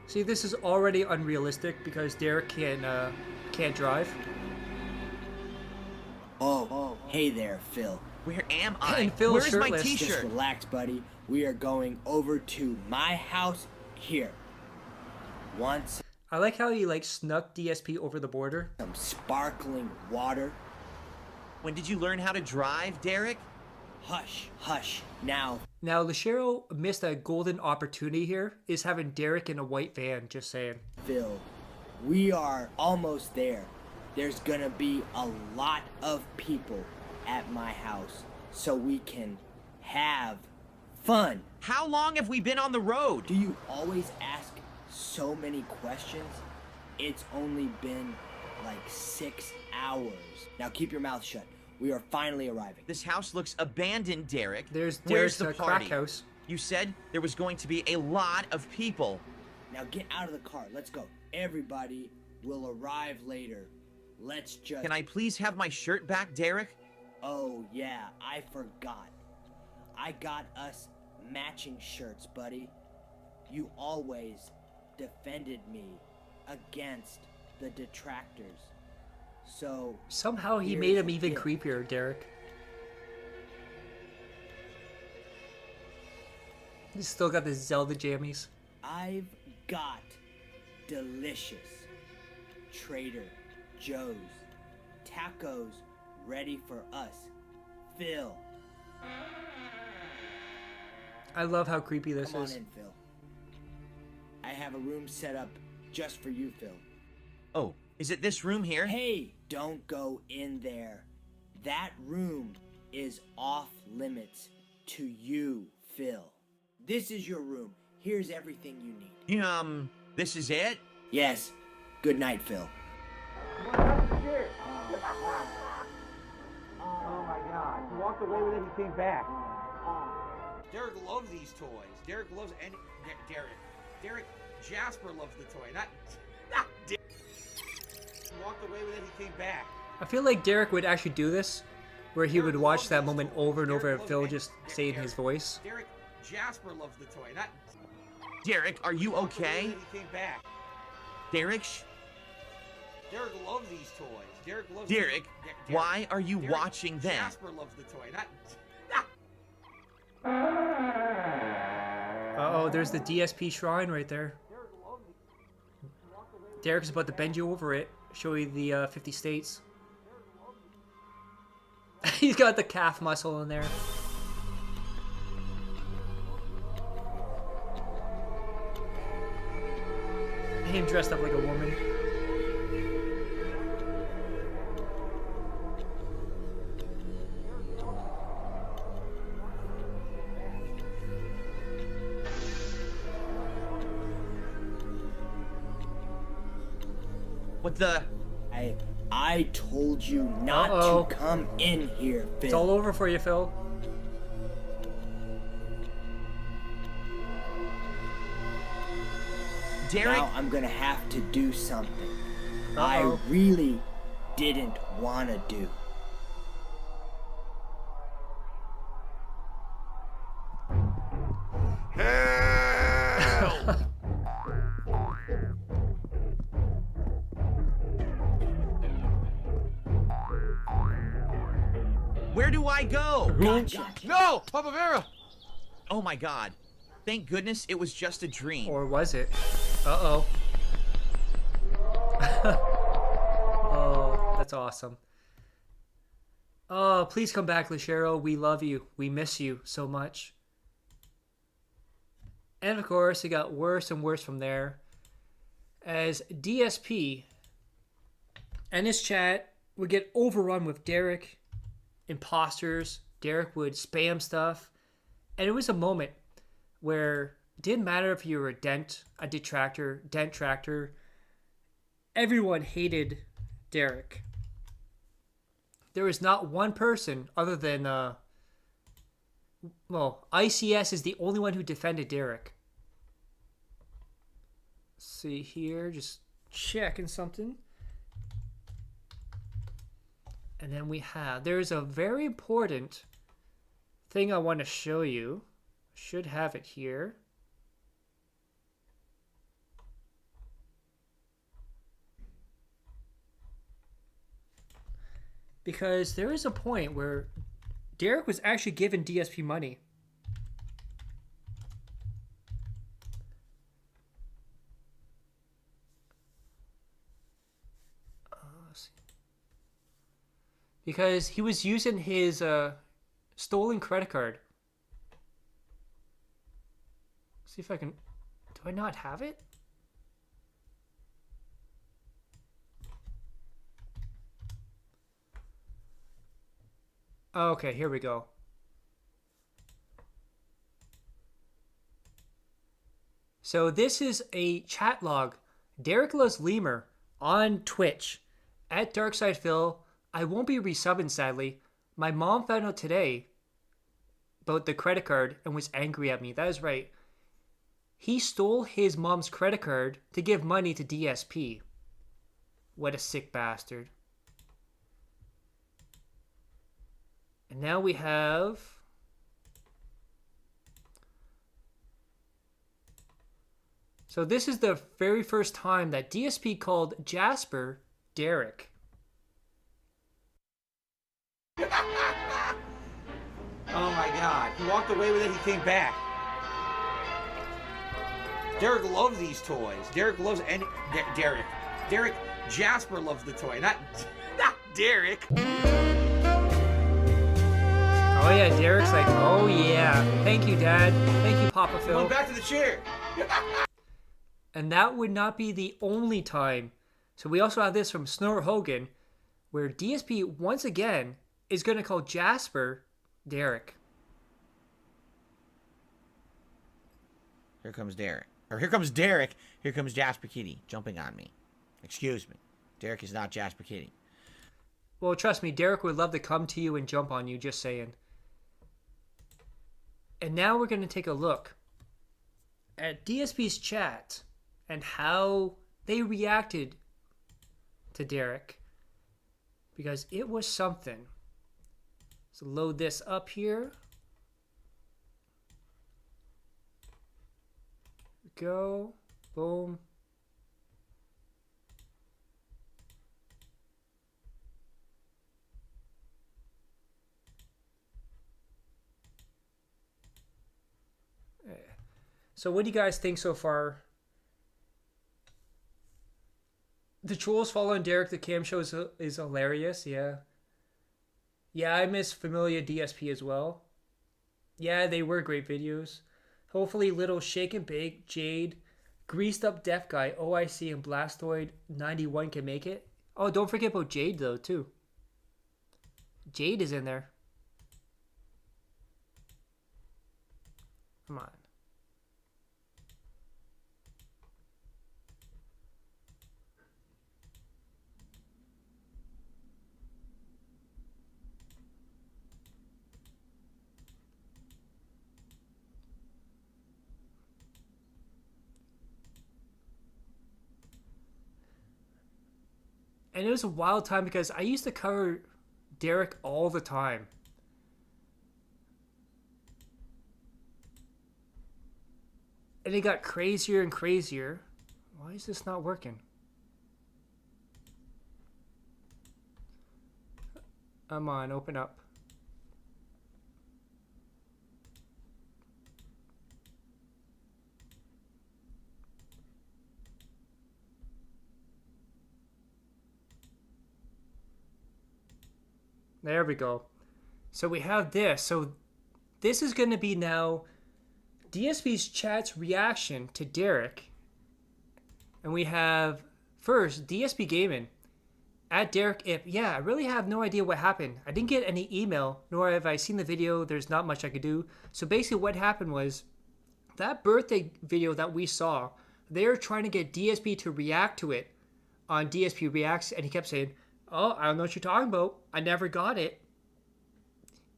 Speaker 2: See, this is already unrealistic because Derek can't drive.
Speaker 4: Oh, hey there, Phil.
Speaker 8: Where am I?
Speaker 2: And Phil's
Speaker 8: Where's my
Speaker 2: shirtless.
Speaker 8: t-shirt?
Speaker 4: Just relax, buddy. We are going over to my house here. Once
Speaker 2: I like how he like snuck DSP over the border.
Speaker 4: some sparkling water.
Speaker 8: When did you learn how to drive, Derek?
Speaker 4: Hush, hush. Now,
Speaker 2: Lucero missed a golden opportunity here, is having Derek in a white van, just saying.
Speaker 4: Phil, we are almost there. There's gonna be a lot of people at my house, so we can have fun.
Speaker 8: How long have we been on the road?
Speaker 4: Do you always ask so many questions? It's only been like 6 hours. Now keep your mouth shut. We are finally arriving.
Speaker 8: This house looks abandoned, Derek.
Speaker 2: There's
Speaker 8: Where's
Speaker 2: Derek's
Speaker 8: the
Speaker 2: crack
Speaker 8: party?
Speaker 2: house.
Speaker 8: You said there was going to be a lot of people.
Speaker 4: Now get out of the car. Let's go. Everybody will arrive later. Let's just...
Speaker 8: Can I please have my shirt back, Derek?
Speaker 4: Oh, yeah, I forgot. I got us matching shirts, buddy. You always defended me against the detractors. So...
Speaker 2: Somehow he
Speaker 4: here's
Speaker 2: made him
Speaker 4: the
Speaker 2: even
Speaker 4: deal.
Speaker 2: creepier, Derek. He's still got the Zelda jammies.
Speaker 4: I've got delicious Trader Joe's tacos ready for us. Phil.
Speaker 2: I love how creepy this
Speaker 4: Come
Speaker 2: is.
Speaker 4: on in, Phil. I have a room set up just for you, Phil.
Speaker 8: Oh, is it this room here?
Speaker 4: Hey, don't go in there. That room is off limits to you, Phil. This is your room. Here's everything you need.
Speaker 8: This is it?
Speaker 4: Yes. Good night, Phil.
Speaker 12: Oh my god. He walked away with it, he came back.
Speaker 1: Derek loves these toys. Derek loves any... Derek Jasper loves the toy. Not Derek. He walked away with it, he came back.
Speaker 2: I feel like Derek would actually do this, where he would watch that moment over and over and Phil just saying his voice.
Speaker 1: Derek Jasper loves the toy. Not
Speaker 8: Derek, are you okay?
Speaker 1: He came back.
Speaker 8: Derek?
Speaker 1: Derek loves these toys. Derek loves...
Speaker 8: Derek, why are you
Speaker 1: Derek
Speaker 8: watching them?
Speaker 1: Jasper loves the toy. Not...
Speaker 2: Uh-oh, there's the DSP shrine right there. Derek's about to bend you over it, show you the 50 states. He's got the calf muscle in there. Him dressed up like a woman.
Speaker 8: What the?
Speaker 4: I told you not
Speaker 2: Uh-oh.
Speaker 4: to come in here, Phil.
Speaker 2: It's all over for you, Phil.
Speaker 8: Derek?
Speaker 4: Now I'm gonna have to do something
Speaker 2: Uh-oh.
Speaker 4: I really didn't want to do.
Speaker 8: Where do I go?
Speaker 4: Gotcha.
Speaker 1: No! Papa Vera!
Speaker 8: Oh my god. Thank goodness it was just a dream.
Speaker 2: Or was it? Uh-oh. Oh, that's awesome. Oh, please come back, Lucero. We love you. We miss you so much. And of course, it got worse and worse from there. As DSP and his chat would get overrun with Derek, imposters. Derek would spam stuff. And it was a moment where it didn't matter if you were a Dent, a detractor, Dent tractor. Everyone hated Derek. There was not one person other than, ICS is the only one who defended Derek. Let's see here, just checking something. And then we have, there's a very important thing I want to show you. Should have it here. Because there is a point where Derek was actually given DSP money. Let's see. Because he was using his stolen credit card. See if I can... Do I not have it? Okay, here we go. So this is a chat log. Derek loves Lemur on Twitch at DarksidePhil. I won't be resubbing, sadly. My mom found out today about the credit card and was angry at me. That is right. He stole his mom's credit card to give money to DSP. What a sick bastard. And now we have... So this is the very first time that DSP called Jasper Derek.
Speaker 1: Oh my god. He walked away with it, he came back. Derek loves these toys. Derek loves any... Derek, Jasper loves the toy, not Derek.
Speaker 2: Oh yeah, Derek's like, oh yeah. Thank you, Dad. Thank you, Papa Phil.
Speaker 1: Going back to the chair.
Speaker 2: And that would not be the only time. So we also have this from Snort Hogan, where DSP once again is going to call Jasper Derek.
Speaker 1: Here comes Derek. Or here comes Derek. Here comes Jasper Kitty jumping on me. Excuse me. Derek is not Jasper Kitty.
Speaker 2: Well, trust me, Derek would love to come to you and jump on you, just saying. And now we're going to take a look at DSP's chat and how they reacted to Derek. Because it was something. So load this up here. Go. Boom. So what do you guys think so far? The trolls following Derek the Cam show is hilarious, yeah. Yeah, I miss Familia DSP as well. Yeah, they were great videos. Hopefully little Shake and Bake, Jade, Greased Up Deaf Guy, OIC, and Blastoid 91 can make it. Oh, don't forget about Jade though, too. Jade is in there. Come on. And it was a wild time because I used to cover Derek all the time. And it got crazier and crazier. Why is this not working? Come on, open up. There we go. So we have this. So this is going to be now DSP's chat's reaction to Derek. And we have first DSP Gaming at Derek Ip. Yeah, I really have no idea what happened. I didn't get any email, nor have I seen the video. There's not much I could do. So basically what happened was that birthday video that we saw, they're trying to get DSP to react to it on DSP Reacts. And he kept saying, oh, I don't know what you're talking about. I never got it.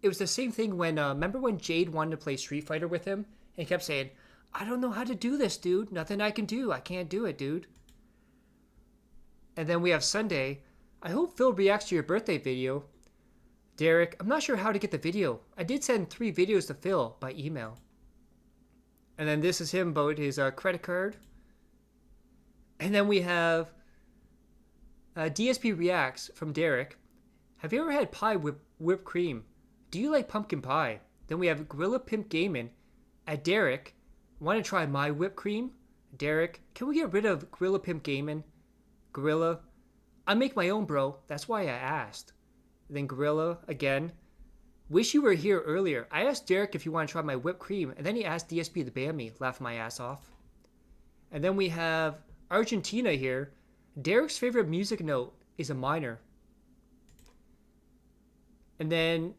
Speaker 2: It was the same thing when, remember when Jade wanted to play Street Fighter with him? And he kept saying, I don't know how to do this, dude. Nothing I can do. I can't do it, dude. And then we have Sunday. I hope Phil reacts to your birthday video. Derek, I'm not sure how to get the video. I did send 3 videos to Phil by email. And then this is him about his credit card. And then we have DSP Reacts from Derek. Have you ever had pie with whipped cream? Do you like pumpkin pie? Then we have Gorilla Pimp Gaming at Derek. Want to try my whipped cream? Derek, can we get rid of Gorilla Pimp Gaming? Gorilla, I make my own, bro. That's why I asked. Then Gorilla again. Wish you were here earlier. I asked Derek if you want to try my whipped cream, and then he asked DSP to ban me. Laughed my ass off. And then we have Argentina here. Derek's favorite music note is a minor. And then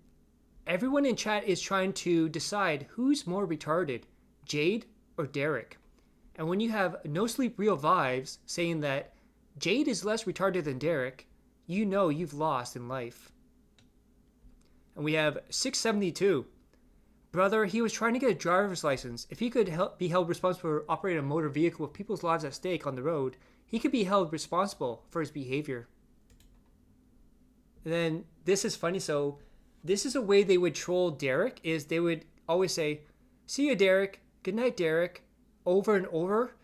Speaker 2: everyone in chat is trying to decide who's more retarded, Jade or Derek. And when you have No Sleep Real Vibes saying that Jade is less retarded than Derek, you know you've lost in life. And we have 672. Brother, he was trying to get a driver's license. If he could be held responsible for operating a motor vehicle with people's lives at stake on the road, he could be held responsible for his behavior. And then this is funny. So this is a way they would troll Derek, is they would always say, see you, Derek. Good night, Derek. Over and over.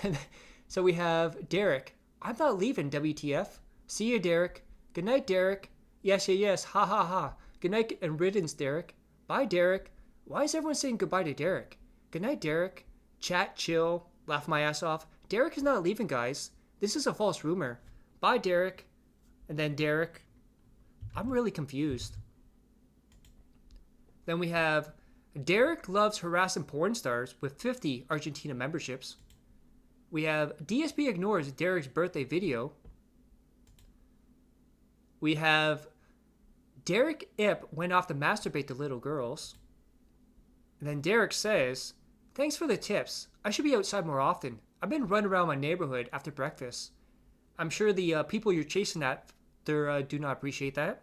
Speaker 2: And so we have Derek. I'm not leaving, WTF. See you, Derek. Good night, Derek. Yes, yeah, yes. Ha, ha, ha. Good night and riddance, Derek. Bye, Derek. Why is everyone saying goodbye to Derek? Good night, Derek. Chat, chill. Laugh my ass off. Derek is not leaving, guys. This is a false rumor. Bye, Derek. And then Derek. I'm really confused. Then we have Derek loves harassing porn stars with 50 Argentina memberships. We have DSP ignores Derek's birthday video. We have Derek Ip went off to masturbate to little girls. And then Derek says, thanks for the tips. I should be outside more often. I've been running around my neighborhood after breakfast. I'm sure the people you're chasing after do not appreciate that.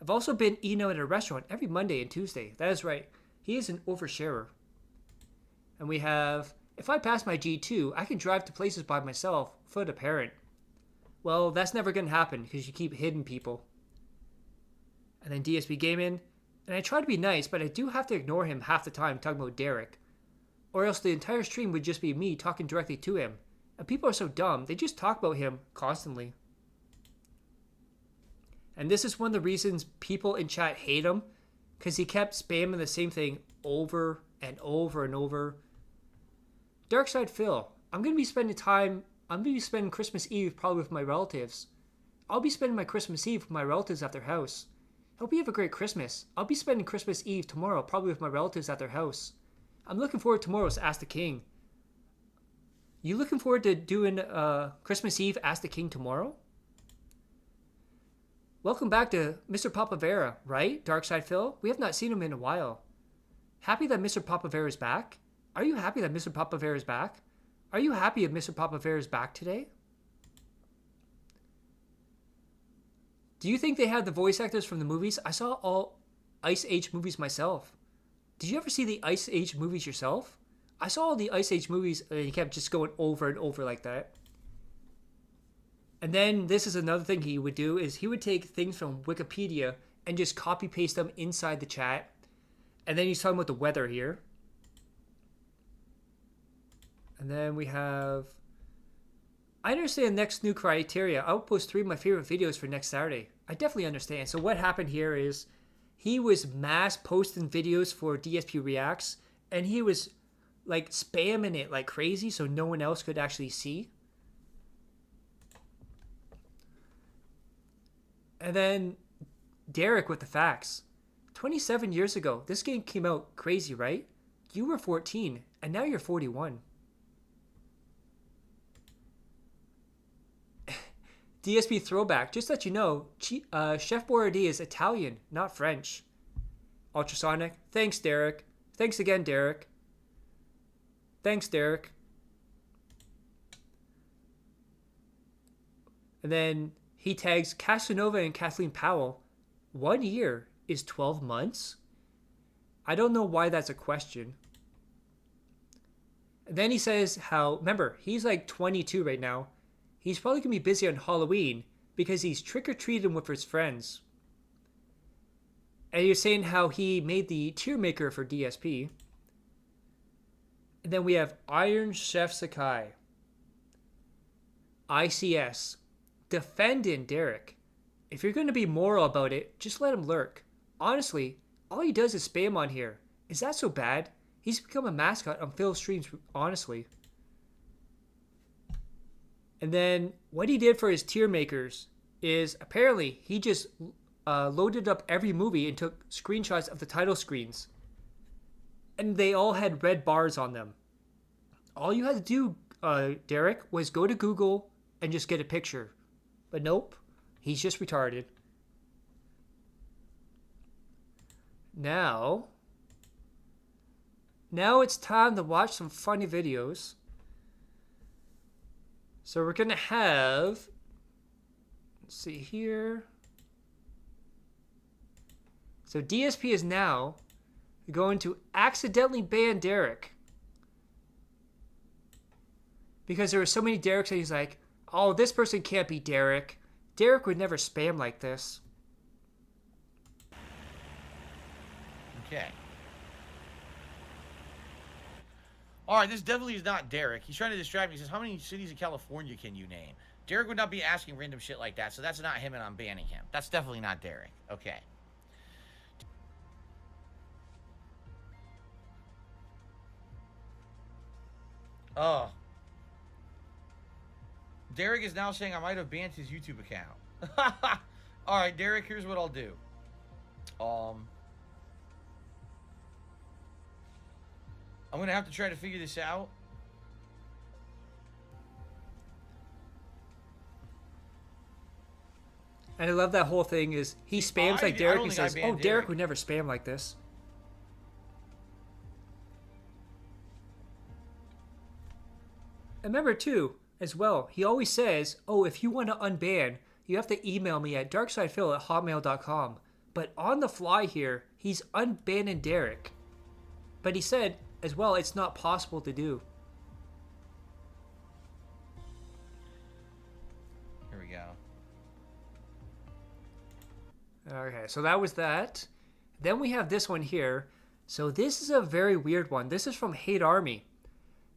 Speaker 2: I've also been eating out at a restaurant every Monday and Tuesday. That is right. He is an oversharer. And we have, if I pass my G2, I can drive to places by myself without a parent. Well, that's never going to happen because you keep hitting people. And then DSP Gaming. And I try to be nice, but I do have to ignore him half the time talking about Derek. Or else the entire stream would just be me talking directly to him. And people are so dumb, they just talk about him constantly. And this is one of the reasons people in chat hate him, because he kept spamming the same thing over and over and over. Darkside Phil, I'm going to be spending Christmas Eve probably with my relatives. I'll be spending my Christmas Eve with my relatives at their house. Hope you have a great Christmas. I'll be spending Christmas Eve tomorrow probably with my relatives at their house. I'm looking forward to tomorrow's Ask the King. You looking forward to doing Christmas Eve Ask the King tomorrow? Welcome back to Mr. Papavera, right, Darkside Phil? We have not seen him in a while. Happy that Mr. Papavera is back? Are you happy that Mr. Papavera is back? Are you happy that Mr. Papavera is back today? Do you think they had the voice actors from the movies? I saw all Ice Age movies myself. Did you ever see the Ice Age movies yourself? I saw all the Ice Age movies and he kept just going over and over like that. And then this is another thing he would do, is he would take things from Wikipedia and just copy paste them inside the chat. And then he's talking about the weather here. And then we have, I understand next new criteria. I'll post 3 of my favorite videos for next Saturday. I definitely understand. So what happened here is he was mass posting videos for DSP Reacts and he was like spamming it like crazy so no one else could actually see. And then Derek with the facts. 27 years ago, this game came out crazy, right? You were 14 and now you're 41. DSP throwback. Just to let you know, Chef Boyardee is Italian, not French. Ultrasonic. Thanks, Derek. Thanks again, Derek. Thanks, Derek. And then he tags Casanova and Kathleen Powell. 1 year is 12 months? I don't know why that's a question. And then he says how, remember, he's like 22 right now. He's probably going to be busy on Halloween because he's trick-or-treating with his friends. And you're saying how he made the tier maker for DSP. And then we have Iron Chef Sakai. ICS. Defending Derich. If you're going to be moral about it, just let him lurk. Honestly, all he does is spam on here. Is that so bad? He's become a mascot on Phil's streams, honestly. And then what he did for his tier makers is apparently he just loaded up every movie and took screenshots of the title screens. And they all had red bars on them. All you had to do, Derich, was go to Google and just get a picture. But nope, he's just retarded. Now it's time to watch some funny videos. So we're going to have, let's see here. So DSP is now going to accidentally ban Derich. Because there were so many Derichs that he's like, oh, this person can't be Derich. Derich would never spam like this.
Speaker 1: Okay. Alright, this definitely is not Derich. He's trying to distract me. He says, how many cities in California can you name? Derich would not be asking random shit like that, so that's not him and I'm banning him. That's definitely not Derich. Okay. Oh. Derich is now saying I might have banned his YouTube account. Alright, Derich, here's what I'll do. I'm going to have to try to figure this out.
Speaker 2: And I love that whole thing is he spams like Derich and says, oh, Derich would never spam like this. And remember too, as well, he always says, oh, if you want to unban, you have to email me at darksidefil@hotmail.com. But on the fly here, he's unbanning Derich. But he said, as well, it's not possible to do.
Speaker 1: Here we go.
Speaker 2: Okay, so that was that. Then we have this one here. So this is a very weird one. This is from Hate Army,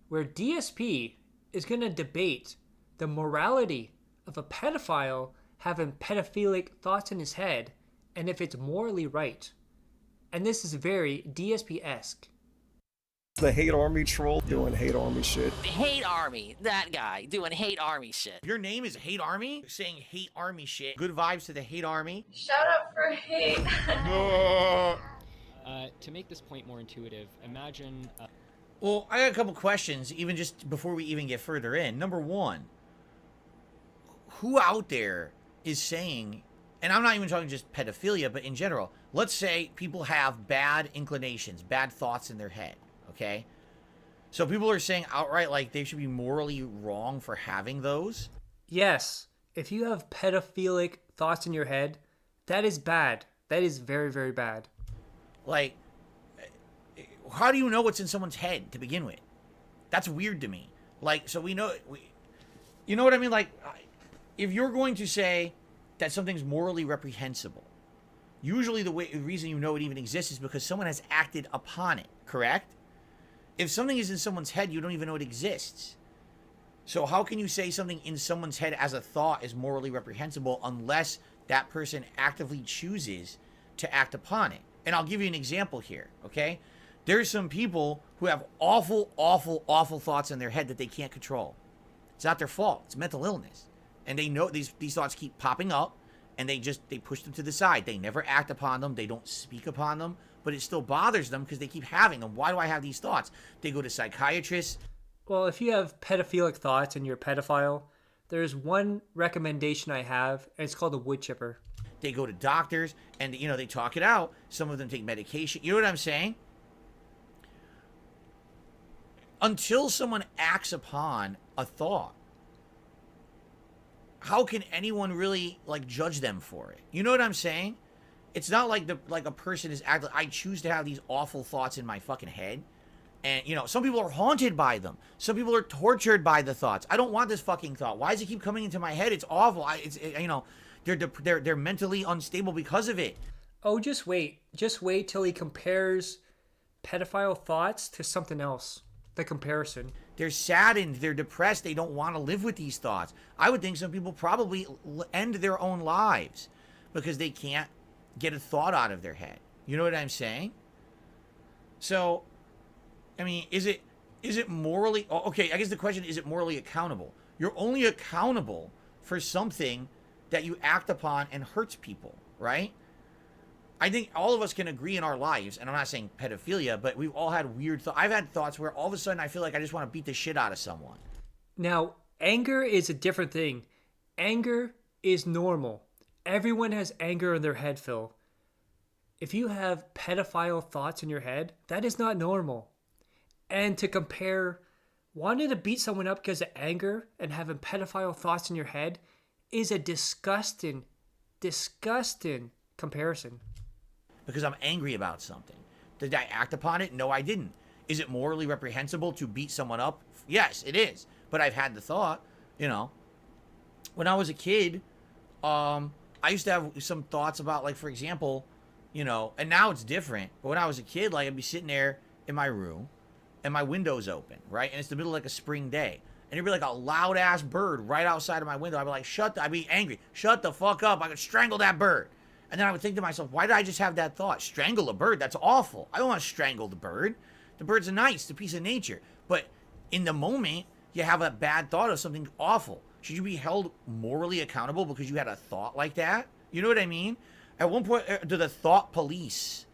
Speaker 2: where DSP is going to debate the morality of a pedophile having pedophilic thoughts in his head and if it's morally right. And this is very DSP-esque.
Speaker 9: The Hate Army troll doing Hate Army shit.
Speaker 10: Hate Army, that guy doing Hate Army shit.
Speaker 1: If your name is Hate Army, you're saying Hate Army shit. Good vibes to the Hate Army.
Speaker 25: Shut up for hate.
Speaker 11: To make this point more intuitive, imagine...
Speaker 1: Well, I got a couple questions, even just before we even get further in. Number one, who out there is saying, and I'm not even talking just pedophilia, but in general, let's say people have bad inclinations, bad thoughts in their head, okay? So people are saying outright, like, they should be morally wrong for having those?
Speaker 2: Yes, if you have pedophilic thoughts in your head, that is bad. That is very, very bad.
Speaker 1: Like, how do you know what's in someone's head to begin with? That's weird to me. Like, so we know, you know what I mean? Like, if you're going to say that something's morally reprehensible, usually the reason you know it even exists is because someone has acted upon it, correct? If something is in someone's head, you don't even know it exists. So how can you say something in someone's head as a thought is morally reprehensible unless that person actively chooses to act upon it? And I'll give you an example here, okay? There's some people who have awful, awful, awful thoughts in their head that they can't control. It's not their fault. It's mental illness. And they know these thoughts keep popping up, and they push them to the side. They never act upon them. They don't speak upon them, but it still bothers them because they keep having them. Why do I have these thoughts? They go to psychiatrists.
Speaker 2: Well, if you have pedophilic thoughts and you're a pedophile, there's one recommendation I have, and it's called a wood chipper.
Speaker 1: They go to doctors, and, you know, they talk it out. Some of them take medication. You know what I'm saying? Until someone acts upon a thought, how can anyone really, like, judge them for it? You know what I'm saying? It's not like a person is acting. I choose to have these awful thoughts in my fucking head, and, you know, some people are haunted by them. Some people are tortured by the thoughts. I don't want this fucking thought. Why does it keep coming into my head? It's awful. You know, they're mentally unstable because of it.
Speaker 2: Oh, just wait. Just wait till he compares pedophile thoughts to something else. The comparison.
Speaker 1: They're saddened, they're depressed, they don't want to live with these thoughts. I would think some people probably end their own lives because they can't get a thought out of their head. You know what I'm saying? So, I mean, is it morally... Okay, I guess the question is it morally accountable? You're only accountable for something that you act upon and hurts people, right? I think all of us can agree in our lives, and I'm not saying pedophilia, but we've all had weird thoughts. I've had thoughts where all of a sudden I feel like I just want to beat the shit out of someone.
Speaker 2: Now, anger is a different thing. Anger is normal. Everyone has anger in their head, Phil. If you have pedophile thoughts in your head, that is not normal. And to compare wanting to beat someone up because of anger and having pedophile thoughts in your head is a disgusting comparison.
Speaker 1: Because I'm angry about something. Did I act upon it? No, I didn't. Is it morally reprehensible to beat someone up? Yes, it is. But I've had the thought, you know. When I was a kid, I used to have some thoughts about, like, for example, you know, and now it's different. But when I was a kid, like, I'd be sitting there in my room, and my window's open, right? And it's the middle of, like, a spring day. And there'd be, like, a loud-ass bird right outside of my window. I'd be like, I'd be angry. Shut the fuck up. I could strangle that bird. And then I would think to myself, why did I just have that thought? Strangle a bird? That's awful. I don't want to strangle the bird. The bird's nice. It's a piece of nature. But in the moment, you have a bad thought of something awful. Should you be held morally accountable because you had a thought like that? You know what I mean? At one point, do the thought police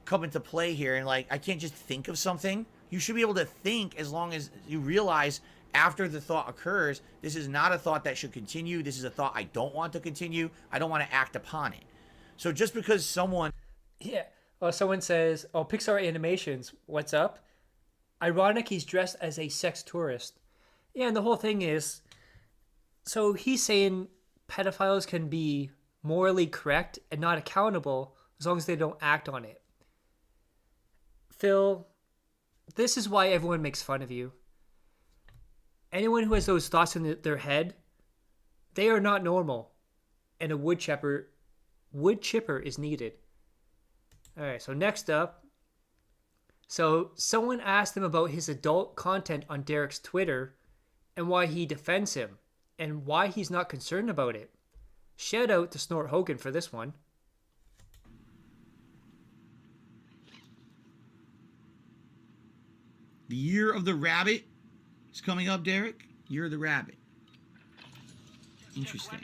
Speaker 1: come into play here? And, like, I can't just think of something. You should be able to think as long as you realize after the thought occurs, this is not a thought that should continue. This is a thought I don't want to continue. I don't want to act upon it. So just because someone...
Speaker 2: Yeah. Well, someone says, oh, Pixar Animations, what's up? Ironic he's dressed as a sex tourist. Yeah, and the whole thing is... So he's saying pedophiles can be morally correct and not accountable as long as they don't act on it. Phil, this is why everyone makes fun of you. Anyone who has those thoughts in their head, they are not normal. And a wood chipper is needed. All right, so next up. So someone asked him about his adult content on Derich's Twitter and why he defends him and why he's not concerned about it. Shout out to Snort Hogan for this one.
Speaker 1: The Year of the Rabbit is coming up, Derich. Year of the Rabbit. Interesting.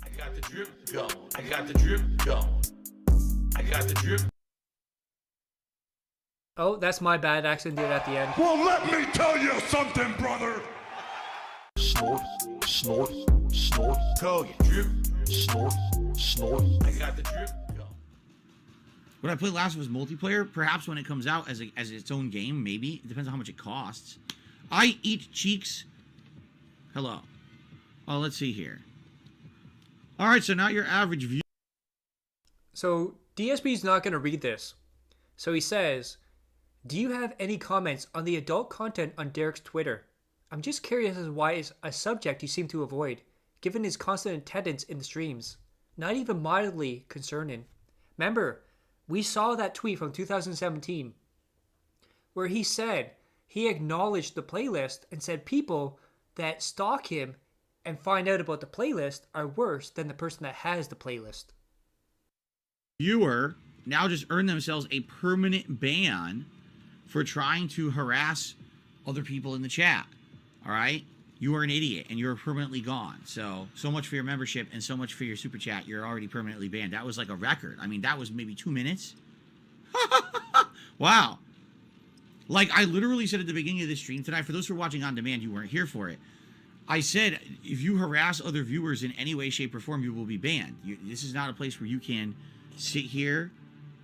Speaker 7: I got the drip going. I got the drip going. I got the drip.
Speaker 2: Oh, that's my bad. I accidentally did it at the end.
Speaker 7: Well, let me tell you something, brother.
Speaker 13: Snort, snort, snort.
Speaker 7: Call you drip.
Speaker 13: Snort, snort.
Speaker 7: I got the drip going.
Speaker 1: Would I play Last of Us multiplayer? Perhaps when it comes out as its own game, maybe. It depends on how much it costs. I eat cheeks. Hello. Oh, let's see here. All right, so now your average view.
Speaker 2: So DSP's not going to read this. So he says, do you have any comments on the adult content on Derich's Twitter? I'm just curious as to why it's a subject you seem to avoid, given his constant attendance in the streams. Not even mildly concerning. Remember, we saw that tweet from 2017 where he said he acknowledged the playlist and said people that stalk him and find out about the playlist are worse than the person that has the playlist.
Speaker 1: Viewer now just earned themselves a permanent ban for trying to harass other people in the chat. All right? You are an idiot and you're permanently gone. So much for your membership and so much for your super chat. You're already permanently banned. That was like a record. I mean, that was maybe 2 minutes. Wow. Like, I literally said at the beginning of the stream tonight, for those who are watching on demand, you weren't here for it. I said, if you harass other viewers in any way, shape, or form, you will be banned. This is not a place where you can sit here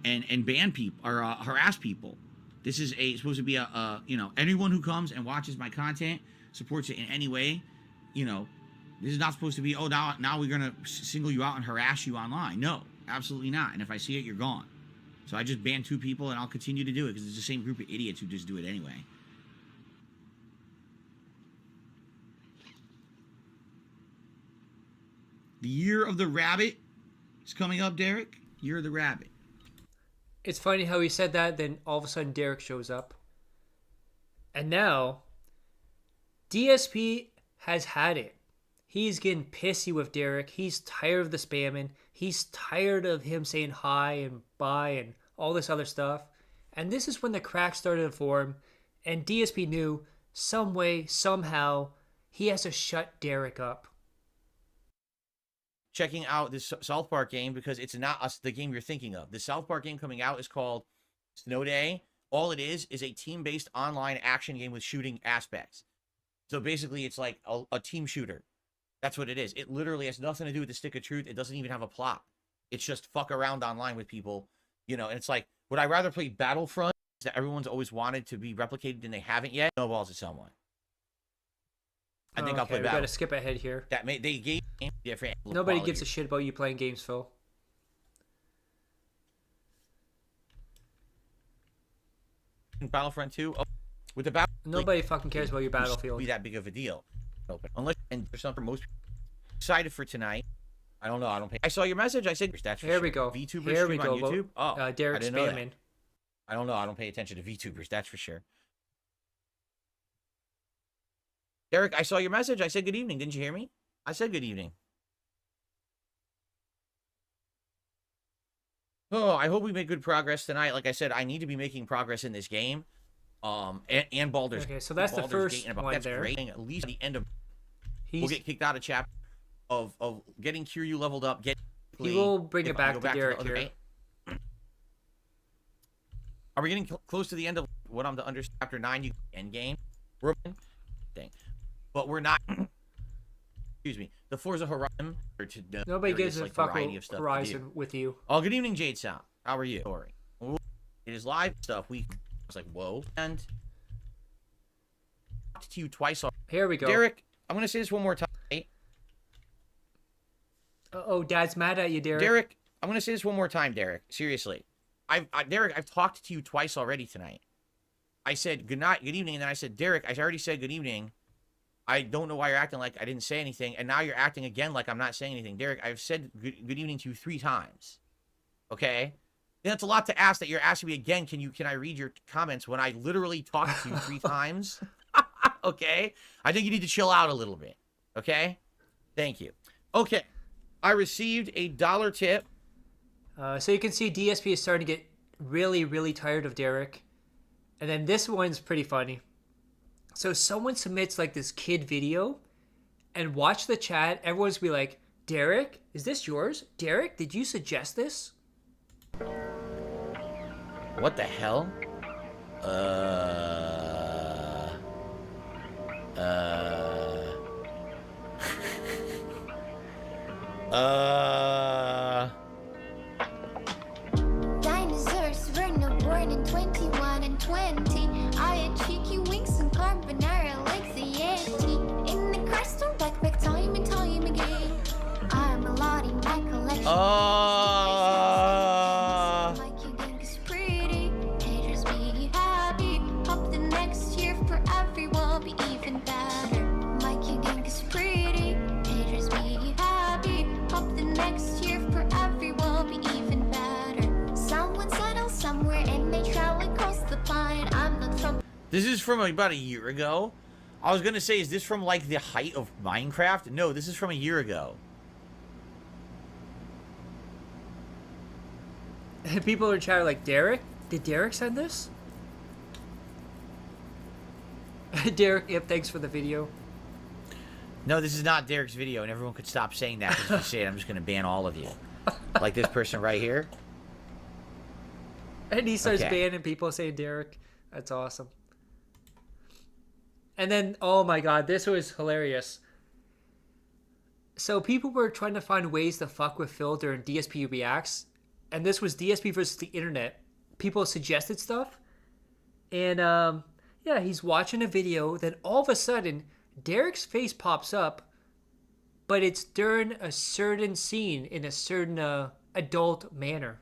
Speaker 1: and ban people or harass people. This is supposed to be anyone who comes and watches my content, supports it in any way, this is not supposed to be, now we're going to single you out and harass you online. No, absolutely not. And if I see it, you're gone. So I just banned 2 people and I'll continue to do it because it's the same group of idiots who just do it anyway. The Year of the Rabbit is coming up, Derich. You're the rabbit.
Speaker 2: It's funny how he said that, then all of a sudden Derek shows up. And now, DSP has had it. He's getting pissy with Derek. He's tired of the spamming. He's tired of him saying hi and bye and all this other stuff. And this is when the cracks started to form. And DSP knew, some way, somehow, he has to shut Derek up.
Speaker 1: Checking out this South Park game because it's not the game you're thinking of. The South Park game coming out is called Snow Day. All it is a team-based online action game with shooting aspects. So basically, it's like a team shooter. That's what it is. It literally has nothing to do with the stick of truth. It doesn't even have a plot. It's just fuck around online with people, you know. And it's like, would I rather play Battlefront that everyone's always wanted to be replicated and they haven't yet? Snowballs at someone. I think I'll play Battle.
Speaker 2: We gotta skip ahead here.
Speaker 1: They gave different.
Speaker 2: Nobody gives a shit about you playing games, Phil.
Speaker 1: Battlefront 2. Oh, with the battle.
Speaker 2: Nobody fucking cares about your Battlefield.
Speaker 1: Be that big of a deal. Open unless and there's something for most people. Excited for tonight. I don't know. I don't pay. I saw your message. I said that's for
Speaker 2: Here
Speaker 1: sure.
Speaker 2: we go.
Speaker 1: VTubers
Speaker 2: Here we
Speaker 1: stream
Speaker 2: go.
Speaker 1: on YouTube. Oh,
Speaker 2: Derek
Speaker 1: I didn't know that.
Speaker 2: spamming.
Speaker 1: I don't know. I don't pay attention to VTubers. That's for sure. Derek, I saw your message. I said good evening. Didn't you hear me? I said good evening. Oh, I hope we make good progress tonight. Like I said, I need to be making progress in this game. And Baldur's.
Speaker 2: Okay, so that's the first one
Speaker 1: that's
Speaker 2: there.
Speaker 1: great. At least at the end of, we'll get kicked out of chapter of getting Kiryu leveled up.
Speaker 2: He will bring it back to Derek here.
Speaker 1: Are we getting close to the end of what I'm to understand? Chapter 9, you end game. We're thing, but we're not. Excuse me. The Forza Horizon.
Speaker 2: Nobody gives a fuck about Horizon with you.
Speaker 1: Oh, good evening, Jade Sound. How are you? Sorry. It is live stuff. I was like, whoa. And I talked to you twice already.
Speaker 2: Here we go.
Speaker 1: Derek, I'm going to say this one more time.
Speaker 2: Oh, Dad's mad at you, Derek.
Speaker 1: Derek, I'm going to say this one more time, Derek. Seriously. Derek, I've talked to you twice already tonight. I said good night, good evening, and then I said, Derek, I already said good evening. I don't know why you're acting like I didn't say anything, and now you're acting again like I'm not saying anything. Derek, I've said good evening to you 3 times. Okay? That's a lot to ask that you're asking me again. Can I read your comments when I literally talked to you 3 times? Okay? I think you need to chill out a little bit. Okay? Thank you. Okay. I received a $1 tip.
Speaker 2: So you can see DSP is starting to get really, really tired of Derek. And then this one's pretty funny. So someone submits like this kid video and watch the chat. Everyone's be like, Derek, is this yours? Derek, did you suggest this?
Speaker 1: What the hell?
Speaker 14: Dinosaurs were no born in 21 and 20. I had cheeky wings and carbonara like the Yeti. In the crystal backpack time and time again. I'm a lot in my collection. Like you think is pretty. Haters be happy. Hope the next year for everyone be even better. Like you think is pretty. Haters be happy. Hope the next year for everyone be even better. Someone settled somewhere and they travel across the pond. I'm not from.
Speaker 1: This is from about a year ago. I was going to say, is this from like the height of Minecraft? No, this is from a year ago.
Speaker 2: People are chatting like, Derek? Did Derek send this? Derek, yep, thanks for the video.
Speaker 1: No, this is not Derek's video, and everyone could stop saying that because if you say it, I'm just going to ban all of you. Like this person right here.
Speaker 2: And he starts
Speaker 1: Okay.
Speaker 2: banning people saying Derek. That's awesome. And then, oh my god, this was hilarious. So people were trying to find ways to fuck with Phil during DSP Reacts. And this was DSP versus the internet. People suggested stuff. And, yeah, he's watching a video. Then all of a sudden, Derek's face pops up. But it's during a certain scene in a certain adult manner.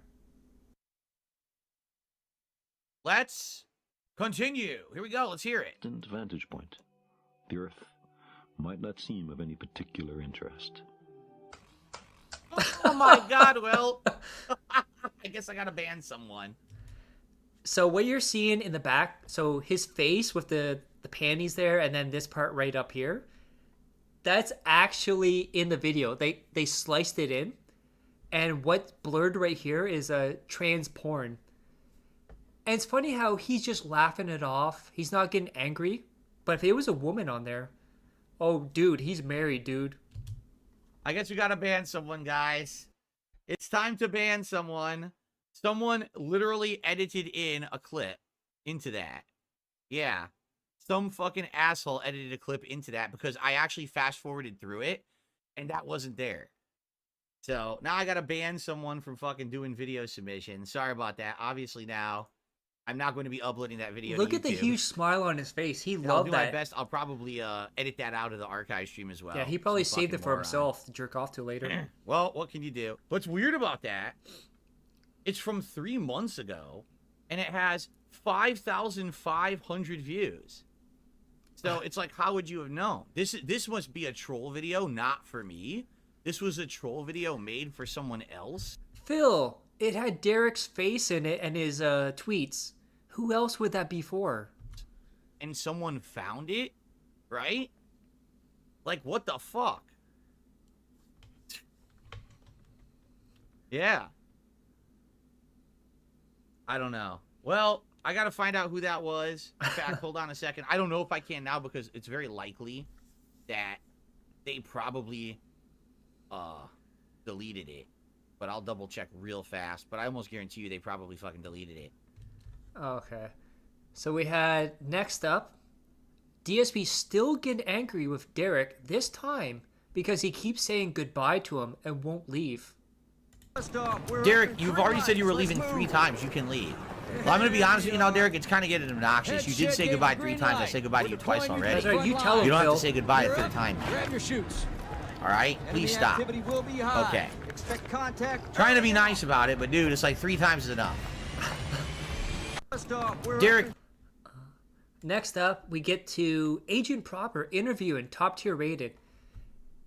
Speaker 1: Let's continue. Here we go. Let's hear it.
Speaker 15: Distant vantage point. The Earth might not seem of any particular interest.
Speaker 1: Oh my god, well. I guess I gotta ban someone.
Speaker 2: So what you're seeing in the back, so his face with the panties there, and then this part right up here, that's actually in the video. They sliced it in, and what's blurred right here is a trans porn. And it's funny how he's just laughing it off. He's not getting angry. But if it was a woman on there, oh, dude, he's married, dude.
Speaker 1: I guess we gotta ban someone, guys. It's time to ban someone. Someone literally edited in a clip into that. Yeah. Some fucking asshole edited a clip into that because I actually fast forwarded through it and that wasn't there. So now I gotta ban someone from fucking doing video submissions. Sorry about that. Obviously now I'm not going to be uploading that video.
Speaker 2: Look
Speaker 1: to
Speaker 2: at the
Speaker 1: YouTube.
Speaker 2: huge smile on his face. He
Speaker 1: And
Speaker 2: loved
Speaker 1: I'll do
Speaker 2: that.
Speaker 1: my best. I'll probably edit that out of the archive stream as well.
Speaker 2: Yeah, he probably
Speaker 1: Some
Speaker 2: saved it
Speaker 1: fucking
Speaker 2: for
Speaker 1: moron.
Speaker 2: himself to jerk off to later.
Speaker 1: Well, what can you do? What's weird about that, it's from 3 months ago, and it has 5,500 views. So it's like, how would you have known? This must be a troll video, not for me. This was a troll video made for someone else.
Speaker 2: Phil, it had Derich's face in it and his tweets. Who else would that be for?
Speaker 1: And someone found it, right? Like, what the fuck? Yeah. I don't know. Well, I gotta find out who that was. In fact, hold on a second. I don't know if I can now because it's very likely that they probably deleted it. But I'll double check real fast. But I almost guarantee you they probably fucking deleted it.
Speaker 2: Okay. So we had, next up, DSP still getting angry with Derich, this time because he keeps saying goodbye to him and won't leave.
Speaker 1: Derich, you've already said you were leaving 3 times. You can leave. Well, I'm going to be honest with you now, Derich. It's kind of getting obnoxious. You did say goodbye 3 times. I said goodbye to you twice already.
Speaker 2: That's right, you tell him,
Speaker 1: You don't have
Speaker 2: Phil.
Speaker 1: to say goodbye a third time.
Speaker 16: Grab your shoots.
Speaker 1: All right? Please stop.
Speaker 16: Activity will be high.
Speaker 1: Okay.
Speaker 16: Expect contact.
Speaker 1: Trying to be nice about it, but dude, it's like 3 times is enough. Derich.
Speaker 2: Next up, we get to Agent Proper interviewing Top Tier Rated.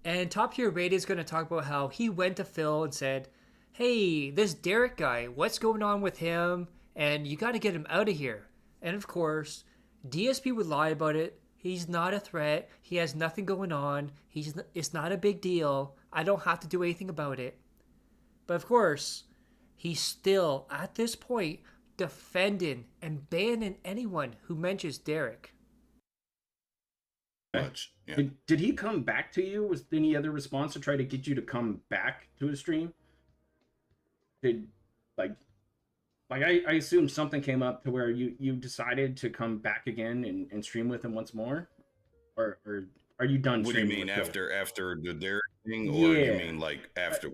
Speaker 2: And Top Tier Rated is going to talk about how he went to Phil and said, hey, this Derich guy, what's going on with him? And you got to get him out of here. And of course, DSP would lie about it. He's not a threat. He has nothing going on. It's not a big deal. I don't have to do anything about it. But of course, he's still, at this point, defending and banning anyone who mentions Derich.
Speaker 17: Much. Yeah. Did he come back to you? Was there any other response to try to get you to come back to his stream? Did I assume something came up to where you decided to come back again and stream with him once more, or are you done?
Speaker 18: What do you
Speaker 17: streaming
Speaker 18: mean
Speaker 17: with Phil?
Speaker 18: after the Derek thing, or you mean like after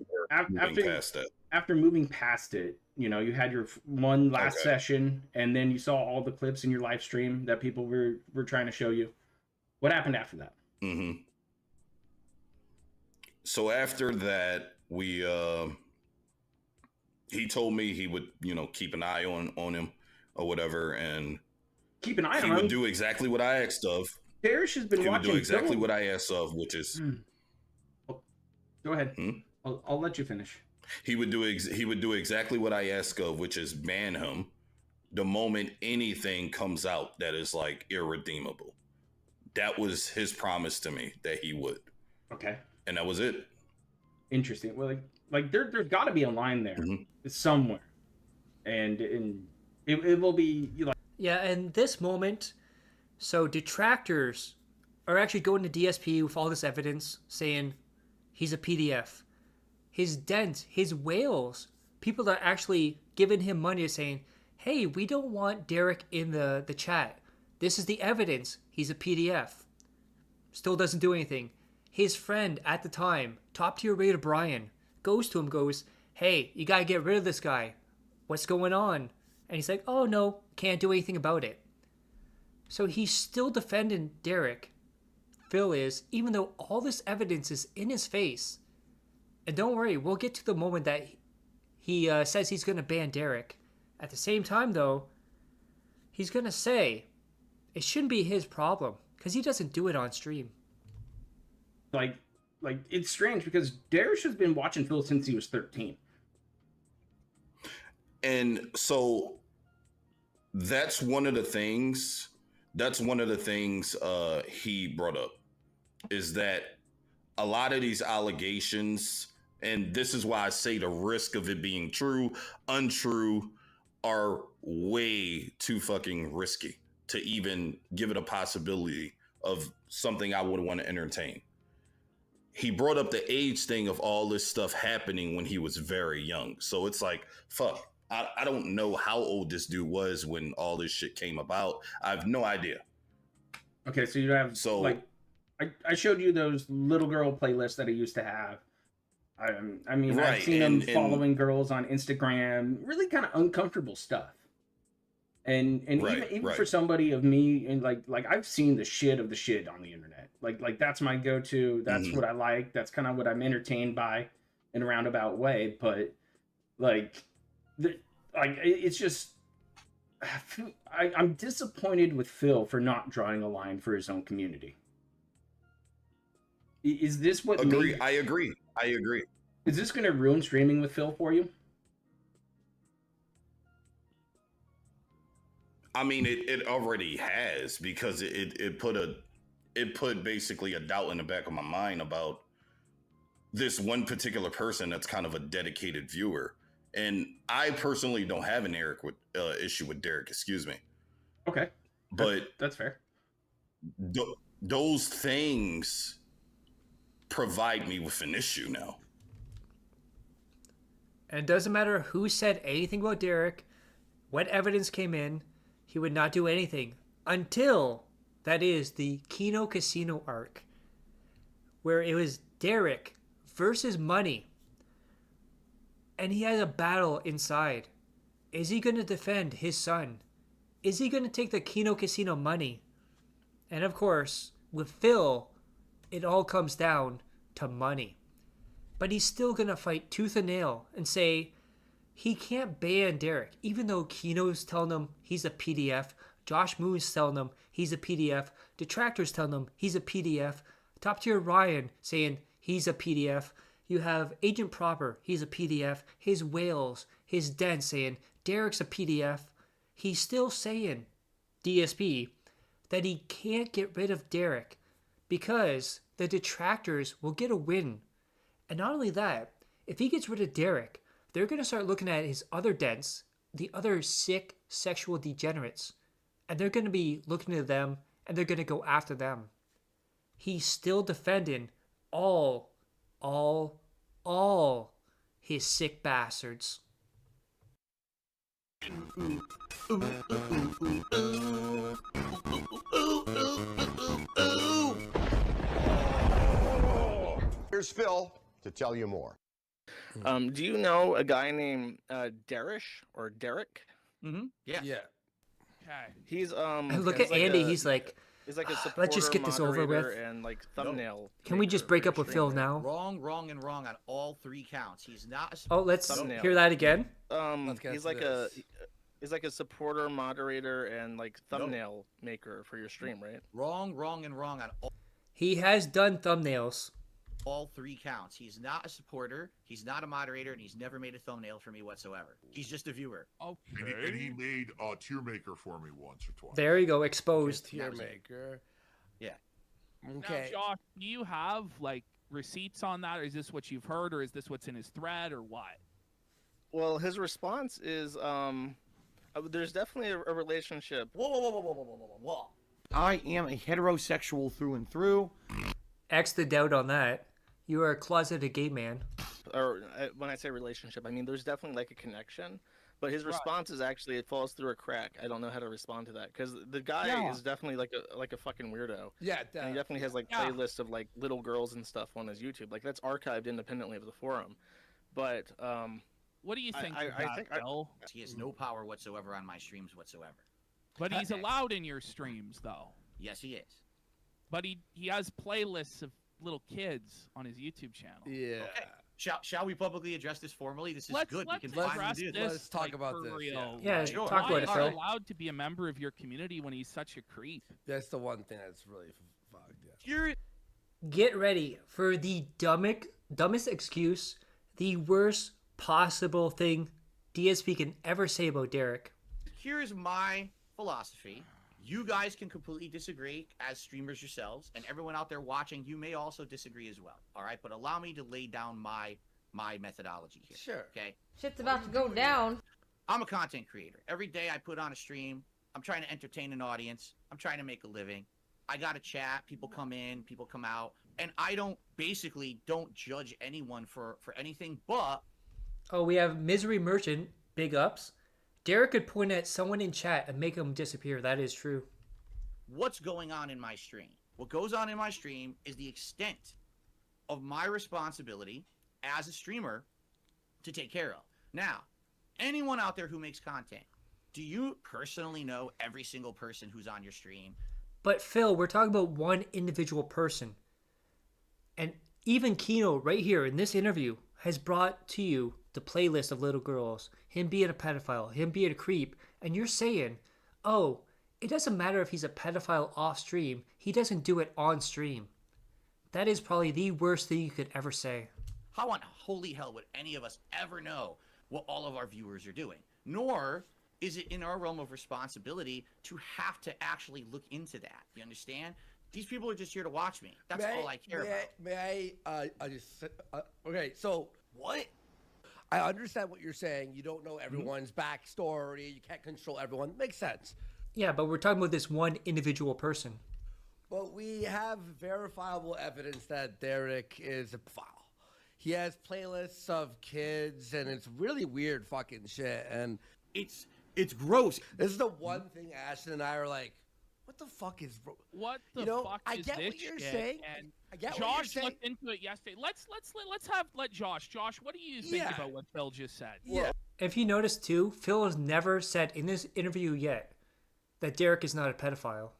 Speaker 18: moving past that?
Speaker 17: After moving past it, you know, you had your one last
Speaker 18: Okay.
Speaker 17: session, and then you saw all the clips in your live stream that people were trying to show you. What happened after that?
Speaker 18: Mm-hmm. So after that, we he told me he would, keep an eye on him or whatever, and
Speaker 17: Keep an eye on
Speaker 18: he
Speaker 17: him.
Speaker 18: would do exactly what I asked of.
Speaker 17: Derich has been
Speaker 18: He would
Speaker 17: watching
Speaker 18: do exactly
Speaker 17: Phil.
Speaker 18: what I asked of, which is
Speaker 17: Go ahead. I'll let you finish.
Speaker 18: he would do exactly what I ask of, which is ban him the moment anything comes out that is like irredeemable. That was his promise to me that he would.
Speaker 17: Okay.
Speaker 18: And that was it.
Speaker 17: Interesting. Well, like there's got to be a line there somewhere, and it will be like.
Speaker 2: Yeah, and this moment, so detractors are actually going to DSP with all this evidence saying he's a PDF. His Dent, his whales, people are actually giving him money saying, hey, we don't want Derich in the chat. This is the evidence. He's a PDF. Still doesn't do anything. His friend at the time, Top Tier Rated Brian, goes to him, goes, hey, you gotta get rid of this guy. What's going on? And he's like, oh no, can't do anything about it. So he's still defending Derich. Phil is, even though all this evidence is in his face. And don't worry, we'll get to the moment that he says he's gonna ban Derich. At the same time though, he's gonna say it shouldn't be his problem because he doesn't do it on stream.
Speaker 17: Like it's strange because Derich has been watching Phil since he was 13.
Speaker 18: And so that's one of the things. That's one of the things he brought up, is that a lot of these allegations, and this is why I say the risk of it being true, untrue, are way too fucking risky to even give it a possibility of something I would want to entertain. He brought up the age thing of all this stuff happening when he was very young. So it's like, fuck, I don't know how old this dude was when all this shit came about. I have no idea.
Speaker 17: Okay, so you have,
Speaker 18: so
Speaker 17: like, I showed you those little girl playlists that I used to have. I mean,
Speaker 18: right,
Speaker 17: I've seen him following girls on Instagram, really kind of uncomfortable stuff. And
Speaker 18: right,
Speaker 17: even
Speaker 18: right.
Speaker 17: for somebody of me, and like I've seen the shit of the shit on the internet. Like that's my go-to. That's what I like. That's kind of what I'm entertained by in a roundabout way. But it's just, I'm disappointed with Phil for not drawing a line for his own community. Is this what
Speaker 18: I agree.
Speaker 17: Is this going to ruin streaming with Phil for you?
Speaker 18: I mean, it already has, because it put basically a doubt in the back of my mind about this one particular person that's kind of a dedicated viewer. And I personally don't have an issue with Derich, excuse me.
Speaker 17: Okay.
Speaker 18: But
Speaker 17: that's fair.
Speaker 18: Those things provide me with an issue now.
Speaker 2: And it doesn't matter who said anything about Derich, what evidence came in, he would not do anything until, that is, the Kino Casino arc, where it was Derich versus money. And he has a battle inside. Is he going to defend his son? Is he going to take the Kino Casino money? And of course, with Phil, it all comes down to money. But he's still going to fight tooth and nail and say he can't ban Derich, even though Kino's telling him he's a PDF, Josh Moon's telling him he's a PDF, Detractor's telling him he's a PDF, Top Tier Ryan saying he's a PDF. You have Agent Proper, he's a PDF, his Whales, his Dent saying Derich's a PDF. He's still saying, DSP, that he can't get rid of Derich because the detractors will get a win. And not only that, if he gets rid of Derich, they're going to start looking at his other Dents, the other sick sexual degenerates, and they're going to be looking at them and they're going to go after them. He's still defending all his sick bastards.
Speaker 19: Here's Phil to tell you more.
Speaker 20: Do you know a guy named Derich or Derich?
Speaker 1: Mm-hmm. Yeah.
Speaker 21: Yeah.
Speaker 20: Okay. He's
Speaker 2: Look at Andy. He's like
Speaker 20: a supporter,
Speaker 2: let's just get this over with.
Speaker 20: And like thumbnail.
Speaker 2: Can we just break up with Phil now?
Speaker 1: Wrong on all three counts. He's not.
Speaker 2: Let's hear that again.
Speaker 20: He's like a supporter, moderator, and like thumbnail maker for your stream, right?
Speaker 1: Wrong on all.
Speaker 2: He has done thumbnails.
Speaker 1: All three counts. He's not a supporter, he's not a moderator, and he's never made a thumbnail for me whatsoever. He's just a viewer.
Speaker 13: Okay. And he made a tier maker for me once or twice.
Speaker 2: There you go, exposed.
Speaker 21: Tier maker.
Speaker 1: Yeah.
Speaker 21: Okay.
Speaker 22: Now, Josh, do you have like receipts on that, or is this what you've heard, or is this what's in his thread, or what?
Speaker 20: Well, his response is there's definitely a relationship.
Speaker 1: Whoa. I am a heterosexual through and through.
Speaker 2: X the doubt on that. You are a closeted gay man.
Speaker 20: Or when I say relationship, I mean there's definitely like a connection. But his response is actually it falls through a crack. I don't know how to respond to that because the guy is definitely like a fucking weirdo.
Speaker 21: Yeah,
Speaker 20: and he definitely has like playlists of like little girls and stuff on his YouTube. Like that's archived independently of the forum. But
Speaker 22: what do you think?
Speaker 20: I think
Speaker 22: Phil?
Speaker 1: He has no power whatsoever on my streams whatsoever.
Speaker 22: But he's allowed in your streams though.
Speaker 1: Yes, he is.
Speaker 22: But he has playlists of little kids on his YouTube channel.
Speaker 21: Yeah.
Speaker 1: Okay. Shall we publicly address this formally? This is good. We can
Speaker 21: let's
Speaker 1: finally do this.
Speaker 21: Let's talk about this.
Speaker 2: Yeah,
Speaker 1: sure.
Speaker 2: talk about it, Phil.
Speaker 22: He's allowed to be a member of your community when he's such a creep.
Speaker 21: That's the one thing that's really fucked. Yeah.
Speaker 2: Get ready for the dumbest excuse, the worst possible thing DSP can ever say about Derich.
Speaker 1: Here's my philosophy. You guys can completely disagree as streamers yourselves, and everyone out there watching, you may also disagree as well. All right, but allow me to lay down my methodology here.
Speaker 21: Sure.
Speaker 1: Okay.
Speaker 3: Shit's about to go down.
Speaker 1: I'm a content creator. Every day I put on a stream. I'm trying to entertain an audience. I'm trying to make a living. I got to chat. People come in, people come out, and I don't judge anyone for anything but.
Speaker 2: Oh, we have Misery Merchant, big ups. Derich could point at someone in chat and make them disappear. That is true.
Speaker 1: What's going on in my stream? What goes on in my stream is the extent of my responsibility as a streamer to take care of. Now, anyone out there who makes content, do you personally know every single person who's on your stream?
Speaker 2: But Phil, we're talking about one individual person. And even Kino, right here in this interview, has brought to you the playlist of little girls, him being a pedophile, him being a creep, and you're saying, oh, it doesn't matter if he's a pedophile off stream, he doesn't do it on stream. That is probably the worst thing you could ever say.
Speaker 1: How on holy hell would any of us ever know what all of our viewers are doing? Nor is it in our realm of responsibility to have to actually look into that. You understand? These people are just here to watch me. That's all I care about.
Speaker 21: May I just... okay, so...
Speaker 1: What?
Speaker 21: I understand what you're saying. You don't know everyone's backstory. You can't control everyone. Makes sense.
Speaker 2: Yeah, but we're talking about this one individual person.
Speaker 21: But we have verifiable evidence that Derich is a pedophile. He has playlists of kids, and it's really weird fucking shit. And
Speaker 1: it's gross.
Speaker 21: This is the one thing Ashton and I are like, what the fuck is...
Speaker 22: What the fuck
Speaker 21: I
Speaker 22: is
Speaker 21: get
Speaker 22: this
Speaker 21: what you're
Speaker 22: shit?
Speaker 21: saying.
Speaker 22: And
Speaker 21: I get
Speaker 22: Josh
Speaker 21: what you're saying.
Speaker 22: looked into it yesterday. Let Josh. Josh, what do you think about what Phil just said?
Speaker 21: Yeah.
Speaker 2: If you notice too, Phil has never said in this interview yet that Derich is not a pedophile.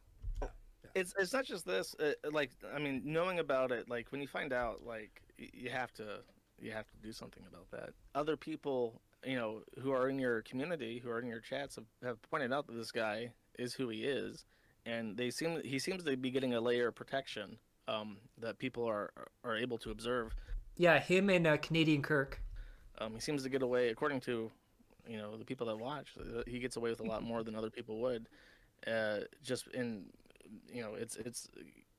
Speaker 20: It's not just this. Like, I mean, knowing about it, like when you find out, like you have to do something about that. Other people, you know, who are in your community, who are in your chats, have pointed out that this guy is who he is, and he seems to be getting a layer of protection that people are able to observe.
Speaker 2: Yeah, him and Canadian Kirk.
Speaker 20: He seems to get away, according to, you know, the people that watch. He gets away with a lot more than other people would. Just in, you know, it's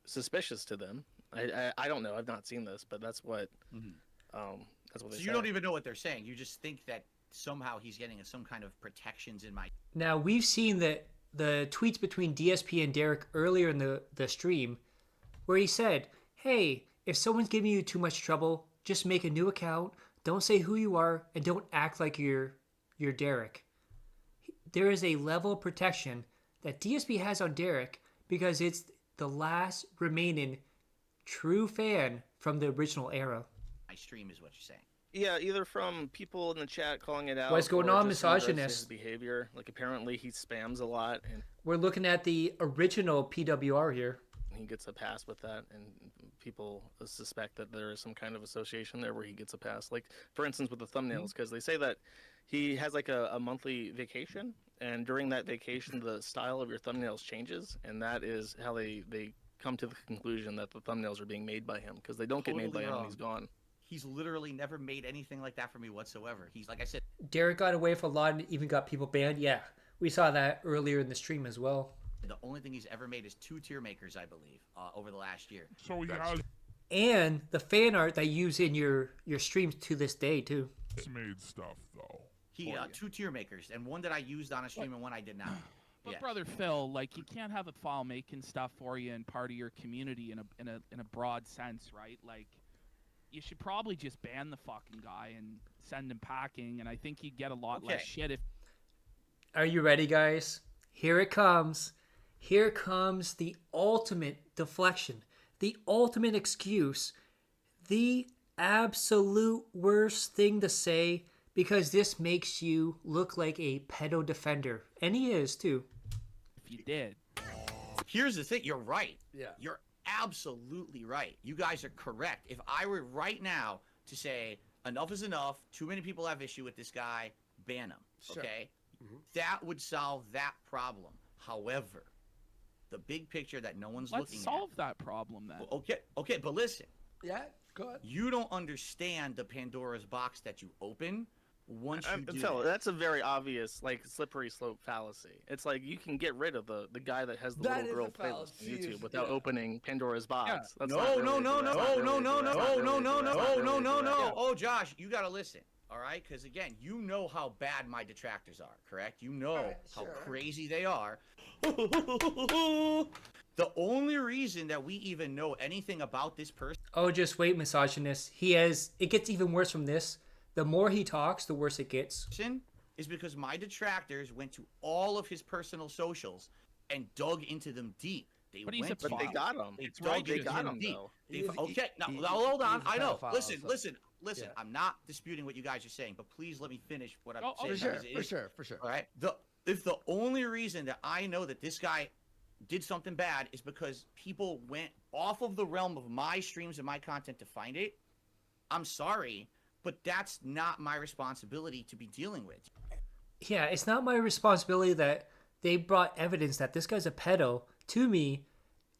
Speaker 20: suspicious to them. I don't know. I've not seen this, but that's what that's what they say.
Speaker 1: So you don't even know what they're saying. You just think that somehow he's getting some kind of protections in my.
Speaker 2: Now we've seen the tweets between DSP and Derich earlier in the stream, where he said, "Hey, if someone's giving you too much trouble, just make a new account. Don't say who you are, and don't act like you're Derich." There is a level of protection that DSP has on Derich because it's the last remaining true fan from the original era.
Speaker 1: My stream is what you're saying.
Speaker 20: Yeah, either from people in the chat calling it out.
Speaker 2: What's going
Speaker 20: or
Speaker 2: on,
Speaker 20: just in regards to
Speaker 2: misogynist?
Speaker 20: his behavior. Like apparently he spams a lot, and
Speaker 2: We're looking at the original PWR here.
Speaker 20: he gets a pass with that, and people suspect that there is some kind of association there where he gets a pass. Like for instance with the thumbnails, because they say that he has like a monthly vacation, and during that vacation the style of your thumbnails changes, and that is how they come to the conclusion that the thumbnails are being made by him, because they don't get made by him when he's gone.
Speaker 1: He's literally never made anything like that for me whatsoever. He's, like I said...
Speaker 2: Derich got away with a lot and even got people banned. Yeah, we saw that earlier in the stream as well.
Speaker 1: The only thing he's ever made is 2 tier makers, I believe, over the last year.
Speaker 13: So he has
Speaker 2: And the fan art that you use in your streams to this day, too.
Speaker 13: made stuff, though.
Speaker 1: He 2 tier makers, and one that I used on a stream and one I did not.
Speaker 22: But brother Phil, like you can't have a file making stuff for you and part of your community in a broad sense, right? Like you should probably just ban the fucking guy and send him packing, and I think you'd get a lot less shit if.
Speaker 2: Are you ready, guys? Here it comes. Here comes the ultimate deflection, the ultimate excuse, the absolute worst thing to say, because this makes you look like a pedo defender. And he is, too.
Speaker 22: If you did.
Speaker 1: Here's the thing. You're right.
Speaker 21: Yeah.
Speaker 1: You're absolutely right. You guys are correct. If I were right now to say, enough is enough, too many people have issue with this guy, ban him, okay? That would solve that problem. However, the big picture that no one's looking at...
Speaker 22: Let's solve that problem, then.
Speaker 1: Okay, but listen.
Speaker 21: Yeah, go ahead.
Speaker 1: You don't understand the Pandora's box that you open once you do
Speaker 20: Phil,
Speaker 1: that.
Speaker 20: that's a very obvious, like, slippery slope fallacy. It's like you can get rid of the guy that has the
Speaker 21: That
Speaker 20: little girl
Speaker 21: is a
Speaker 20: playlist on
Speaker 21: fallacy,
Speaker 20: YouTube without opening Pandora's box. That's
Speaker 1: No,
Speaker 20: not really,
Speaker 1: no, no,
Speaker 20: that's
Speaker 1: no,
Speaker 20: not
Speaker 1: no,
Speaker 20: really,
Speaker 1: no,
Speaker 20: that's
Speaker 1: no,
Speaker 20: not
Speaker 1: no,
Speaker 20: really,
Speaker 1: no,
Speaker 20: that's
Speaker 1: no,
Speaker 20: not
Speaker 1: no,
Speaker 20: really
Speaker 1: no, no.
Speaker 20: direct.
Speaker 1: Oh, Josh, you gotta listen. All right, because again, you know how bad my detractors are, correct? You know how crazy they are. The only reason that we even know anything about this person.
Speaker 2: Oh, just wait, misogynist. It gets even worse from this. The more he talks, the worse it gets.
Speaker 1: Is because my detractors went to all of his personal socials and dug into them deep. They
Speaker 20: But
Speaker 1: went
Speaker 20: they got him.
Speaker 1: They
Speaker 20: It's
Speaker 1: dug
Speaker 20: right, they
Speaker 1: into
Speaker 20: got
Speaker 1: them
Speaker 20: him,
Speaker 1: deep.
Speaker 20: though.
Speaker 1: Okay, now hold on.
Speaker 21: he's a
Speaker 1: I know.
Speaker 21: pedophile,
Speaker 1: Listen.
Speaker 21: Yeah.
Speaker 1: I'm not disputing what you guys are saying, but please let me finish what I'm saying.
Speaker 21: For sure.
Speaker 1: All right. If the only reason that I know that this guy did something bad is because people went off of the realm of my streams and my content to find it, I'm sorry, but that's not my responsibility to be dealing with.
Speaker 2: Yeah, it's not my responsibility that they brought evidence that this guy's a pedo to me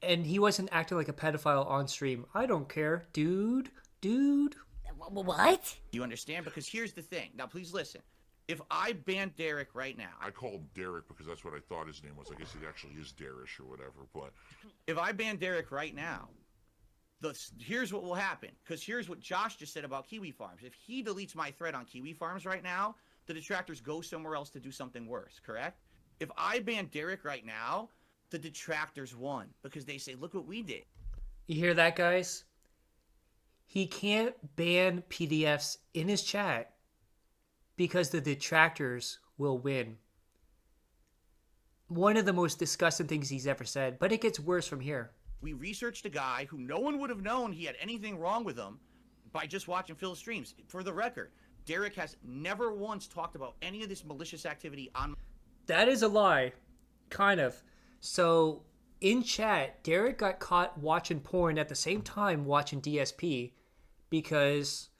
Speaker 2: and he wasn't acting like a pedophile on stream. I don't care, dude.
Speaker 1: What? You understand? Because here's the thing. Now, please listen. If I ban Derich right now,
Speaker 13: I called Derek because that's what I thought his name was. I guess it actually is Derich or whatever. But
Speaker 1: if I ban Derich right now, here's what will happen. Because here's what Josh just said about Kiwi Farms. If he deletes my thread on Kiwi Farms right now, the detractors go somewhere else to do something worse, correct? If I ban Derich right now, the detractors won because they say, look what we did.
Speaker 2: You hear that, guys? He can't ban PDFs in his chat because the detractors will win. One of the most disgusting things he's ever said, but it gets worse from here.
Speaker 1: We researched a guy who no one would have known he had anything wrong with him by just watching Phil's streams. For the record, Derich has never once talked about any of this malicious activity on...
Speaker 2: That is a lie. Kind of. So, in chat, Derich got caught watching porn at the same time watching DSP because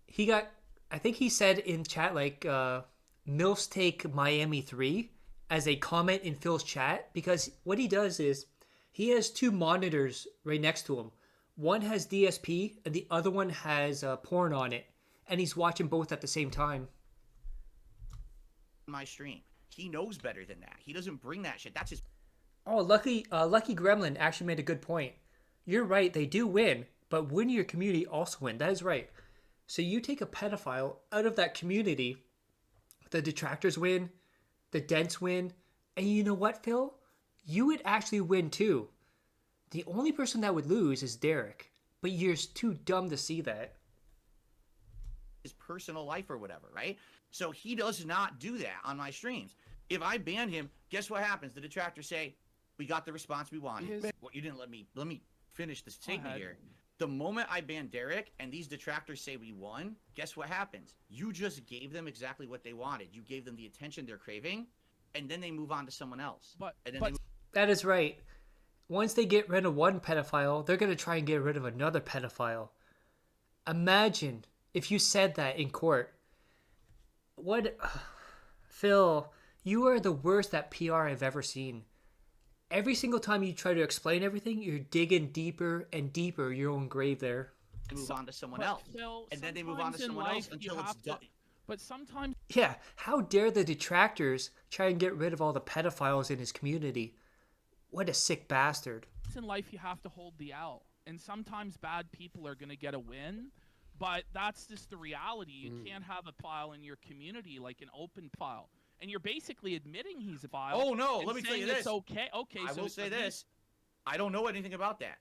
Speaker 2: he got... I think he said in chat, like, MILFs take Miami 3 as a comment in Phil's chat because what he does is he has two monitors right next to him. One has DSP and the other one has porn on it. And he's watching both at the same time.
Speaker 1: My stream. He knows better than that. He doesn't bring that shit. That's his...
Speaker 2: Oh, Lucky Gremlin actually made a good point. You're right, they do win, but win your community also win. That is right. So you take a pedophile out of that community, the detractors win, the Dents win, and you know what, Phil? You would actually win too. The only person that would lose is Derich, but you're too dumb to see that.
Speaker 1: His personal life or whatever, right? So he does not do that on my streams. If I ban him, guess what happens? The detractors say, we got the response we wanted. Well, you didn't let me finish this statement here. The moment I ban Derich and these detractors say we won, guess what happens? You just gave them exactly what they wanted. You gave them the attention they're craving, and then they move on to someone else.
Speaker 2: That is right. Once they get rid of one pedophile, they're going to try and get rid of another pedophile. Imagine if you said that in court. Phil, you are the worst at PR I've ever seen. Every single time you try to explain everything, you're digging deeper and deeper your own grave there.
Speaker 1: Move on to someone else.
Speaker 22: Phil,
Speaker 1: and then they move on to someone else until it's done.
Speaker 22: But sometimes...
Speaker 2: Yeah, how dare the detractors try and get rid of all the pedophiles in his community? What a sick bastard.
Speaker 22: In life, you have to hold the L. And sometimes bad people are going to get a win. But that's just the reality. You can't have a file in your community like an open file. And you're basically admitting he's a file.
Speaker 1: Oh, no, let me tell you this.
Speaker 22: It's okay.
Speaker 1: I will say this. I don't know anything about that.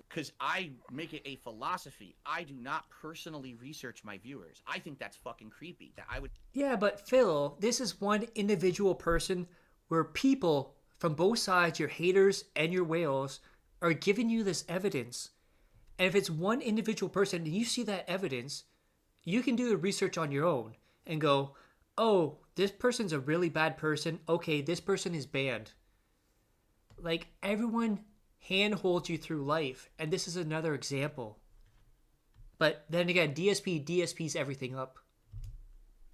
Speaker 1: Because I make it a philosophy. I do not personally research my viewers. I think that's fucking creepy. That I would...
Speaker 2: Yeah, but Phil, this is one individual person where people from both sides, your haters and your whales, are giving you this evidence. And if it's one individual person and you see that evidence, you can do the research on your own and go, oh, this person's a really bad person. Okay, this person is banned. Like, everyone handholds you through life, and this is another example. But then again, DSP's everything up.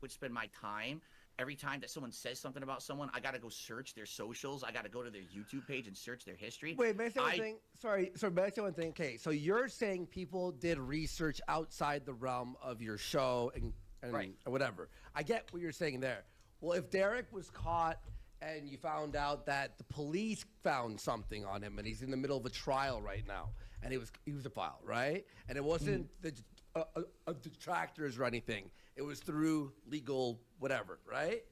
Speaker 1: Would spend my time every time that someone says something about someone. I gotta go search their socials. I gotta go to their YouTube page and search their history.
Speaker 21: Wait, may I say one thing? Sorry, may I say one thing? Okay, so you're saying people did research outside the realm of your show and
Speaker 1: Right.
Speaker 21: whatever. I get what you're saying there. Well, if Derek was caught and you found out that the police found something on him and he's in the middle of a trial right now and he was a file, right? And it wasn't the detractors or anything. It was through legal whatever, right?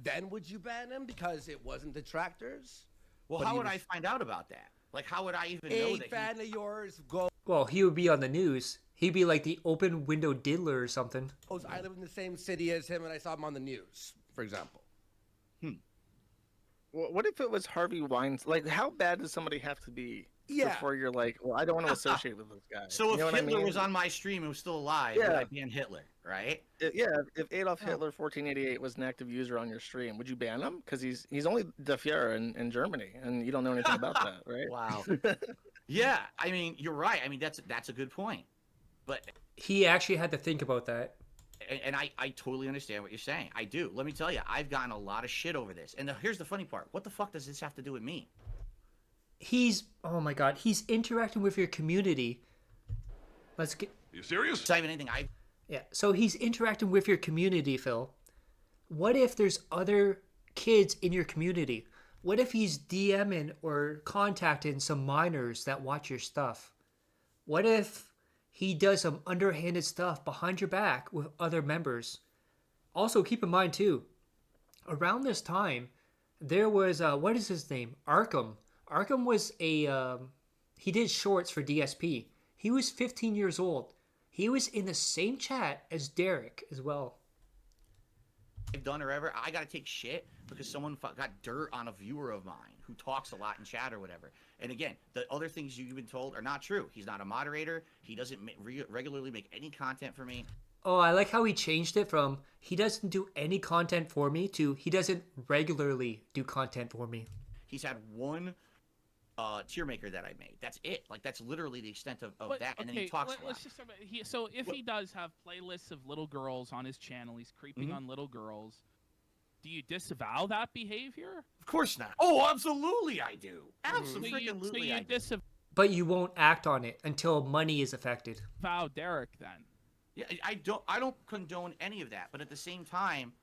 Speaker 21: Then would you ban him because it wasn't detractors?
Speaker 1: Well,
Speaker 21: But
Speaker 1: how
Speaker 21: he
Speaker 1: would
Speaker 21: was
Speaker 1: I find out about that? Like, how would I even know
Speaker 21: a
Speaker 1: that?
Speaker 21: fan of yours goes,
Speaker 2: Well, he would be on the news. He'd be like the open window diddler or something.
Speaker 21: I live in the same city as him and I saw him on the news, for example.
Speaker 20: What if it was Harvey Weinstein? Like, how bad does somebody have to be before you're like, well, I don't want to associate with this guy?
Speaker 1: So
Speaker 20: You know
Speaker 1: if
Speaker 20: what I
Speaker 1: Hitler
Speaker 20: mean?
Speaker 1: was on my stream and was still alive, would I ban Hitler, right?
Speaker 20: Yeah, if Adolf Hitler 1488 was an active user on your stream, would you ban him? Because he's only the Führer in Germany, and you don't know anything about that, right?
Speaker 1: Wow. Yeah, I mean, you're right. I mean, that's a good point. But
Speaker 2: He actually had to think about that.
Speaker 1: and I totally understand what you're saying. I do. Let me tell you, I've gotten a lot of shit over this. And here's the funny part. What the fuck does this have to do with me?
Speaker 2: Oh my god, he's interacting with your community. Let's get.
Speaker 13: You serious?
Speaker 1: It's not even anything
Speaker 2: Yeah, so he's interacting with your community, Phil. What if there's other kids in your community? What if he's DMing or contacting some minors that watch your stuff? What if he does some underhanded stuff behind your back with other members? Also, keep in mind too, around this time, there was what is his name? Arkham. Arkham was he did shorts for DSP. He was 15 years old. He was in the same chat as Derich as well.
Speaker 1: I've done or ever, I gotta take shit because someone got dirt on a viewer of mine who talks a lot in chat or whatever. And again, the other things you've been told are not true. He's not a moderator. He doesn't regularly make any content for me.
Speaker 2: Oh, I like how he changed it from he doesn't do any content for me to he doesn't regularly do content for me.
Speaker 1: He's had one tier maker that I made. That's it. Like, that's literally the extent of that. And then he talks a lot.
Speaker 22: Let's just talk about, so if he does have playlists of little girls on his channel, he's creeping on little girls, do you disavow that behavior?
Speaker 1: Of course not. Oh, absolutely I do. Absolutely I do.
Speaker 2: But you won't act on it until money is affected.
Speaker 22: Disavow Derich then.
Speaker 1: Yeah, I don't condone any of that, but at the same time,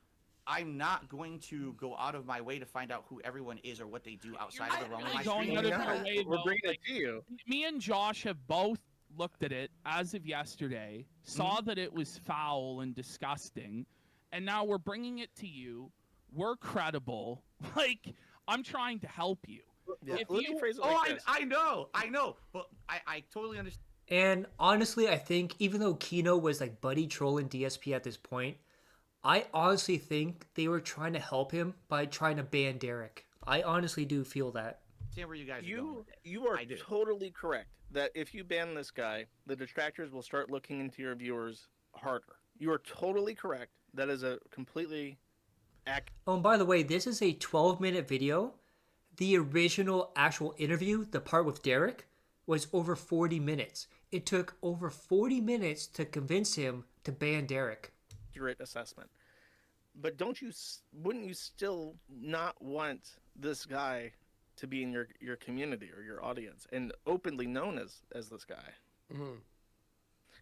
Speaker 1: I'm not going to go out of my way to find out who everyone is or what they do outside of the realm of my stream.
Speaker 20: We're bringing it to you.
Speaker 22: Me and Josh have both looked at it as of yesterday, saw that it was foul and disgusting, and now we're bringing it to you. We're credible. Like, I'm trying to help you.
Speaker 20: Yeah.
Speaker 22: If
Speaker 20: Let me
Speaker 22: you
Speaker 20: phrase it like this.
Speaker 1: I know, but I totally understand.
Speaker 2: And honestly, I think even though Kino was like buddy trolling DSP at this point, I honestly think they were trying to help him by trying to ban Derich. I honestly do feel that.
Speaker 1: See where you guys are going with it.
Speaker 20: You are totally correct that if you ban this guy, the detractors will start looking into your viewers harder. You are totally correct. That is a completely
Speaker 2: Oh, and by the way, this is a 12-minute video. The original actual interview, the part with Derich, was over 40 minutes. It took over 40 minutes to convince him to ban Derich.
Speaker 20: accurate assessment. But wouldn't you still not want this guy to be in your community or your audience and openly known as this guy?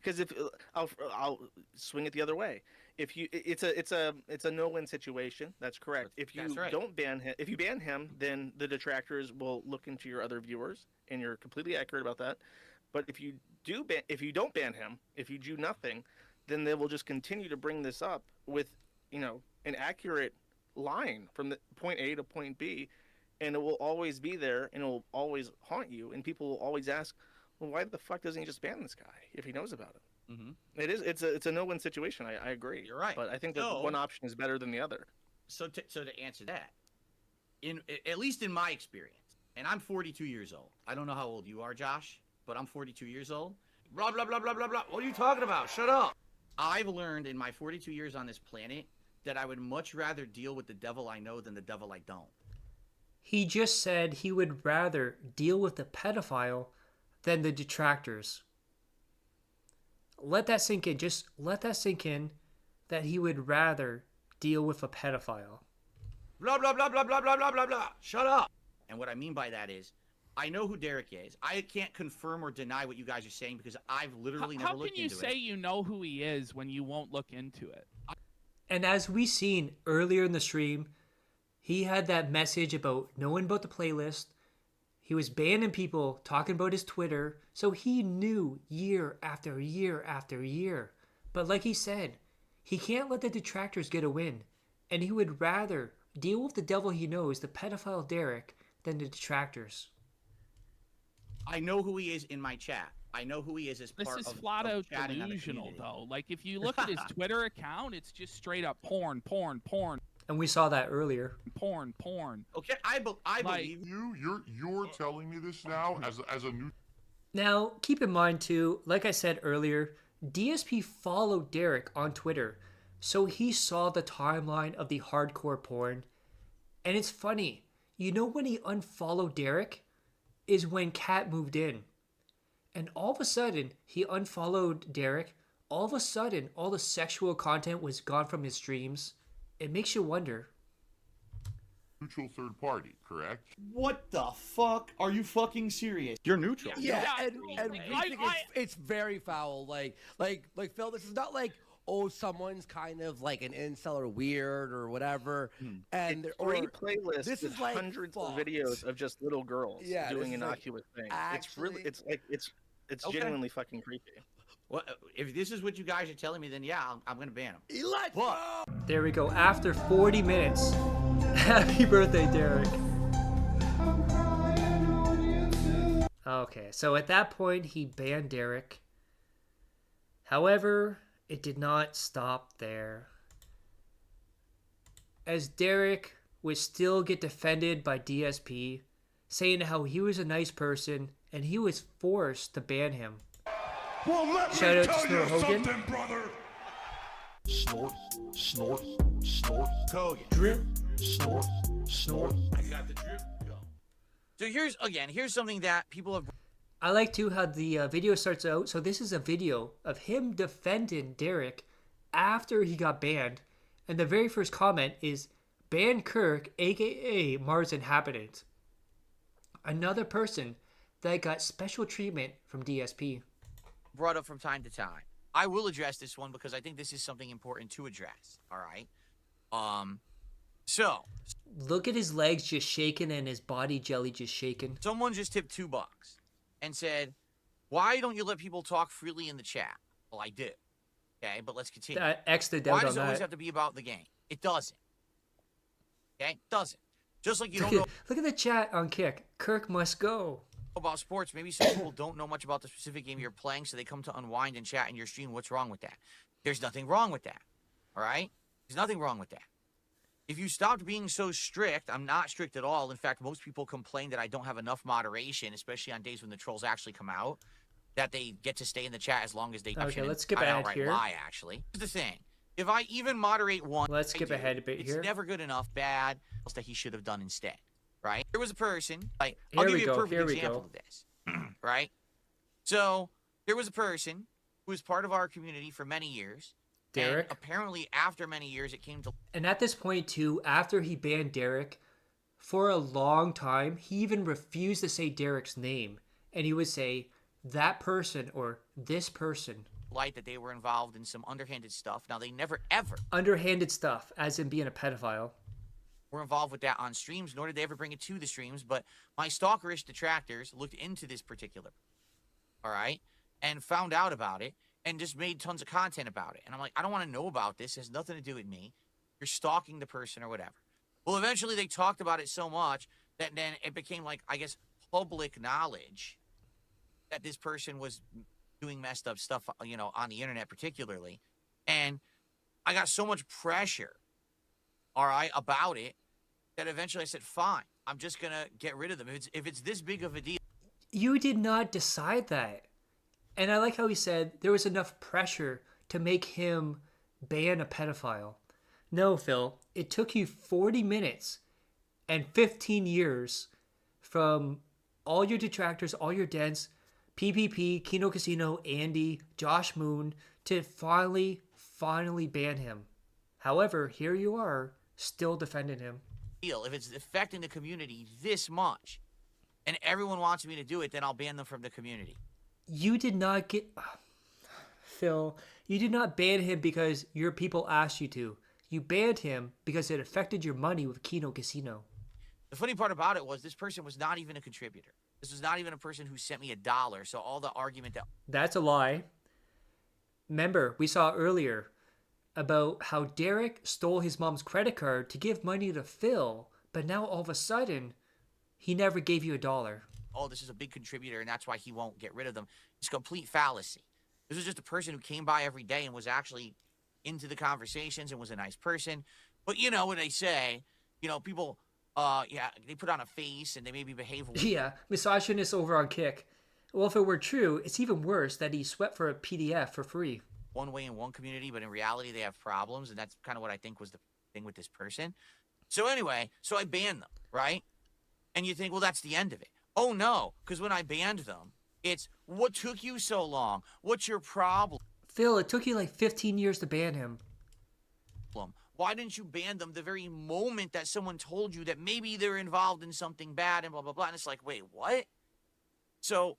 Speaker 20: Because if I'll swing it the other way, if you it's a no-win situation. That's correct. If you don't ban him, if you ban him, then the detractors will look into your other viewers, and you're completely accurate about that. But if you don't ban him, if you do nothing, then they will just continue to bring this up with an accurate line from the point A to point B, and it will always be there, and it will always haunt you, and people will always ask, well, why the fuck doesn't he just ban this guy if he knows about it? It's a no-win situation. I agree.
Speaker 1: You're right.
Speaker 20: But I think that one option is better than the other.
Speaker 1: So to answer that, at least in my experience, and I'm 42 years old. I don't know how old you are, Josh, but I'm 42 years old. Blah blah blah blah blah blah. What are you talking about? Shut up. I've learned in my 42 years on this planet that I would much rather deal with the devil I know than the devil I don't.
Speaker 2: He just said he would rather deal with the pedophile than the detractors. Let that sink in. Just let that sink in that he would rather deal with a pedophile.
Speaker 1: Blah, blah, blah, blah, blah, blah, blah, blah, blah. Shut up. And what I mean by that is, I know who Derich is. I can't confirm or deny what you guys are saying because I've literally never looked into it.
Speaker 22: How can you say you know who he is when you won't look into it?
Speaker 2: And as we seen earlier in the stream, he had that message about knowing about the playlist. He was banning people, talking about his Twitter. So he knew year after year after year. But like he said, he can't let the detractors get a win. And he would rather deal with the devil he knows, the pedophile Derich, than the detractors.
Speaker 8: I know who he is in my chat. I know who he is as part of
Speaker 22: This is flat out
Speaker 8: chatting on the
Speaker 22: delusional,
Speaker 8: community.
Speaker 22: though. Like, if you look at his Twitter account, it's just straight up porn.
Speaker 2: And we saw that earlier.
Speaker 22: Porn.
Speaker 8: Okay, I believe
Speaker 13: you're telling me this now as a new.
Speaker 2: Now, keep in mind too, like I said earlier, DSP followed Derich on Twitter, so he saw the timeline of the hardcore porn. And it's funny, you know when he unfollowed Derich is when Kat moved in. And all of a sudden, he unfollowed Derich. All of a sudden, all the sexual content was gone from his streams. It makes you wonder.
Speaker 13: Neutral third party, correct?
Speaker 8: What the fuck? Are you fucking serious? You're neutral.
Speaker 21: Yeah, and we think it's very foul. Like Phil, this is not like, oh, someone's kind of like an incel or weird or whatever. And
Speaker 20: It's
Speaker 21: or
Speaker 20: three playlists
Speaker 21: this
Speaker 20: with
Speaker 21: is like
Speaker 20: hundreds of
Speaker 21: fucked.
Speaker 20: videos of just little girls
Speaker 21: Yeah,
Speaker 20: doing
Speaker 21: this is like
Speaker 20: innocuous things.
Speaker 21: actually-
Speaker 20: It's
Speaker 8: Okay.
Speaker 20: genuinely fucking creepy.
Speaker 8: Well, if this is what you guys are telling me, then yeah, I'm gonna ban him.
Speaker 21: Let's go!
Speaker 2: There we go. After 40 minutes. Happy birthday, Derich. Okay, so at that point, he banned Derich. However, it did not stop there. As Derich would still get defended by DSP, saying how he was a nice person and he was forced to ban him.
Speaker 13: Well, let
Speaker 2: Shout
Speaker 13: me
Speaker 2: out to
Speaker 13: tell
Speaker 2: Snort
Speaker 13: you
Speaker 2: Hogan.
Speaker 13: something, brother. Snort,
Speaker 8: Hogan.
Speaker 13: drip, snort.
Speaker 7: I got the drip going.
Speaker 8: So here's something that people have.
Speaker 2: I like too how the video starts out. So this is a video of him defending Derich after he got banned. And the very first comment is, ban Kirk, aka Mars Inhabitant. Another person that got special treatment from DSP.
Speaker 8: Brought up from time to time. I will address this one because I think this is something important to address. All right. So
Speaker 2: Look at his legs just shaking and his body jelly just shaking.
Speaker 8: someone just tipped $2 and said, "Why don't you let people talk freely in the chat?" Well, I do. Okay, but let's continue.
Speaker 2: X the
Speaker 8: Why
Speaker 2: doubt
Speaker 8: does
Speaker 2: on
Speaker 8: it always
Speaker 2: that.
Speaker 8: have to be about the game? It doesn't. Okay, it doesn't. Just like you don't
Speaker 2: Look
Speaker 8: know
Speaker 2: at, look at the chat on Kick. Kirk must go.
Speaker 8: about sports. Maybe some people don't know much about the specific game you're playing, so they come to unwind and chat in your stream. What's wrong with that? There's nothing wrong with that. All right? There's nothing wrong with that. If you stopped being so strict, I'm not strict at all. In fact, most people complain that I don't have enough moderation, especially on days when the trolls actually come out, that they get to stay in the chat as long as they
Speaker 2: Okay,
Speaker 8: and
Speaker 2: let's skip
Speaker 8: I
Speaker 2: ahead
Speaker 8: outright
Speaker 2: here.
Speaker 8: lie, actually. Here's the thing. If I even moderate one,
Speaker 2: Let's skip ahead a bit
Speaker 8: it's
Speaker 2: here.
Speaker 8: never good enough, bad, else that he should have done instead, right? There was a person, like,
Speaker 2: Here
Speaker 8: I'll give
Speaker 2: we
Speaker 8: you
Speaker 2: go,
Speaker 8: a perfect
Speaker 2: here we
Speaker 8: example
Speaker 2: go.
Speaker 8: of this, right? So there was a person who was part of our community for many years. And
Speaker 2: Derich.
Speaker 8: apparently, after many years, it came to
Speaker 2: And at this point, too, after he banned Derich, for a long time, he even refused to say Derich's name. And he would say, that person or this person.
Speaker 8: light that they were involved in some underhanded stuff. Now, they never, ever
Speaker 2: Underhanded stuff, as in being a pedophile.
Speaker 8: were involved with that on streams, nor did they ever bring it to the streams. But my stalkerish detractors looked into this particular, all right, and found out about it and just made tons of content about it. And I'm like, I don't want to know about this. It has nothing to do with me. You're stalking the person or whatever. Well, eventually they talked about it so much that then it became like, I guess, public knowledge that this person was doing messed up stuff, you know, on the internet particularly. And I got so much pressure, all right, about it, that eventually I said, fine, I'm just going to get rid of them. If it's this big of a deal.
Speaker 2: You did not decide that. And I like how he said there was enough pressure to make him ban a pedophile. No, Phil, it took you 40 minutes and 15 years from all your detractors, all your dents, PPP, Kino Casino, Andy, Josh Moon, to finally ban him. However, here you are, still defending him.
Speaker 8: If it's affecting the community this much and everyone wants me to do it, then I'll ban them from the community.
Speaker 2: You did not get... Phil, you did not ban him because your people asked you to. You banned him because it affected your money with Kino Casino.
Speaker 8: The funny part about it was this person was not even a contributor. This was not even a person who sent me $1. So all the argument that...
Speaker 2: That's a lie. Remember, we saw earlier about how Derich stole his mom's credit card to give money to Phil, but now all of a sudden, he never gave you $1.
Speaker 8: Oh, this is a big contributor, and that's why he won't get rid of them. It's complete fallacy. This was just a person who came by every day and was actually into the conversations and was a nice person. But you know what they say, people, they put on a face and they maybe behave.
Speaker 2: Yeah, misogynist over on Kick. Well, if it were true, it's even worse that he swept for a PDF for free.
Speaker 8: One way in one community, but in reality, they have problems, and that's kind of what I think was the thing with this person. So anyway, I banned them, right? And you think, well, that's the end of it. Oh, no, because when I banned them, it's, what took you so long? What's your problem?
Speaker 2: Phil, it took you like 15 years to ban him.
Speaker 8: Why didn't you ban them the very moment that someone told you that maybe they're involved in something bad and blah, blah, blah? And it's like, wait, what? So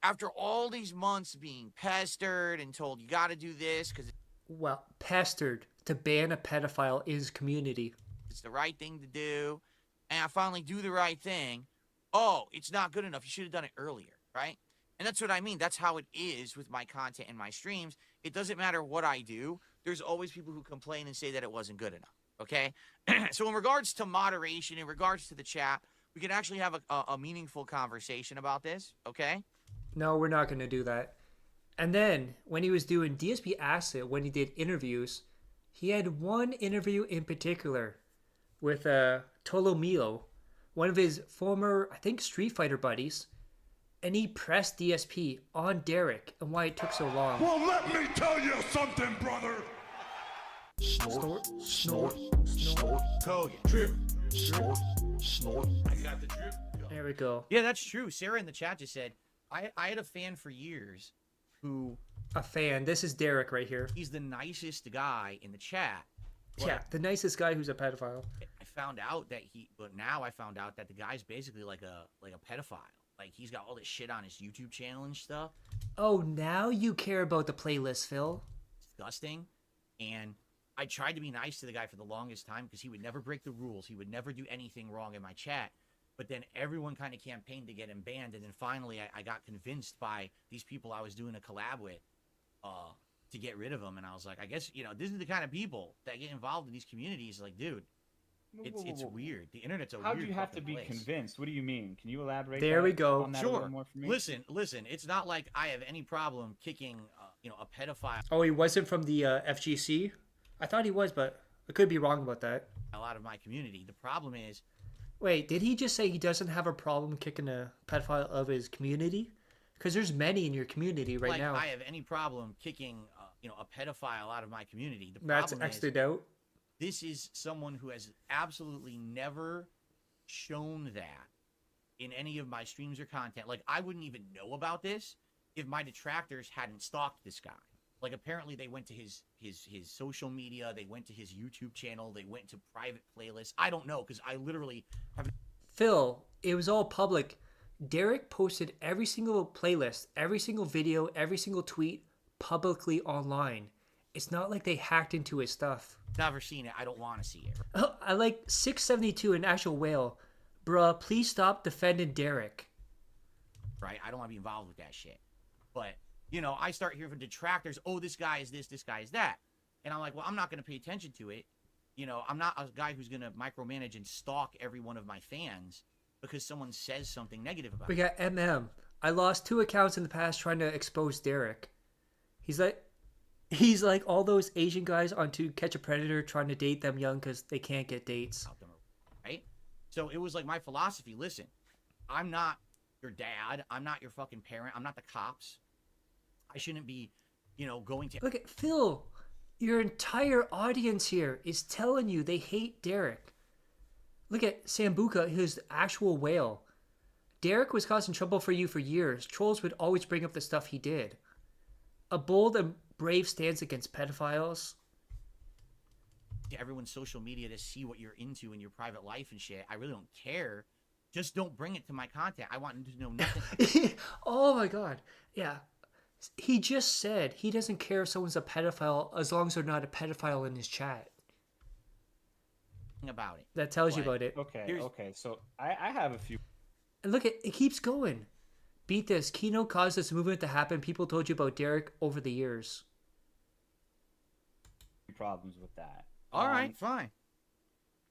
Speaker 8: after all these months being pestered and told you got to do this because...
Speaker 2: Well, pestered to ban a pedophile is community.
Speaker 8: It's the right thing to do. And I finally do the right thing. Oh, it's not good enough. You should have done it earlier, right? And that's what I mean. That's how it is with my content and my streams. It doesn't matter what I do. There's always people who complain and say that it wasn't good enough, okay? So in regards to moderation, in regards to the chat, we can actually have a meaningful conversation about this, okay?
Speaker 2: No, we're not going to do that. And then, when he was doing DSP Acid, when he did interviews, he had one interview in particular with Tolomilo, one of his former, I think, Street Fighter buddies, and he pressed DSP on Derich and why it took so long.
Speaker 7: Well, let me tell you something, brother.
Speaker 2: Snort, snort,
Speaker 7: snort. Tell you. Drip, snort, snort. I got the drip.
Speaker 2: There we go.
Speaker 1: Yeah, that's true. Sarah in the chat just said, I had a fan for years who...
Speaker 2: A fan. This is Derich right here.
Speaker 1: He's the nicest guy in the chat.
Speaker 2: Yeah, the nicest guy who's a pedophile.
Speaker 1: I found out that now I found out that the guy's basically like a pedophile. Like, he's got all this shit on his YouTube channel and stuff.
Speaker 2: Oh, now you care about the playlist, Phil.
Speaker 1: Disgusting. And I tried to be nice to the guy for the longest time because he would never break the rules. He would never do anything wrong in my chat. But then everyone kind of campaigned to get him banned. And then finally I got convinced by these people I was doing a collab with to get rid of him. And I was like, I guess, this is the kind of people that get involved in these communities. Like, dude, it's weird. The internet's a weird
Speaker 5: How do you have to be
Speaker 1: place.
Speaker 5: Convinced? What do you mean? Can you elaborate?
Speaker 2: There we go.
Speaker 5: On that a
Speaker 1: Sure.
Speaker 5: little more for me?
Speaker 1: Listen. It's not like I have any problem kicking, a pedophile.
Speaker 2: Oh, he wasn't from the FGC? I thought he was, but I could be wrong about that.
Speaker 1: A lot of my community. The problem is...
Speaker 2: Wait, did he just say he doesn't have a problem kicking a pedophile of his community? Because there's many in your community right now.
Speaker 1: I have any problem kicking, a pedophile out of my community. The
Speaker 2: That's
Speaker 1: problem
Speaker 2: X'd out.
Speaker 1: This is someone who has absolutely never shown that in any of my streams or content. Like, I wouldn't even know about this if my detractors hadn't stalked this guy. Like, apparently they went to his social media, they went to his YouTube channel, they went to private playlists. I don't know, because I literally have...
Speaker 2: Phil, it was all public. Derich posted every single playlist, every single video, every single tweet publicly online. It's not like they hacked into his stuff.
Speaker 1: Never seen it. I don't want to see it.
Speaker 2: Oh, I like 672, an actual whale. Bruh, please stop defending Derich.
Speaker 1: Right? I don't want to be involved with that shit. But... I start hearing from detractors, oh, this guy is this guy is that. And I'm like, well, I'm not going to pay attention to it. I'm not a guy who's going to micromanage and stalk every one of my fans because someone says something negative about it.
Speaker 2: We got MM. I lost 2 accounts in the past trying to expose Derich. He's like all those Asian guys on To Catch a Predator trying to date them young because they can't get dates.
Speaker 1: Right? So it was like my philosophy. Listen, I'm not your dad. I'm not your fucking parent. I'm not the cops. I shouldn't be, going to...
Speaker 2: Look at Phil. Your entire audience here is telling you they hate Derich. Look at Sambuca, who's the actual whale. Derich was causing trouble for you for years. Trolls would always bring up the stuff he did. A bold and brave stance against pedophiles.
Speaker 1: To everyone's social media to see what you're into in your private life and shit. I really don't care. Just don't bring it to my content. I want to know nothing.
Speaker 2: Oh my god. Yeah. He just said he doesn't care if someone's a pedophile as long as they're not a pedophile in his chat.
Speaker 8: about it.
Speaker 2: That tells you
Speaker 8: But
Speaker 2: about it.
Speaker 5: Okay. So I have a few
Speaker 2: And look, it keeps going. Beat this. Kino caused this movement to happen. People told you about Derek over the years.
Speaker 5: problems with that.
Speaker 8: All right, fine.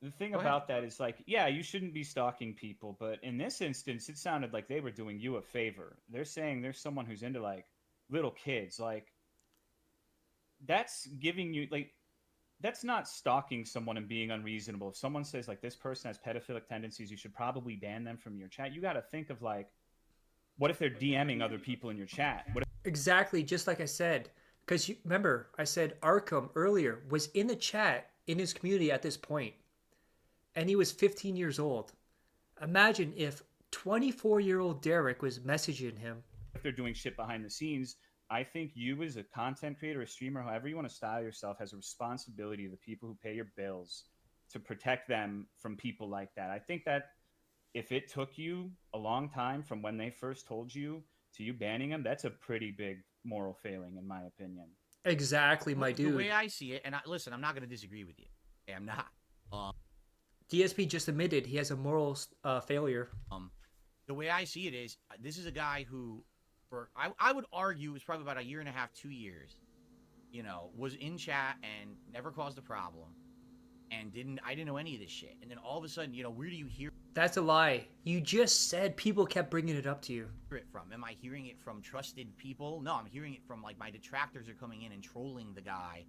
Speaker 5: The thing
Speaker 8: Go
Speaker 5: about that is like, yeah, you shouldn't be stalking people, but in this instance, it sounded like they were doing you a favor. They're saying there's someone who's into like little kids. Like, that's giving you like, that's not stalking someone and being unreasonable. If someone says like this person has pedophilic tendencies, you should probably ban them from your chat. You got to think of like, what if they're DMing other people in your chat? What if
Speaker 2: Exactly, just like I said. Because remember, I said Arkham earlier was in the chat in his community at this point. And he was 15 years old. Imagine if 24-year-old Derek was messaging him.
Speaker 5: if they're doing shit behind the scenes? I think you as a content creator, a streamer, however you want to style yourself, has a responsibility to the people who pay your bills to protect them from people like that. I think that if it took you a long time from when they first told you to you banning them, that's a pretty big moral failing, in my opinion.
Speaker 2: Exactly, my dude.
Speaker 8: The way I see it, and listen, I'm not going to disagree with you. Okay, I'm not.
Speaker 2: DSP just admitted he has a moral failure.
Speaker 8: The way I see it is, this is a guy who, I would argue, was probably about a year and a half, 2 years, was in chat and never caused a problem, and I didn't know any of this shit. And then all of a sudden, where do you hear
Speaker 2: That's a lie. You just said people kept bringing it up to you.
Speaker 8: it from? Am I hearing it from trusted people? No, I'm hearing it from, like, my detractors are coming in and trolling the guy.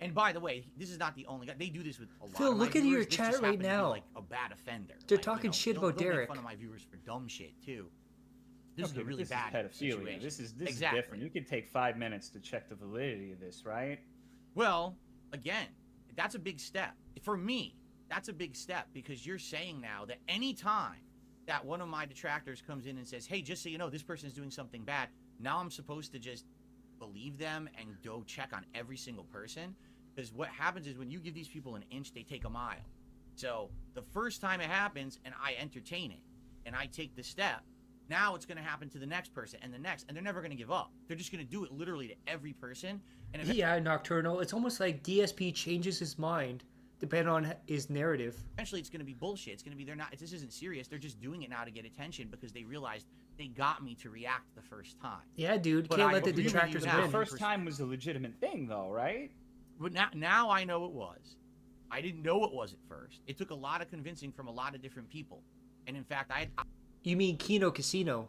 Speaker 8: And by the way, this is not the only guy. They do this with a lot
Speaker 2: Phil,
Speaker 8: of my
Speaker 2: look at
Speaker 8: viewers.
Speaker 2: your
Speaker 8: This
Speaker 2: chat
Speaker 8: just
Speaker 2: right
Speaker 8: happened to be,
Speaker 2: now.
Speaker 8: like a bad offender.
Speaker 2: They're
Speaker 8: Like,
Speaker 2: talking shit
Speaker 8: they'll
Speaker 2: about
Speaker 8: make
Speaker 2: Derek.
Speaker 8: fun of my viewers for dumb shit too. This
Speaker 5: Okay,
Speaker 8: is a
Speaker 5: but
Speaker 8: really
Speaker 5: this
Speaker 8: bad
Speaker 5: is pedophilia.
Speaker 8: situation.
Speaker 5: This is
Speaker 8: Exactly.
Speaker 5: different. You could take 5 minutes to check the validity of this, right?
Speaker 8: Well, again, that's a big step. For me, that's a big step, because you're saying now that any time that one of my detractors comes in and says, hey, just so you know, this person is doing something bad, now I'm supposed to just believe them and go check on every single person? Because what happens is when you give these people an inch, they take a mile. So the first time it happens and I entertain it and I take the step, now it's going to happen to the next person and the next, and they're never going to give up. They're just going to do it literally to every person. And if
Speaker 2: Yeah, Nocturnal. It's almost like DSP changes his mind depending on his narrative.
Speaker 8: eventually it's going to be bullshit. It's going to be this isn't serious. They're just doing it now to get attention because they realized they got me to react the first time.
Speaker 2: Yeah, dude.
Speaker 8: But
Speaker 2: Can't
Speaker 8: I
Speaker 2: let the
Speaker 8: agree with you
Speaker 2: detractors
Speaker 8: now.
Speaker 2: win.
Speaker 5: The first time was a legitimate thing, though, right?
Speaker 8: But now I know it was. I didn't know it was at first. It took a lot of convincing from a lot of different people. And in fact,
Speaker 2: You mean Kino Casino.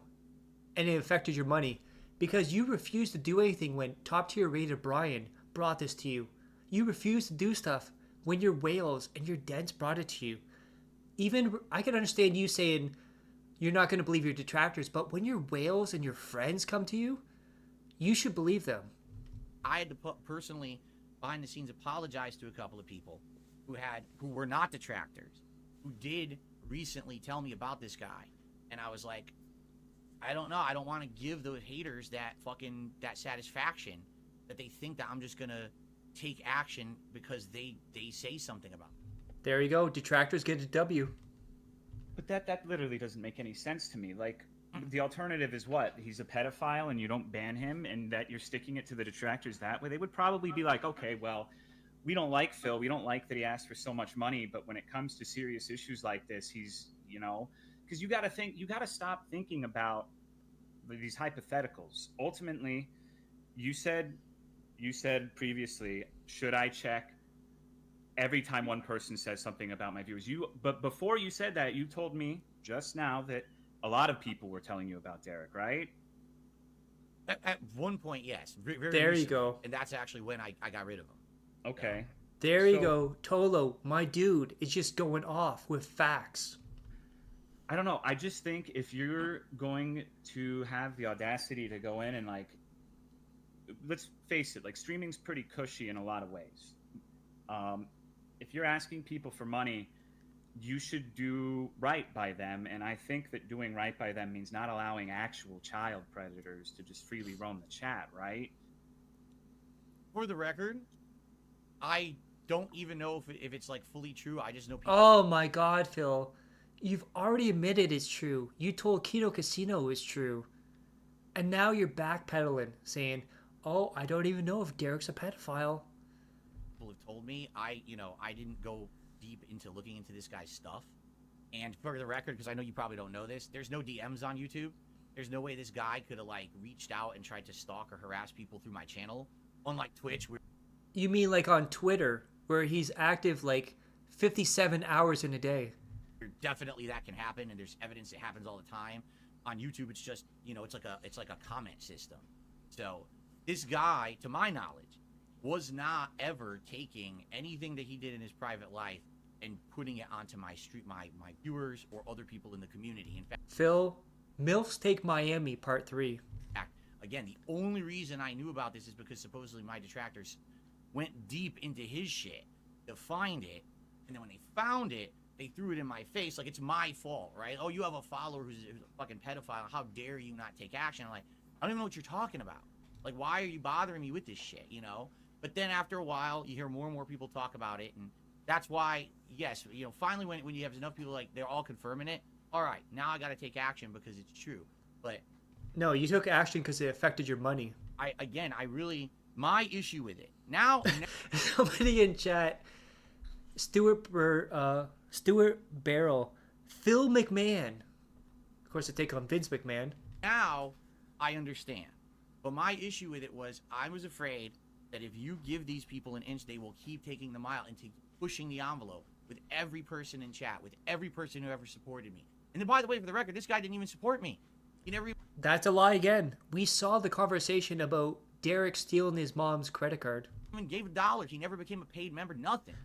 Speaker 2: And it affected your money. Because you refused to do anything when top tier rated Brian brought this to you. You refused to do stuff when your whales and your dents brought it to you. Even, I can understand you saying you're not going to believe your detractors, but when your whales and your friends come to you, you should believe them.
Speaker 8: I had to personally, behind the scenes, apologize to a couple of people who were not detractors, who did recently tell me about this guy. And I was like, I don't know. I don't want to give the haters that satisfaction that they think that I'm just going to take action because they say something about it.
Speaker 2: There you go. Detractors get a W.
Speaker 5: But that literally doesn't make any sense to me. Like, the alternative is what? He's a pedophile and you don't ban him, and that you're sticking it to the detractors that way? They would probably be like, okay, well, we don't like Phil. We don't like that he asked for so much money, but when it comes to serious issues like this, he's, because you got to stop thinking about these hypotheticals. Ultimately, you said previously, should I check every time one person says something about my viewers? But before you said that, you told me just now that a lot of people were telling you about Derek, right?
Speaker 8: At one point, yes. Very
Speaker 2: There you
Speaker 8: recently.
Speaker 2: go.
Speaker 8: And that's actually when I got rid of him.
Speaker 5: Okay.
Speaker 2: There you go. Tolo, my dude, is just going off with facts.
Speaker 5: I don't know. I just think if you're going to have the audacity to go in and, like, let's face it, like, streaming's pretty cushy in a lot of ways. If you're asking people for money, you should do right by them, and I think that doing right by them means not allowing actual child predators to just freely roam the chat, right?
Speaker 8: For the record, I don't even know if it's like fully true. I just know people.
Speaker 2: Oh my God, Phil. You've already admitted it's true. You told Kino Casino it's true. And now you're backpedaling, saying, oh, I don't even know if Derek's a pedophile.
Speaker 8: People have told me. I didn't go
Speaker 1: deep into looking into this guy's stuff. And for the record, because I know you probably don't know this, there's no DMs on YouTube. There's no way this guy could have like reached out and tried to stalk or harass people through my channel. Unlike Twitch, where
Speaker 2: You mean like on Twitter, where he's active like 57 hours in a day?
Speaker 1: definitely that can happen, and there's evidence it happens all the time. On YouTube, it's just, it's like a comment system. So this guy, to my knowledge, was not ever taking anything that he did in his private life and putting it onto my viewers or other people in the community. In fact,
Speaker 2: Phil, MILFs Take Miami Part 3.
Speaker 1: again, the only reason I knew about this is because supposedly my detractors went deep into his shit to find it, and then when they found it, they threw it in my face like it's my fault, right? Oh, you have a follower who's a fucking pedophile. How dare you not take action? I'm like, I don't even know what you're talking about. Like, why are you bothering me with this shit, But then after a while, you hear more and more people talk about it, and that's why, yes, finally when you have enough people, like, they're all confirming it, all right, now I got to take action because it's true. But
Speaker 2: No, you took action because it affected your money.
Speaker 1: My issue with it. Now...
Speaker 2: Somebody in chat, Stuart Barrel, Phil McMahon. Of course, to take on Vince McMahon.
Speaker 1: Now, I understand. But my issue with it was, I was afraid that if you give these people an inch, they will keep taking the mile and pushing the envelope with every person in chat, with every person who ever supported me. And then, by the way, for the record, this guy didn't even support me. He never...
Speaker 2: That's a lie again. We saw the conversation about Derek stealing his mom's credit card.
Speaker 1: even gave $1. He never became a paid member, nothing.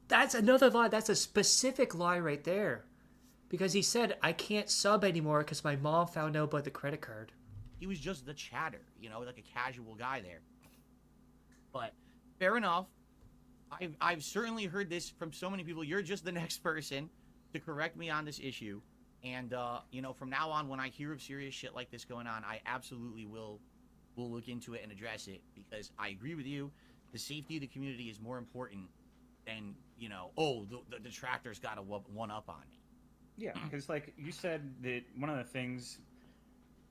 Speaker 2: That's another lie. That's a specific lie right there. Because he said, I can't sub anymore because my mom found out about the credit card.
Speaker 1: He was just the chatter, like a casual guy there. But fair enough. I've certainly heard this from so many people. You're just the next person to correct me on this issue. And, from now on, when I hear of serious shit like this going on, I absolutely will look into it and address it. Because I agree with you. The safety of the community is more important than, the detractors got a one-up on me.
Speaker 5: Yeah, because, like, you said that one of the things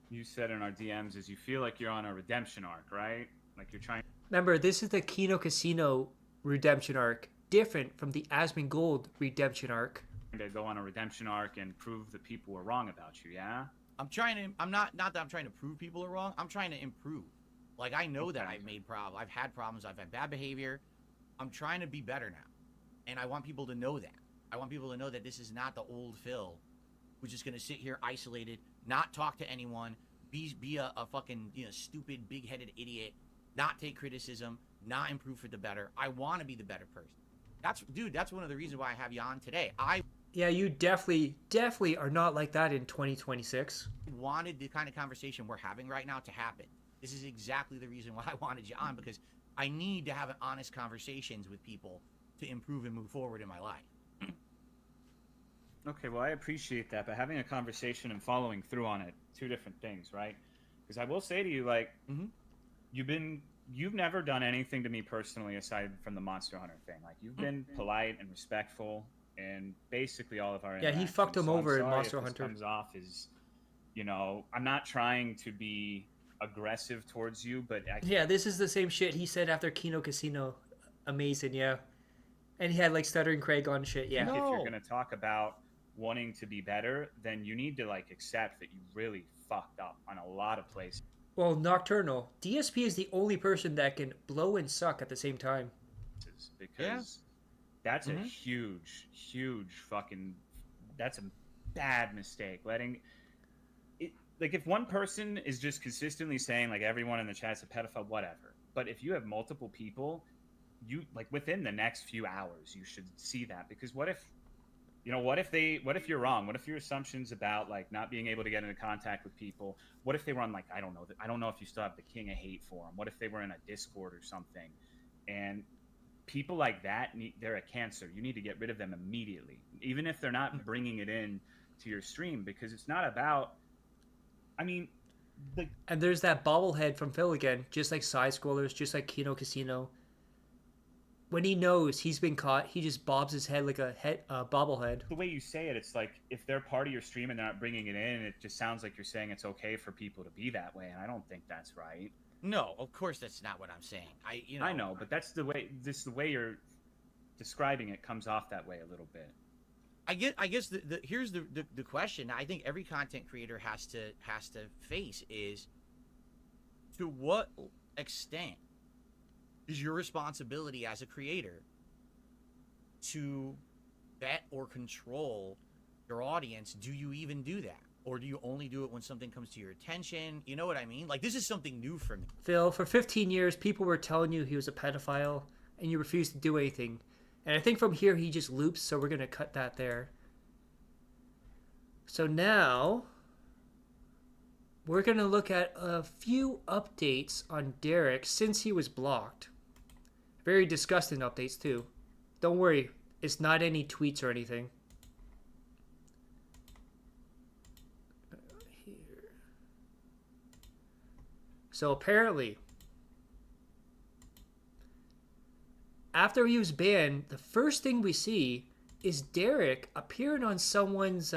Speaker 5: you said in our DMs is you feel like you're on a redemption arc, right? Like you're trying...
Speaker 2: Remember, this is the Kino Casino redemption arc, different from the Asmongold redemption arc.
Speaker 5: To go on a redemption arc and prove that people were wrong about you, yeah?
Speaker 1: I'm not that I'm trying to prove people are wrong. I'm trying to improve. Like, I know that I've made problems. I've had problems. I've had bad behavior. I'm trying to be better now. And I want people to know that. I want people to know that this is not the old Phil who's just going to sit here isolated, not talk to anyone, be a fucking, stupid, big-headed idiot, not take criticism, not improve for the better. I want to be the better person. That's one of the reasons why I have you on today.
Speaker 2: Yeah, you definitely are not like that in 2026.
Speaker 1: Wanted the kind of conversation we're having right now to happen. This is exactly the reason why I wanted you on, because I need to have honest conversations with people to improve and move forward in my life.
Speaker 5: Okay, well, I appreciate that, but having a conversation and following through on it, two different things, right? Because I will say to you, like, you've never done anything to me personally aside from the Monster Hunter thing. Like, you've been polite and respectful, and basically all of our
Speaker 2: he fucked him
Speaker 5: so
Speaker 2: over
Speaker 5: I'm
Speaker 2: in
Speaker 5: sorry
Speaker 2: Monster
Speaker 5: if this
Speaker 2: Hunter.
Speaker 5: comes off as, I'm not trying to be aggressive towards you, but
Speaker 2: Yeah, this is the same shit he said after Kino Casino. Amazing, yeah. And he had like Stuttering Craig on shit, yeah.
Speaker 5: If you're gonna talk about wanting to be better, then you need to like accept that you really fucked up on a lot of places.
Speaker 2: Well, Nocturnal, DSP is the only person that can blow and suck at the same time.
Speaker 5: Because that's a huge fucking, that's a bad mistake. Letting it, like, if one person is just consistently saying like everyone in the chat's a pedophile, whatever. But if you have multiple people, you like within the next few hours, you should see that. Because what if you're wrong? What if your assumptions about like not being able to get into contact with people? What if they were on like, I don't know if you still have the King of Hate forum. What if they were in a Discord or something? And people like that, they're a cancer. You need to get rid of them immediately, even if they're not bringing it in to your stream, because it's not about. I mean,
Speaker 2: and there's that bobblehead from Phil again, just like side scrollers, just like Kino Casino. When he knows he's been caught, he just bobs his head like a bobblehead.
Speaker 5: The way you say it, it's like if they're part of your stream and they're not bringing it in, it just sounds like you're saying it's okay for people to be that way, and I don't think that's right.
Speaker 1: No, of course that's not what I'm saying.
Speaker 5: I know, but that's the way. This is the way you're describing it comes off that way a little bit.
Speaker 1: I guess here's the question I think every content creator has to face is, to what extent is your responsibility as a creator to vet or control your audience? Do you even do that? Or do you only do it when something comes to your attention? You know what I mean? Like, this is something new for me.
Speaker 2: Phil, for 15 years, people were telling you he was a pedophile, and you refused to do anything. And I think from here, he just loops, so we're going to cut that there. So now, we're going to look at a few updates on Derich since he was blocked. Very disgusting updates, too. Don't worry, it's not any tweets or anything. So apparently, after he was banned, the first thing we see is Derich appearing on someone's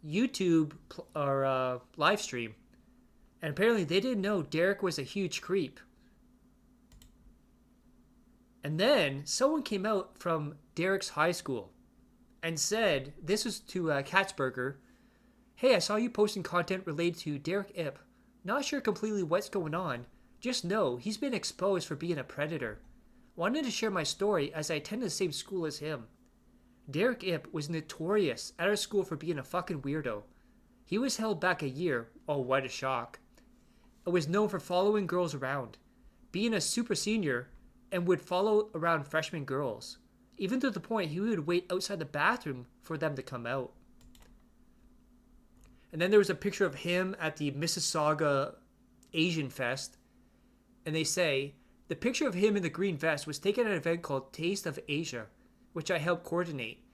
Speaker 2: YouTube or live stream. And apparently they didn't know Derich was a huge creep. And then someone came out from Derich's high school and said, this was to Katzberger, "Hey, I saw you posting content related to Derich Ip. Not sure completely what's going on. Just know he's been exposed for being a predator. Wanted to share my story as I attended the same school as him. Derich Ip was notorious at our school for being a fucking weirdo. He was held back a year. Oh, what a shock. And was known for following girls around, being a super senior, and would follow around freshman girls, even to the point he would wait outside the bathroom for them to come out." And then there was a picture of him at the Mississauga Asian Fest. And they say, the picture of him in the green vest was taken at an event called Taste of Asia, which I helped coordinate.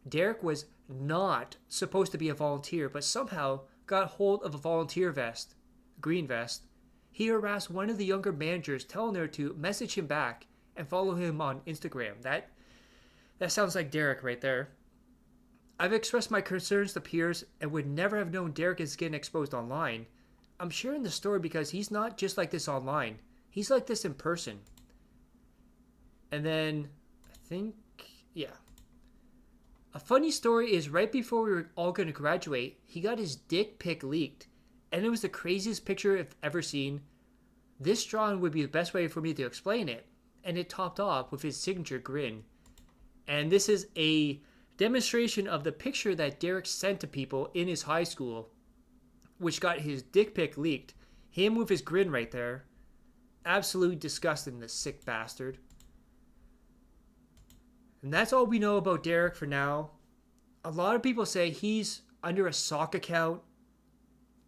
Speaker 2: Derich was not supposed to be a volunteer, but somehow got hold of a volunteer vest, green vest. He harassed one of the younger managers, telling her to message him back and follow him on Instagram. That sounds like Derich right there. I've expressed my concerns to peers and would never have known Derich is getting exposed online. I'm sharing the story because he's not just like this online. He's like this in person. And then, I think, yeah. A funny story is right before we were all going to graduate, he got his dick pic leaked. And it was the craziest picture I've ever seen. This drawing would be the best way for me to explain it. And it topped off with his signature grin. And this is a demonstration of the picture that Derich sent to people in his high school, which got his dick pic leaked. Him with his grin right there. Absolutely disgusting, this sick bastard. And that's all we know about Derich for now. A lot of people say he's under a sock account.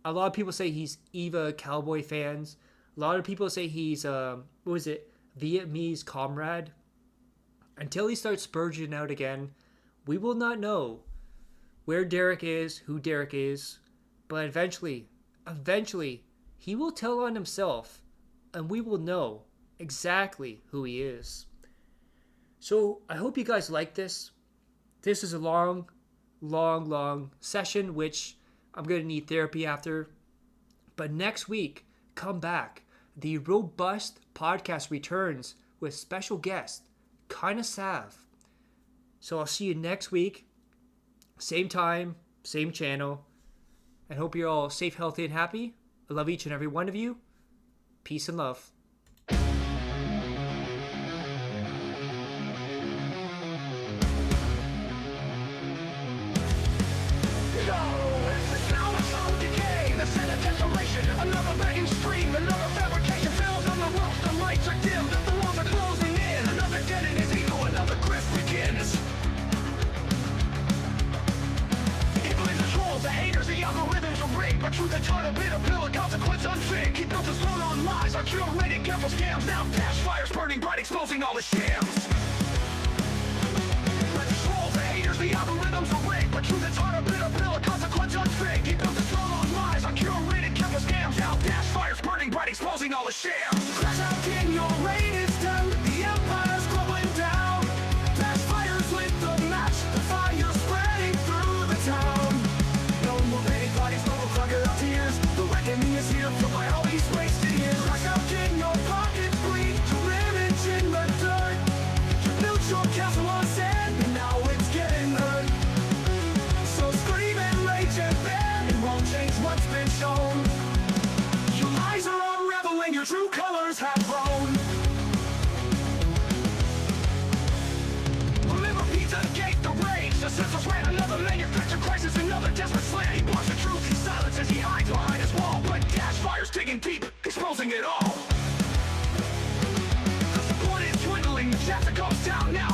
Speaker 2: A lot of people say he's Eva Cowboy fans. A lot of people say he's, Vietnamese comrade. Until he starts spurging out again, we will not know where Derich is, who Derich is, but eventually, he will tell on himself, and we will know exactly who he is. So, I hope you guys like this. This is a long session, which I'm going to need therapy after. But next week, come back. The Robust Podcast returns with special guest, Kinda Sav. So I'll see you next week. Same time, same channel. I hope you're all safe, healthy, and happy. I love each and every one of you. Peace and love.
Speaker 7: Another begging stream, another fabrication fails on the ropes, the lights are dim, the walls are closing in, another dead in his ego, another grip begins. He believes the trolls, the haters, the algorithms are rigged, but truth and taught a bit of pill, a consequence unfig. He built his throne on lies, on curated careful scams, now dash fires burning bright, exposing all the shams. But the trolls, the haters, the algorithms are rigged, but truth and taught a bit of pill, a consequence unfig. He built his throne on lies, on curated careful scams, now dash fires burning bright, exposing all the shams. Crash out, king, your reign is done, the empire's crumbling down. Dash fires lit the match, the fire spreading through the town. No more painted bodies, no more crocodile tears, the reckoning is here for my all these wasted years. Crash out, king, your pockets bleed, to image in the dirt, to build your castle digging deep, exposing it all. The blood is dwindling, the chapter goes down now.